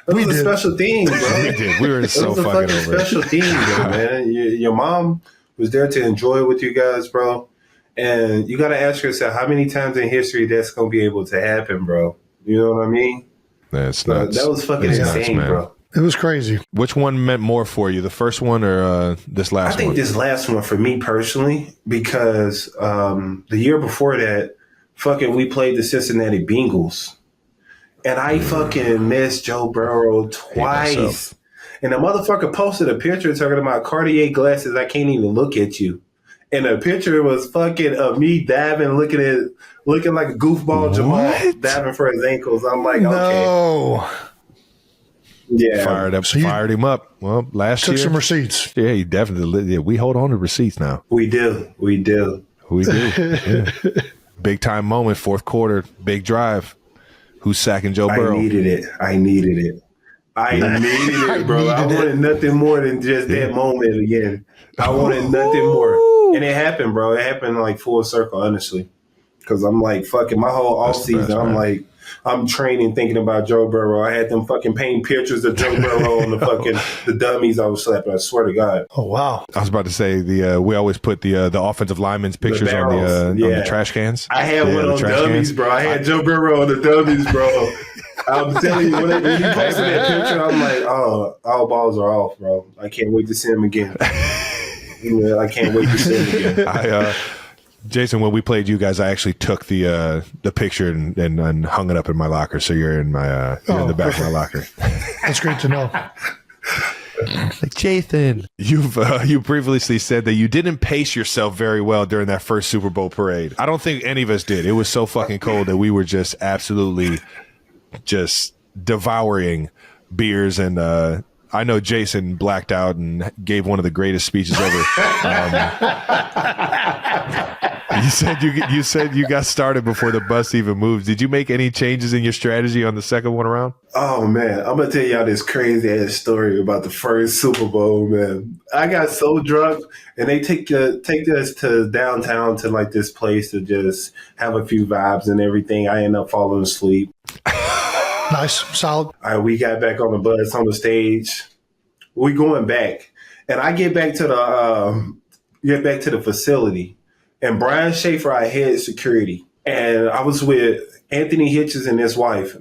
It was a special thing, bro. We did. We were so fucking over special thing, man. Your mom was there to enjoy it with you guys, bro. And you got to ask yourself how many times in history that's going to be able to happen, bro. You know what I mean? That's nuts. That was fucking insane, nuts, bro. It was crazy. Which one meant more for you, the first one or this last one? I think this last one for me personally, because the year before that, we played the Cincinnati Bengals. And I fucking missed Joe Burrow twice. And the motherfucker posted a picture talking about Cartier glasses. I can't even look at you. And the picture was fucking of me diving, looking like a goofball Jamal diving for his ankles. I'm like, okay. Yeah. Fired him up. Well, last year. Took some receipts. Yeah, he definitely. Yeah, we hold on to receipts now. We do. Yeah. Big time moment, fourth quarter, big drive. Who's sacking Joe Burrow? I needed it, bro. I wanted nothing more than just that moment again. I wanted nothing more. And it happened, bro. It happened like full circle, honestly. Because I'm like, fucking my whole offseason, I'm like, I'm training, thinking about Joe Burrow. I had them fucking painting pictures of Joe Burrow on the dummies I was slapping. I swear to God. Oh wow! I was about to say we always put the offensive linemen's pictures on the trash cans. I had one on dummies, bro. I had Joe Burrow on the dummies, bro. I'm telling you, when he posted that picture, I'm like, oh, all balls are off, bro. I can't wait to see him again. I can't wait to see him again. Jason, when we played you guys, I actually took the picture and hung it up in my locker. So you're in my in the back of my locker. That's great to know. Like, Jason, you previously said that you didn't pace yourself very well during that first Super Bowl parade. I don't think any of us did. It was so fucking cold that we were just absolutely just devouring beers, and I know Jason blacked out and gave one of the greatest speeches ever. You said you got started before the bus even moved. Did you make any changes in your strategy on the second one around? Oh man, I'm gonna tell y'all this crazy ass story about the first Super Bowl, man. I got so drunk, and they take us to downtown to like this place to just have a few vibes and everything. I end up falling asleep. Nice, solid. All right, we got back on the bus on the stage. We going back, and I get back to the facility, and Brian Schaefer, I head security, and I was with Anthony Hitchens and his wife,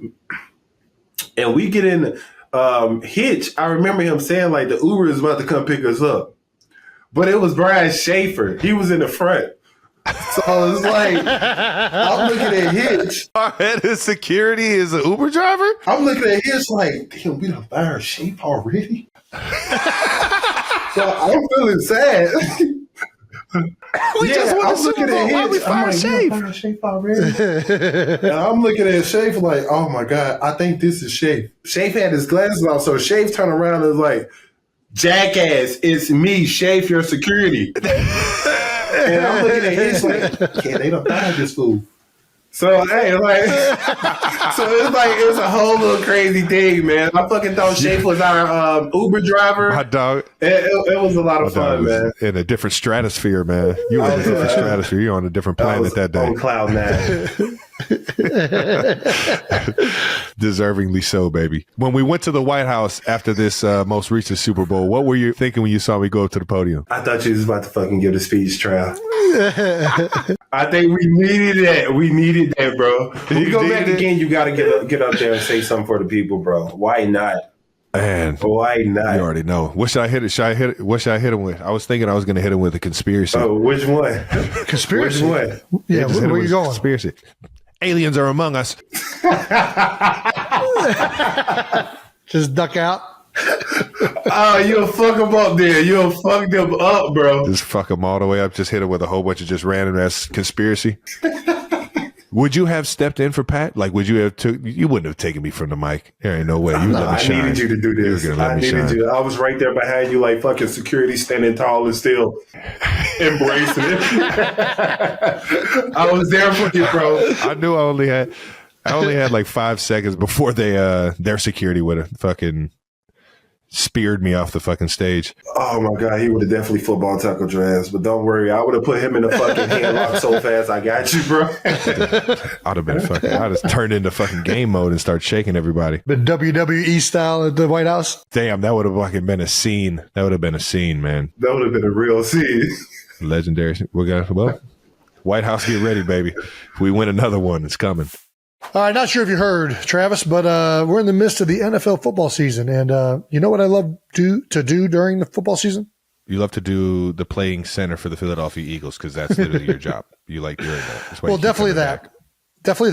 and we get in Hitch. I remember him saying like the Uber is about to come pick us up, but it was Brian Schaefer. He was in the front. So it's like, I'm looking at Hitch. Our head of security is an Uber driver? I'm looking at Hitch like, damn, we done fired Shape already? So I'm feeling sad. We just won the Super Bowl. Why we fired Shape? Shape already? And I'm looking at Shape like, oh my God, I think this is Shape. Shape had his glasses on, so Shape turned around and was like, jackass, it's me, Shape, your security. And I'm looking at Hitch like, yeah, they done fired this fool. So hey, like, so it was a whole little crazy thing, man. I fucking thought Shape was our Uber driver. My dog. It was a lot of fun, man. In a different stratosphere, man. You were in a different stratosphere. You're on a different planet that day. On cloud nine. Deservingly so, baby. When we went to the White House after this most recent Super Bowl, what were you thinking when you saw me go up to the podium? I thought you was about to fucking give the speech trial. I think we needed that. We needed that, bro. If you go back again, you got to get up there and say something for the people, bro. Why not? And why not? You already know. What should I hit it? What should I hit him with? I was thinking I was going to hit him with a conspiracy. Oh, which one? Conspiracy. Which one? Yeah, where are you going? Conspiracy. Aliens are among us. Just duck out. Oh, you'll fuck them up there. You'll fuck them up, bro. Just fuck them all the way up. Just hit him with a whole bunch of just random ass conspiracy. Would you have stepped in for Pat? Like, would you have you wouldn't have taken me from the mic. There ain't no way. You let me shine. I needed you to do this. I needed you. I was right there behind you like fucking security, standing tall and still embracing it. I was there for you, bro. I knew I only had like 5 seconds before their security would have fucking speared me off the fucking stage. Oh my God, he would have definitely football tackled your ass. But don't worry, I would have put him in the fucking headlock so fast. I got you, bro. I'd have been I'd have turned into fucking game mode and start shaking everybody. Been WWE style at the White House. Damn, that would have fucking been a scene. That would have been a scene, man. That would have been a real scene. Legendary. White House, get ready, baby. If we win another one, it's coming. All right, not sure if you heard, Travis, but we're in the midst of the NFL football season. And you know what I love to do during the football season? You love to do the playing center for the Philadelphia Eagles because that's literally your job. You like doing that. Well, definitely that. Definitely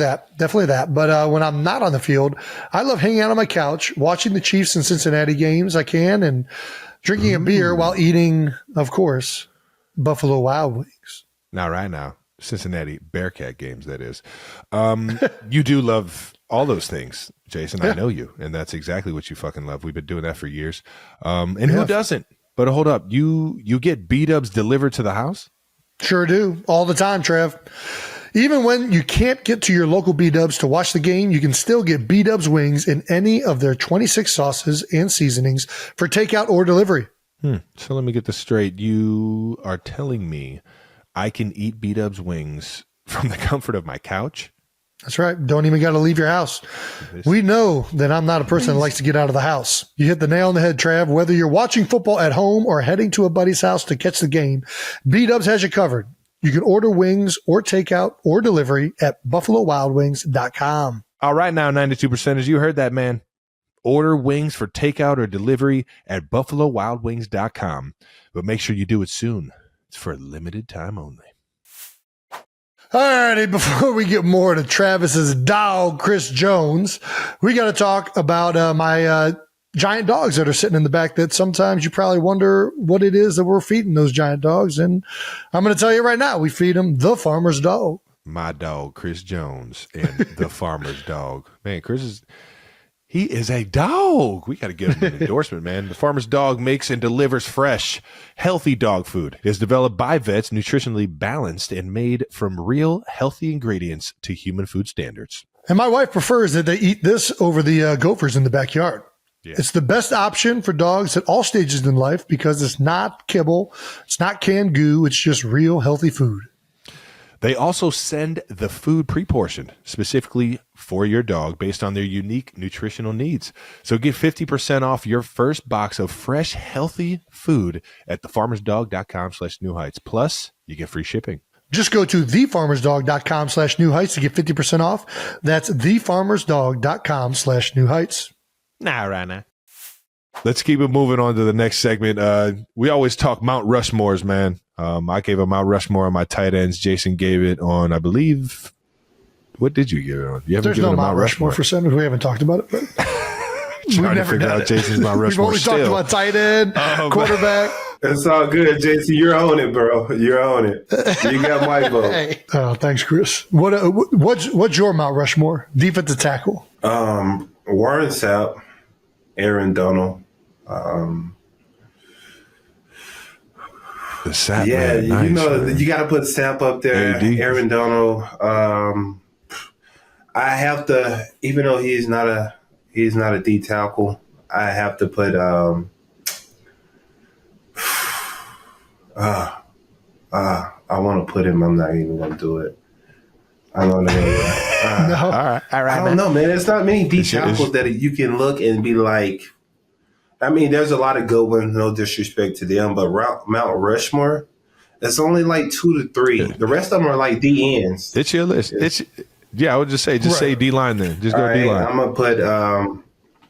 that. But when I'm not on the field, I love hanging out on my couch, watching the Chiefs and Cincinnati games I can, and drinking a beer while eating, of course, Buffalo Wild Wings. Now, right now. Cincinnati Bearcat games, that is. You do love all those things, Jason. I know you, and that's exactly what you fucking love. We've been doing that for years. Who doesn't? But hold up, you get B-dubs delivered to the house? Sure do. All the time, Trev. Even when you can't get to your local B-dubs to watch the game, you can still get B-dubs wings in any of their 26 sauces and seasonings for takeout or delivery. So let me get this straight. You are telling me I can eat B-dubs wings from the comfort of my couch? That's right. Don't even got to leave your house. We know that I'm not a person that likes to get out of the house. You hit the nail on the head, Trav. Whether you're watching football at home or heading to a buddy's house to catch the game, B-dubs has you covered. You can order wings or takeout or delivery at BuffaloWildWings.com. All right now, 92%ers, you heard that, man. Order wings for takeout or delivery at BuffaloWildWings.com. But make sure you do it soon. It's for a limited time only. All righty, before we get more to Travis's dog, Chris Jones, we got to talk about my giant dogs that are sitting in the back that sometimes you probably wonder what it is that we're feeding those giant dogs. And I'm going to tell you right now, we feed them the farmer's dog. My dog, Chris Jones, and the farmer's dog. Man, he is a dog. We got to give him an endorsement, man. The farmer's dog makes and delivers fresh, healthy dog food. It is developed by vets, nutritionally balanced, and made from real, healthy ingredients to human food standards. And my wife prefers that they eat this over the gophers in the backyard. Yeah. It's the best option for dogs at all stages in life because it's not kibble, it's not canned goo, it's just real, healthy food. They also send the food pre-portioned specifically for your dog based on their unique nutritional needs. So get 50% off your first box of fresh, healthy food at thefarmersdog.com/newheights. Plus, you get free shipping. Just go to thefarmersdog.com/newheights to get 50% off. That's thefarmersdog.com/newheights. Nah, right now. Let's keep it moving on to the next segment. We always talk Mount Rushmores, man. I gave a Mount Rushmore on my tight ends. Jason gave it on, I believe. What did you give it on? You haven't There's given no a Mount Rushmore for centers. We haven't talked about it. But trying to figure out Jason's Mount Rushmore. We've only talked about tight end, quarterback. It's all good, Jason. You're on it, bro. You're on it. You got my vote. Hey. Oh, thanks, Chris. What's your Mount Rushmore? Defensive tackle. Warren Sapp, Aaron Donald. The Sapp, yeah, man, nice, you know, man. You got to put Sapp up there. AD. Aaron Donald. I have to, even though he's not a D tackle, I have to put I want to put him. I'm not even going to do it. I'm not going to do it. No. All right. I don't know, man. It's not many D tackles that you can look and be like. I mean, there's a lot of good ones. No disrespect to them, but Mount Rushmore, it's only like 2 to 3. The rest of them are like D ends. It's your list. I would just say, say D line then. Just go D line. I'm gonna put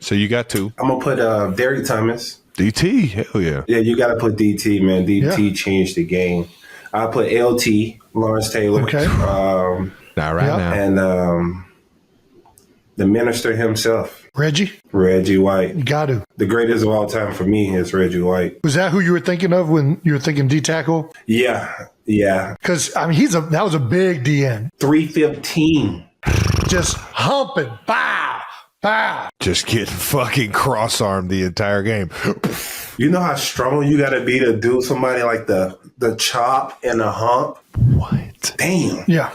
So you got 2. I'm gonna put Derek Thomas. DT, hell yeah. Yeah, you got to put DT, man. DT changed the game. I put LT, Lawrence Taylor. Okay. Not right now. And the minister himself, Reggie White. You got to. The greatest of all time for me is Reggie White. Was that who you were thinking of when you were thinking D tackle? Yeah. Because I mean, that was a big DN. 315. Just humping, bow. Just getting fucking cross-armed the entire game. You know how strong you got to be to do somebody like the chop and the hump? What? Damn. Yeah.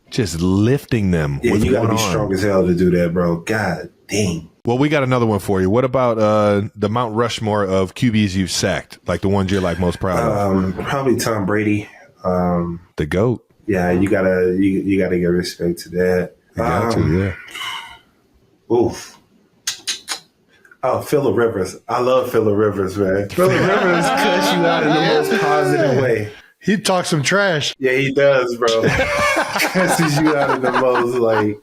Just lifting them with you got to one be arm. strong as hell to do that, bro. God dang. Well, we got another one for you. What about the Mount Rushmore of QBs you've sacked? Like the ones you're like most proud of? Probably Tom Brady. The GOAT. Yeah, you gotta give respect to that. You got to, yeah. Oof. Oh, Phillip Rivers. I love Phillip Rivers, man. Phillip Rivers cuts you out in the most positive way. He talks some trash. Yeah, he does, bro. Cusses you out in the most, like...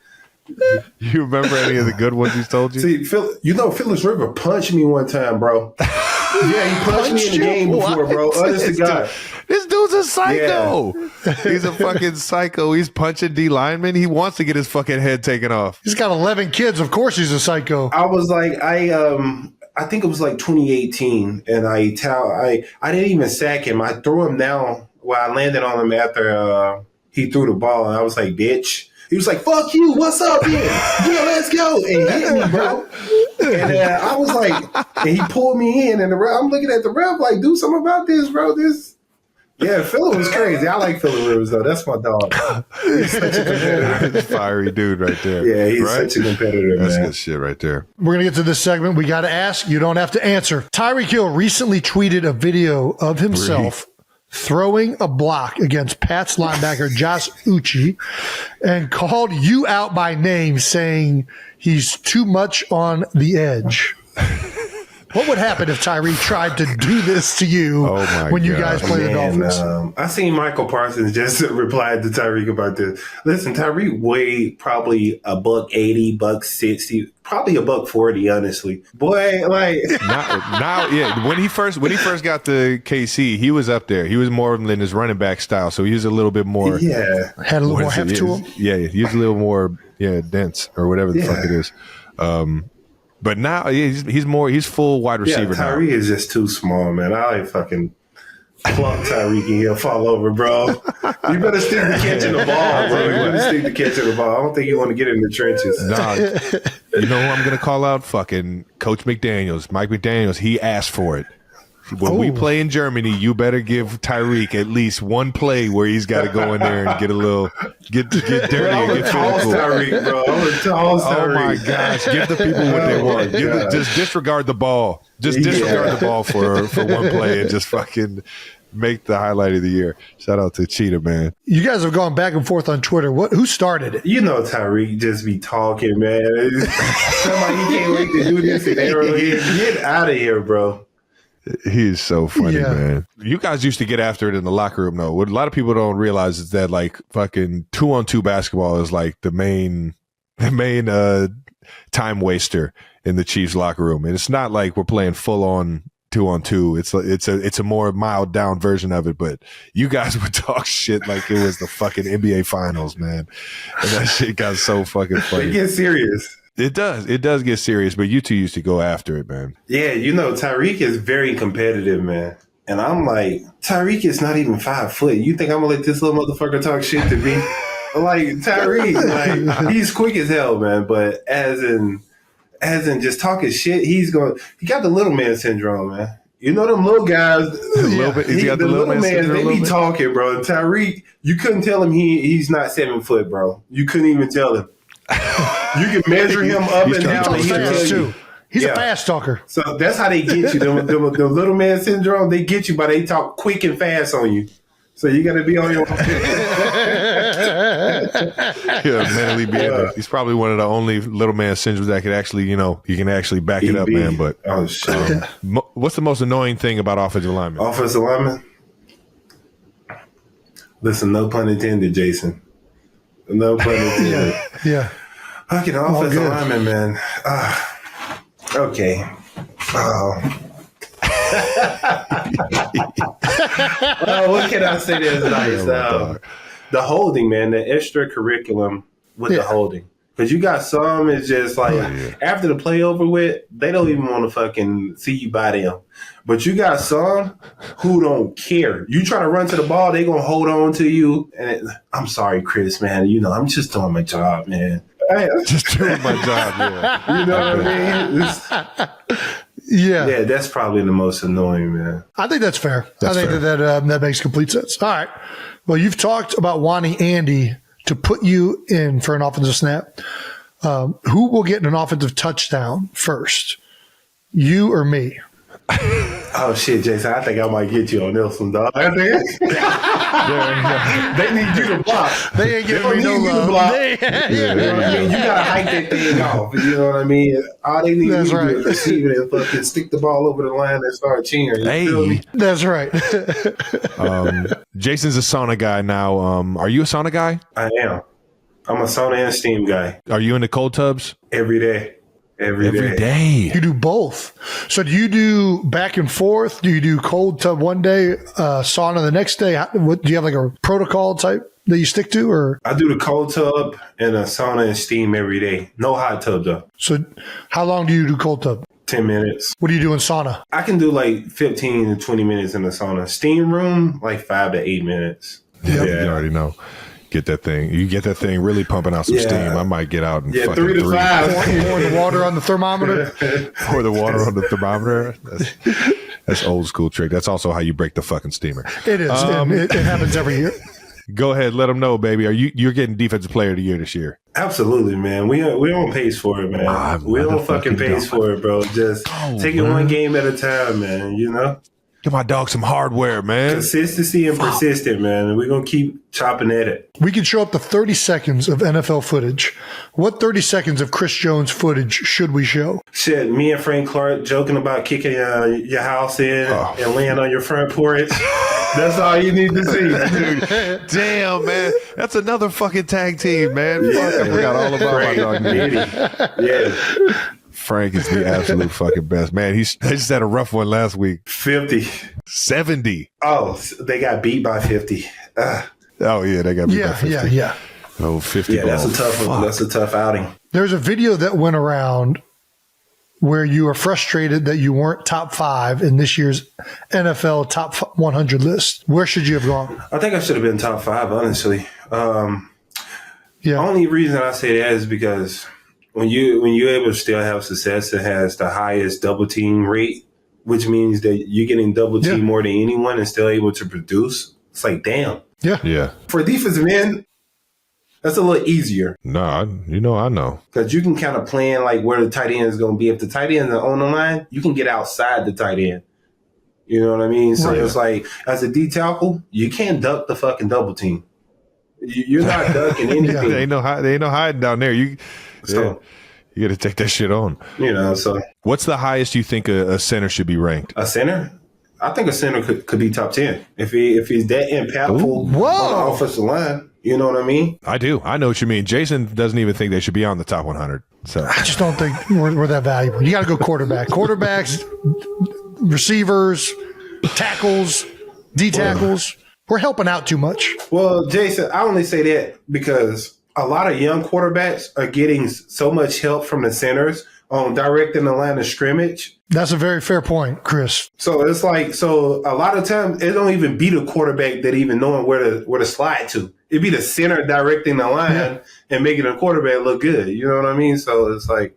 You remember any of the good ones he's told you? See, Phillip Rivers punched me one time, bro. Yeah, he punched me in the game before, bro. Honest to God. This dude's a psycho. Yeah. He's a fucking psycho. He's punching D linemen. He wants to get his fucking head taken off. He's got 11 kids. Of course he's a psycho. I was like, I think it was like 2018, and I didn't even sack him. I threw him down. Well, I landed on him after he threw the ball, and I was like, bitch. He was like, fuck you, what's up here? Yeah, let's go. And hit me, bro. And I was like, and he pulled me in, and I'm looking at the ref like, do something about this, bro. Yeah, Phillip was crazy. I like Phillip Rivers, though. That's my dog. He's such a competitor. Fiery dude right there. Yeah, he's such a competitor, That's man. good shit right there. We're going to get to this segment. We got to ask. You don't have to answer. Tyreek Hill recently tweeted a video of himself throwing a block against Pats linebacker Josh Uche and called you out by name, saying he's too much on the edge. What would happen if Tyreek tried to do this to you when you guys play the Dolphins? I seen Michael Parsons just replied to Tyreek about this. Listen, Tyreek weighed probably $180, $160, probably $140, honestly. Boy, like now, yeah. When he first got to KC, he was up there. He was more than his running back style, so he was a little bit more. Yeah, had a little more heft to him. Yeah, he was a little more dense or whatever the fuck it is. But now he's full wide receiver now. Tyreek is just too small, man. I like fucking plump Tyreek and he'll fall over, bro. You better stick to catching the ball, bro. You better stick to catching the ball. I don't think you want to get in the trenches. Nah, you know who I'm going to call out? Fucking Coach McDaniels. Mike McDaniels, he asked for it. When we play in Germany, you better give Tyreek at least one play where he's got to go in there and get dirty and get physical. Tyreek, bro. I'm a tall Tyreek. Oh my gosh! Give the people what they want. Just disregard the ball. Just disregard the ball for one play and just fucking make the highlight of the year. Shout out to Cheetah, man. You guys have gone back and forth on Twitter. Who started it? You know Tyreek just be talking, man. Somebody he can't wait to do this and Arrowhead. Get out of here, bro. He's so funny, man. You guys used to get after it in the locker room, though. What a lot of people don't realize is that like fucking 2-on-2 basketball is like the main time waster in the Chiefs locker room, and it's not like we're playing full on 2-on-2. It's a more mild down version of it. But you guys would talk shit like it was the fucking NBA Finals, man, and that shit got so fucking funny. They get serious. It does get serious, but you two used to go after it, man. Yeah, you know, Tyreek is very competitive, man. And I'm like, Tyreek is not even 5 foot. You think I'm gonna let this little motherfucker talk shit to me? Like, Tyreek, like, he's quick as hell, man. But as in just talking shit, he got the little man syndrome, man. You know them little guys, he's got the little man syndrome. They be talking, bro. And Tyreek, you couldn't tell him he's not 7 foot, bro. You couldn't even tell him. You can measure him up and down. He's fast too. He's a fast talker. So that's how they get you. The little man syndrome, they get you, but they talk quick and fast on you. So you got to be on your. Mentally be able. He's probably one of the only little man syndromes that could actually, you can actually back it up, man. But shit. What's the most annoying thing about offensive linemen? Offensive linemen. Listen, no pun intended, Jason. No pun intended. Yeah. Fucking offensive lineman, man. Okay. What can I say that's nice? The holding, man, the extra curriculum with the holding. Because you got some, it's just like, after the play over with, they don't even want to fucking see you by them. But you got some who don't care. You try to run to the ball, they going to hold on to you. And I'm sorry, Chris, man. You know, I'm just doing my job, man. Just doing my job, yeah. You know what I mean? Yeah, that's probably the most annoying, man. I think that's fair. I think that makes complete sense. All right. Well, you've talked about wanting Andy to put you in for an offensive snap. Who will get an offensive touchdown first? You or me? Oh, shit, Jason. I think I might get you on this one, dog. They need you to block. They ain't giving me no love. You got to hike that thing off. You know what I mean? All they need you to do is receive it and fucking stick the ball over the line and start cheering. You feel me? That's right. Jason's a sauna guy now. Are you a sauna guy? I am. I'm a sauna and steam guy. Are you into cold tubs? Every day. Every day. You do both. So do you do back and forth? Do you do cold tub one day, sauna the next day? Do you have like a protocol type that you stick to? Or I do the cold tub and a sauna and steam every day. No hot tub though. So how long do you do cold tub? 10 minutes. What do you do in sauna? I can do like 15 to 20 minutes in the sauna. Steam room, like 5 to 8 minutes. Yeah, you already know. Get that thing. You get that thing really pumping out some steam. I might get out and fucking 3 to 5. Pour the water on the thermometer. Pour the water on the thermometer. That's old school trick. That's also how you break the fucking steamer. It is. It happens every year. Go ahead. Let them know, baby. You're getting Defensive Player of the Year this year? Absolutely, man. We don't pace for it, man. We don't fucking pace for it, bro. Just take it one game at a time, man. You know? Give my dog some hardware, man. Consistency and persistent, man. We're going to keep chopping at it. We can show up to 30 seconds of NFL footage. What 30 seconds of Chris Jones footage should we show? Shit, me and Frank Clark joking about kicking your house in and laying on your front porch. That's all you need to see. Dude, damn, man. That's another fucking tag team, man. Fuck, I forgot all about my dog. Yeah. Frank is the absolute fucking best. Man, they just had a rough one last week. 50. 70. Oh, they got beat by 50. Oh, yeah, they got beat by 50. Yeah. Oh, 50 Yeah, that's a tough one. That's a tough outing. There's a video that went around where you are frustrated that you weren't top 5 in this year's NFL top 100 list. Where should you have gone? I think I should have been top 5, honestly. The only reason I say that is because when you're able to still have success that has the highest double team rate, which means that you're getting double team more than anyone and still able to produce, it's like, damn. Yeah. For defensive end, that's a little easier. No, I know. Because you can kind of plan like where the tight end is going to be. If the tight end is on the line, you can get outside the tight end. You know what I mean? So it's like, as a D tackle, you can't duck the fucking double team. You're not ducking anything. They ain't no hiding down there. You got to take that shit on. You know, so. What's the highest you think a center should be ranked? A center? I think a center could be top 10. If he's that impactful on the offensive line. You know what I mean? I do. I know what you mean. Jason doesn't even think they should be on the top 100. So I just don't think we're that valuable. You got to go quarterback. Quarterbacks, receivers, tackles, D tackles. We're helping out too much. Well, Jason, I only say that because a lot of young quarterbacks are getting so much help from the centers on directing the line of scrimmage. That's a very fair point, Chris. So it's like, a lot of times it don't even be the quarterback that even knowing where to slide to. It'd be the center directing the line and making the quarterback look good. You know what I mean? So it's like,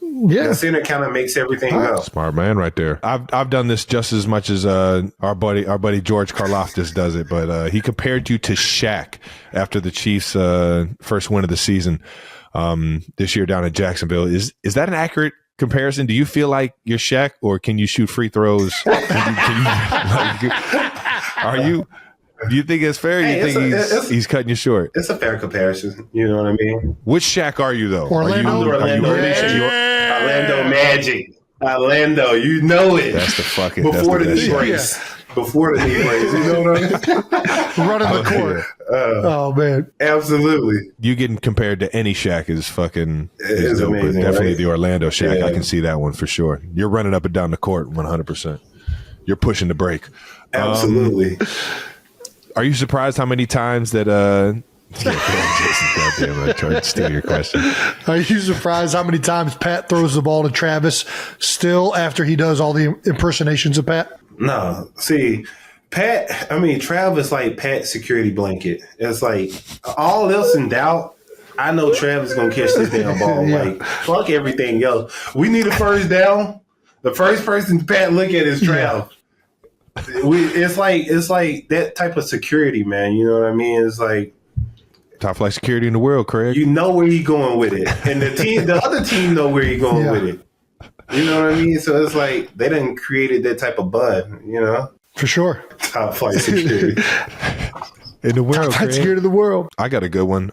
the center kind of makes everything go. Smart man right there. I've done this just as much as our buddy George Karlaftis does it, but he compared you to Shaq after the Chiefs' first win of the season this year down in Jacksonville. Is that an accurate comparison? Do you feel like you're Shaq, or can you shoot free throws? Do you think it's fair? Or you think he's cutting you short? It's a fair comparison. You know what I mean? Which Shaq are you though? Orlando Magic. Orlando, you know it. That's the fucking before the knee brace. Before the knee brace, you know what I mean? Running the court. Oh man, absolutely. You getting compared to any Shaq is fucking It's dope, amazing, but definitely right? the Orlando Shaq. Yeah. I can see that one for sure. You're running up and down the court 100%. You're pushing the break. Absolutely. Are you surprised how many times that Jason, goddamn, I tried to steal your question. are you surprised how many times Pat throws the ball to Travis still after he does all the impersonations of Pat? No, see, Travis like Pat's security blanket. It's like all else in doubt. I know Travis gonna catch this damn ball. Yeah. Like fuck everything else. We need a first down. The first person Pat look at is Trav. It's like that type of security, man. You know what I mean? It's like Top flight security in the world, Craig. you know where he going with it, and the other team know where he going with it. You know what I mean? So it's like they done created that type of bud. You know, For sure. top flight security. In the world, Top Craig. security of the world. I got a good one.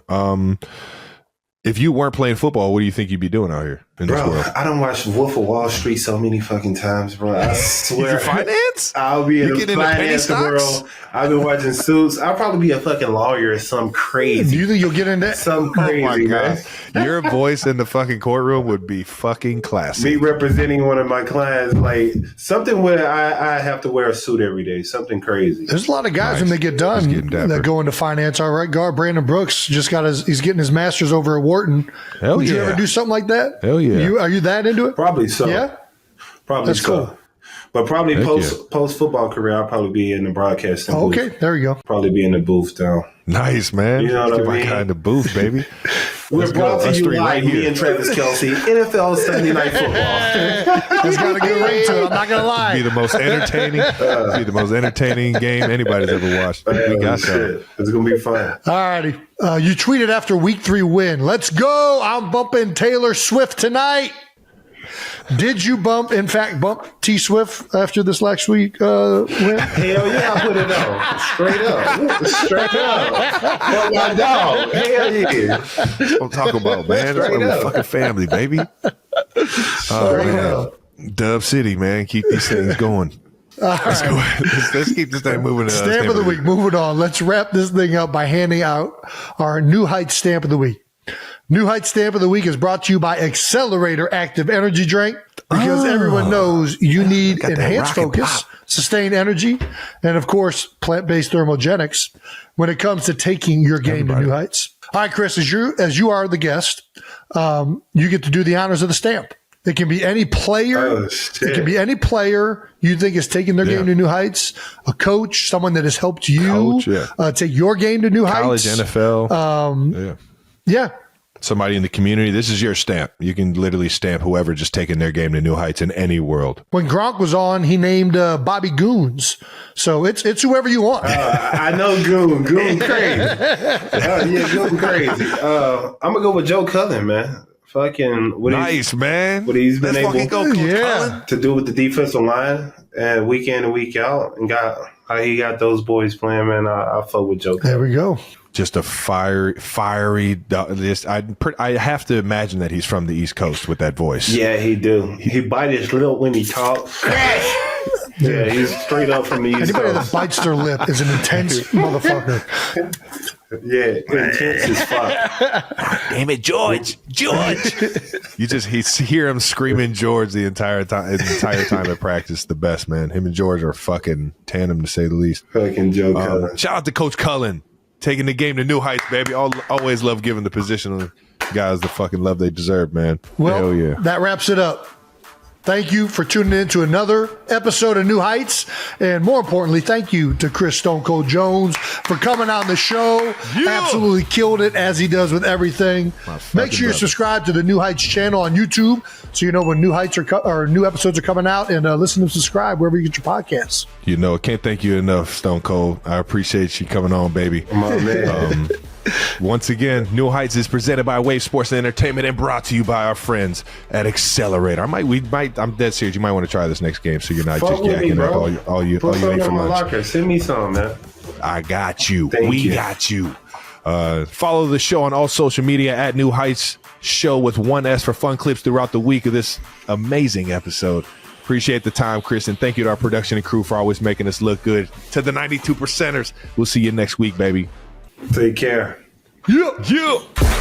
If you weren't playing football, what do you think you'd be doing out here in this Bro, world? I done watched Wolf of Wall Street so many fucking times, bro. I swear. Finance? I'll be in You the get into penny finance stocks? world. I've been watching Suits. I'll probably be a fucking lawyer or some Do crazy. you think you'll get into Some Oh crazy, my man. God. Your voice in the fucking courtroom would be fucking classic. Me representing one of my clients, like something where I have to wear a suit every day. Something crazy. There's a lot of guys Nice. when they get He's done getting dapper. that go into finance. All right, guard Brandon Brooks just he's getting his master's over at Wharton. Hell Would you yeah. ever do something like that? Hell yeah. Are you that into it? Probably so. Yeah. Probably That's so. cool. But probably Heck post football career, I'll probably be in the broadcasting Oh, booth. okay, there you go. Probably be in the booth down. Nice, man. You know what Get I my mean? guy in the booth, baby. We're Let's go. brought to Us you three live, right me here. and Travis Kelce, NFL Sunday Night Football. It's got a good ring to it. I'm not gonna lie. Be the most entertaining game anybody's ever watched. We got that. Shit. It's gonna be fun. All righty. You tweeted after week 3 win. Let's go. I'm bumping Taylor Swift tonight. Did you bump T Swift after this last week win? Hell yeah, I put it on. Straight up. Fuck my dog. Hell yeah. I'm talking about, man. That's why Straight we're up. fucking family, baby. Oh, man. Dub City, man. Keep these things going. Let's go. Let's keep this thing moving. Stamp of the week. Moving on. Let's wrap this thing up by handing out our New Heights Stamp of the Week. New Heights Stamp of the Week is brought to you by Accelerator Active Energy Drink, because everyone knows you need Got that enhanced rocket focus, pop. sustained energy, and of course, plant-based thermogenics when it comes to taking your game to new heights. All right, Chris, as you are the guest, you get to do the honors of the stamp. It can be any player. Oh, shit. It can be any player you think is taking their game to new heights, a coach, someone that has helped you take your game to new College, heights. NFL. Yeah. Somebody in the community. This is your stamp. You can literally stamp whoever just taking their game to new heights in any world. When Gronk was on, he named Bobby Goons. So it's whoever you want. I know Goon crazy. Goon crazy. I'm gonna go with Joe Cullen, man. Fucking Nice, man. what he's been Let's able fucking go, Coach Cullen. to do with the defensive line and week in and week out, and got how he got those boys playing, man. I fuck with Joe Cullen. There we go. Just a fiery. This I have to imagine that he's from the East Coast with that voice. Yeah, he do. He bite his lip when he talk. Yeah, he's straight up from the East Anybody that Coast. bites their lip is an intense motherfucker. Yeah, intense as fuck. Damn it, George! You just hear him screaming George the entire time at practice. The best, man. Him and George are fucking tandem, to say the least. Fucking Joe Cullen. Shout out to Coach Cullen, taking the game to new heights, baby. Always love giving the positional guys the fucking love they deserve, man. Well, Hell yeah. that wraps it up. Thank you for tuning in to another episode of New Heights. And more importantly, thank you to Chris Stone Cold Jones for coming on the show. Yeah. Absolutely killed it, as he does with everything. Make sure you subscribe to the New Heights channel on YouTube so you know when new heights or new episodes are coming out, and listen and subscribe wherever you get your podcasts. You know, I can't thank you enough, Stone Cold. I appreciate you commiing on, baby. My man. Once again, New Heights is presented by Wave Sports and Entertainment and brought to you by our friends at Accelerator. I'm dead serious. You might want to try this next game so you're not Fuck just with me, yakking bro. up all you Put ate something for in my lunch. locker. Send me some, man. I got you. Thank We you. got you. Follow the show on all social media at New Heights Show with 1S for fun clips throughout the week of this amazing episode. Appreciate the time, Chris, and thank you to our production and crew for always making us look good. To the 92%ers, we'll see you next week, baby. Take care. Yeah.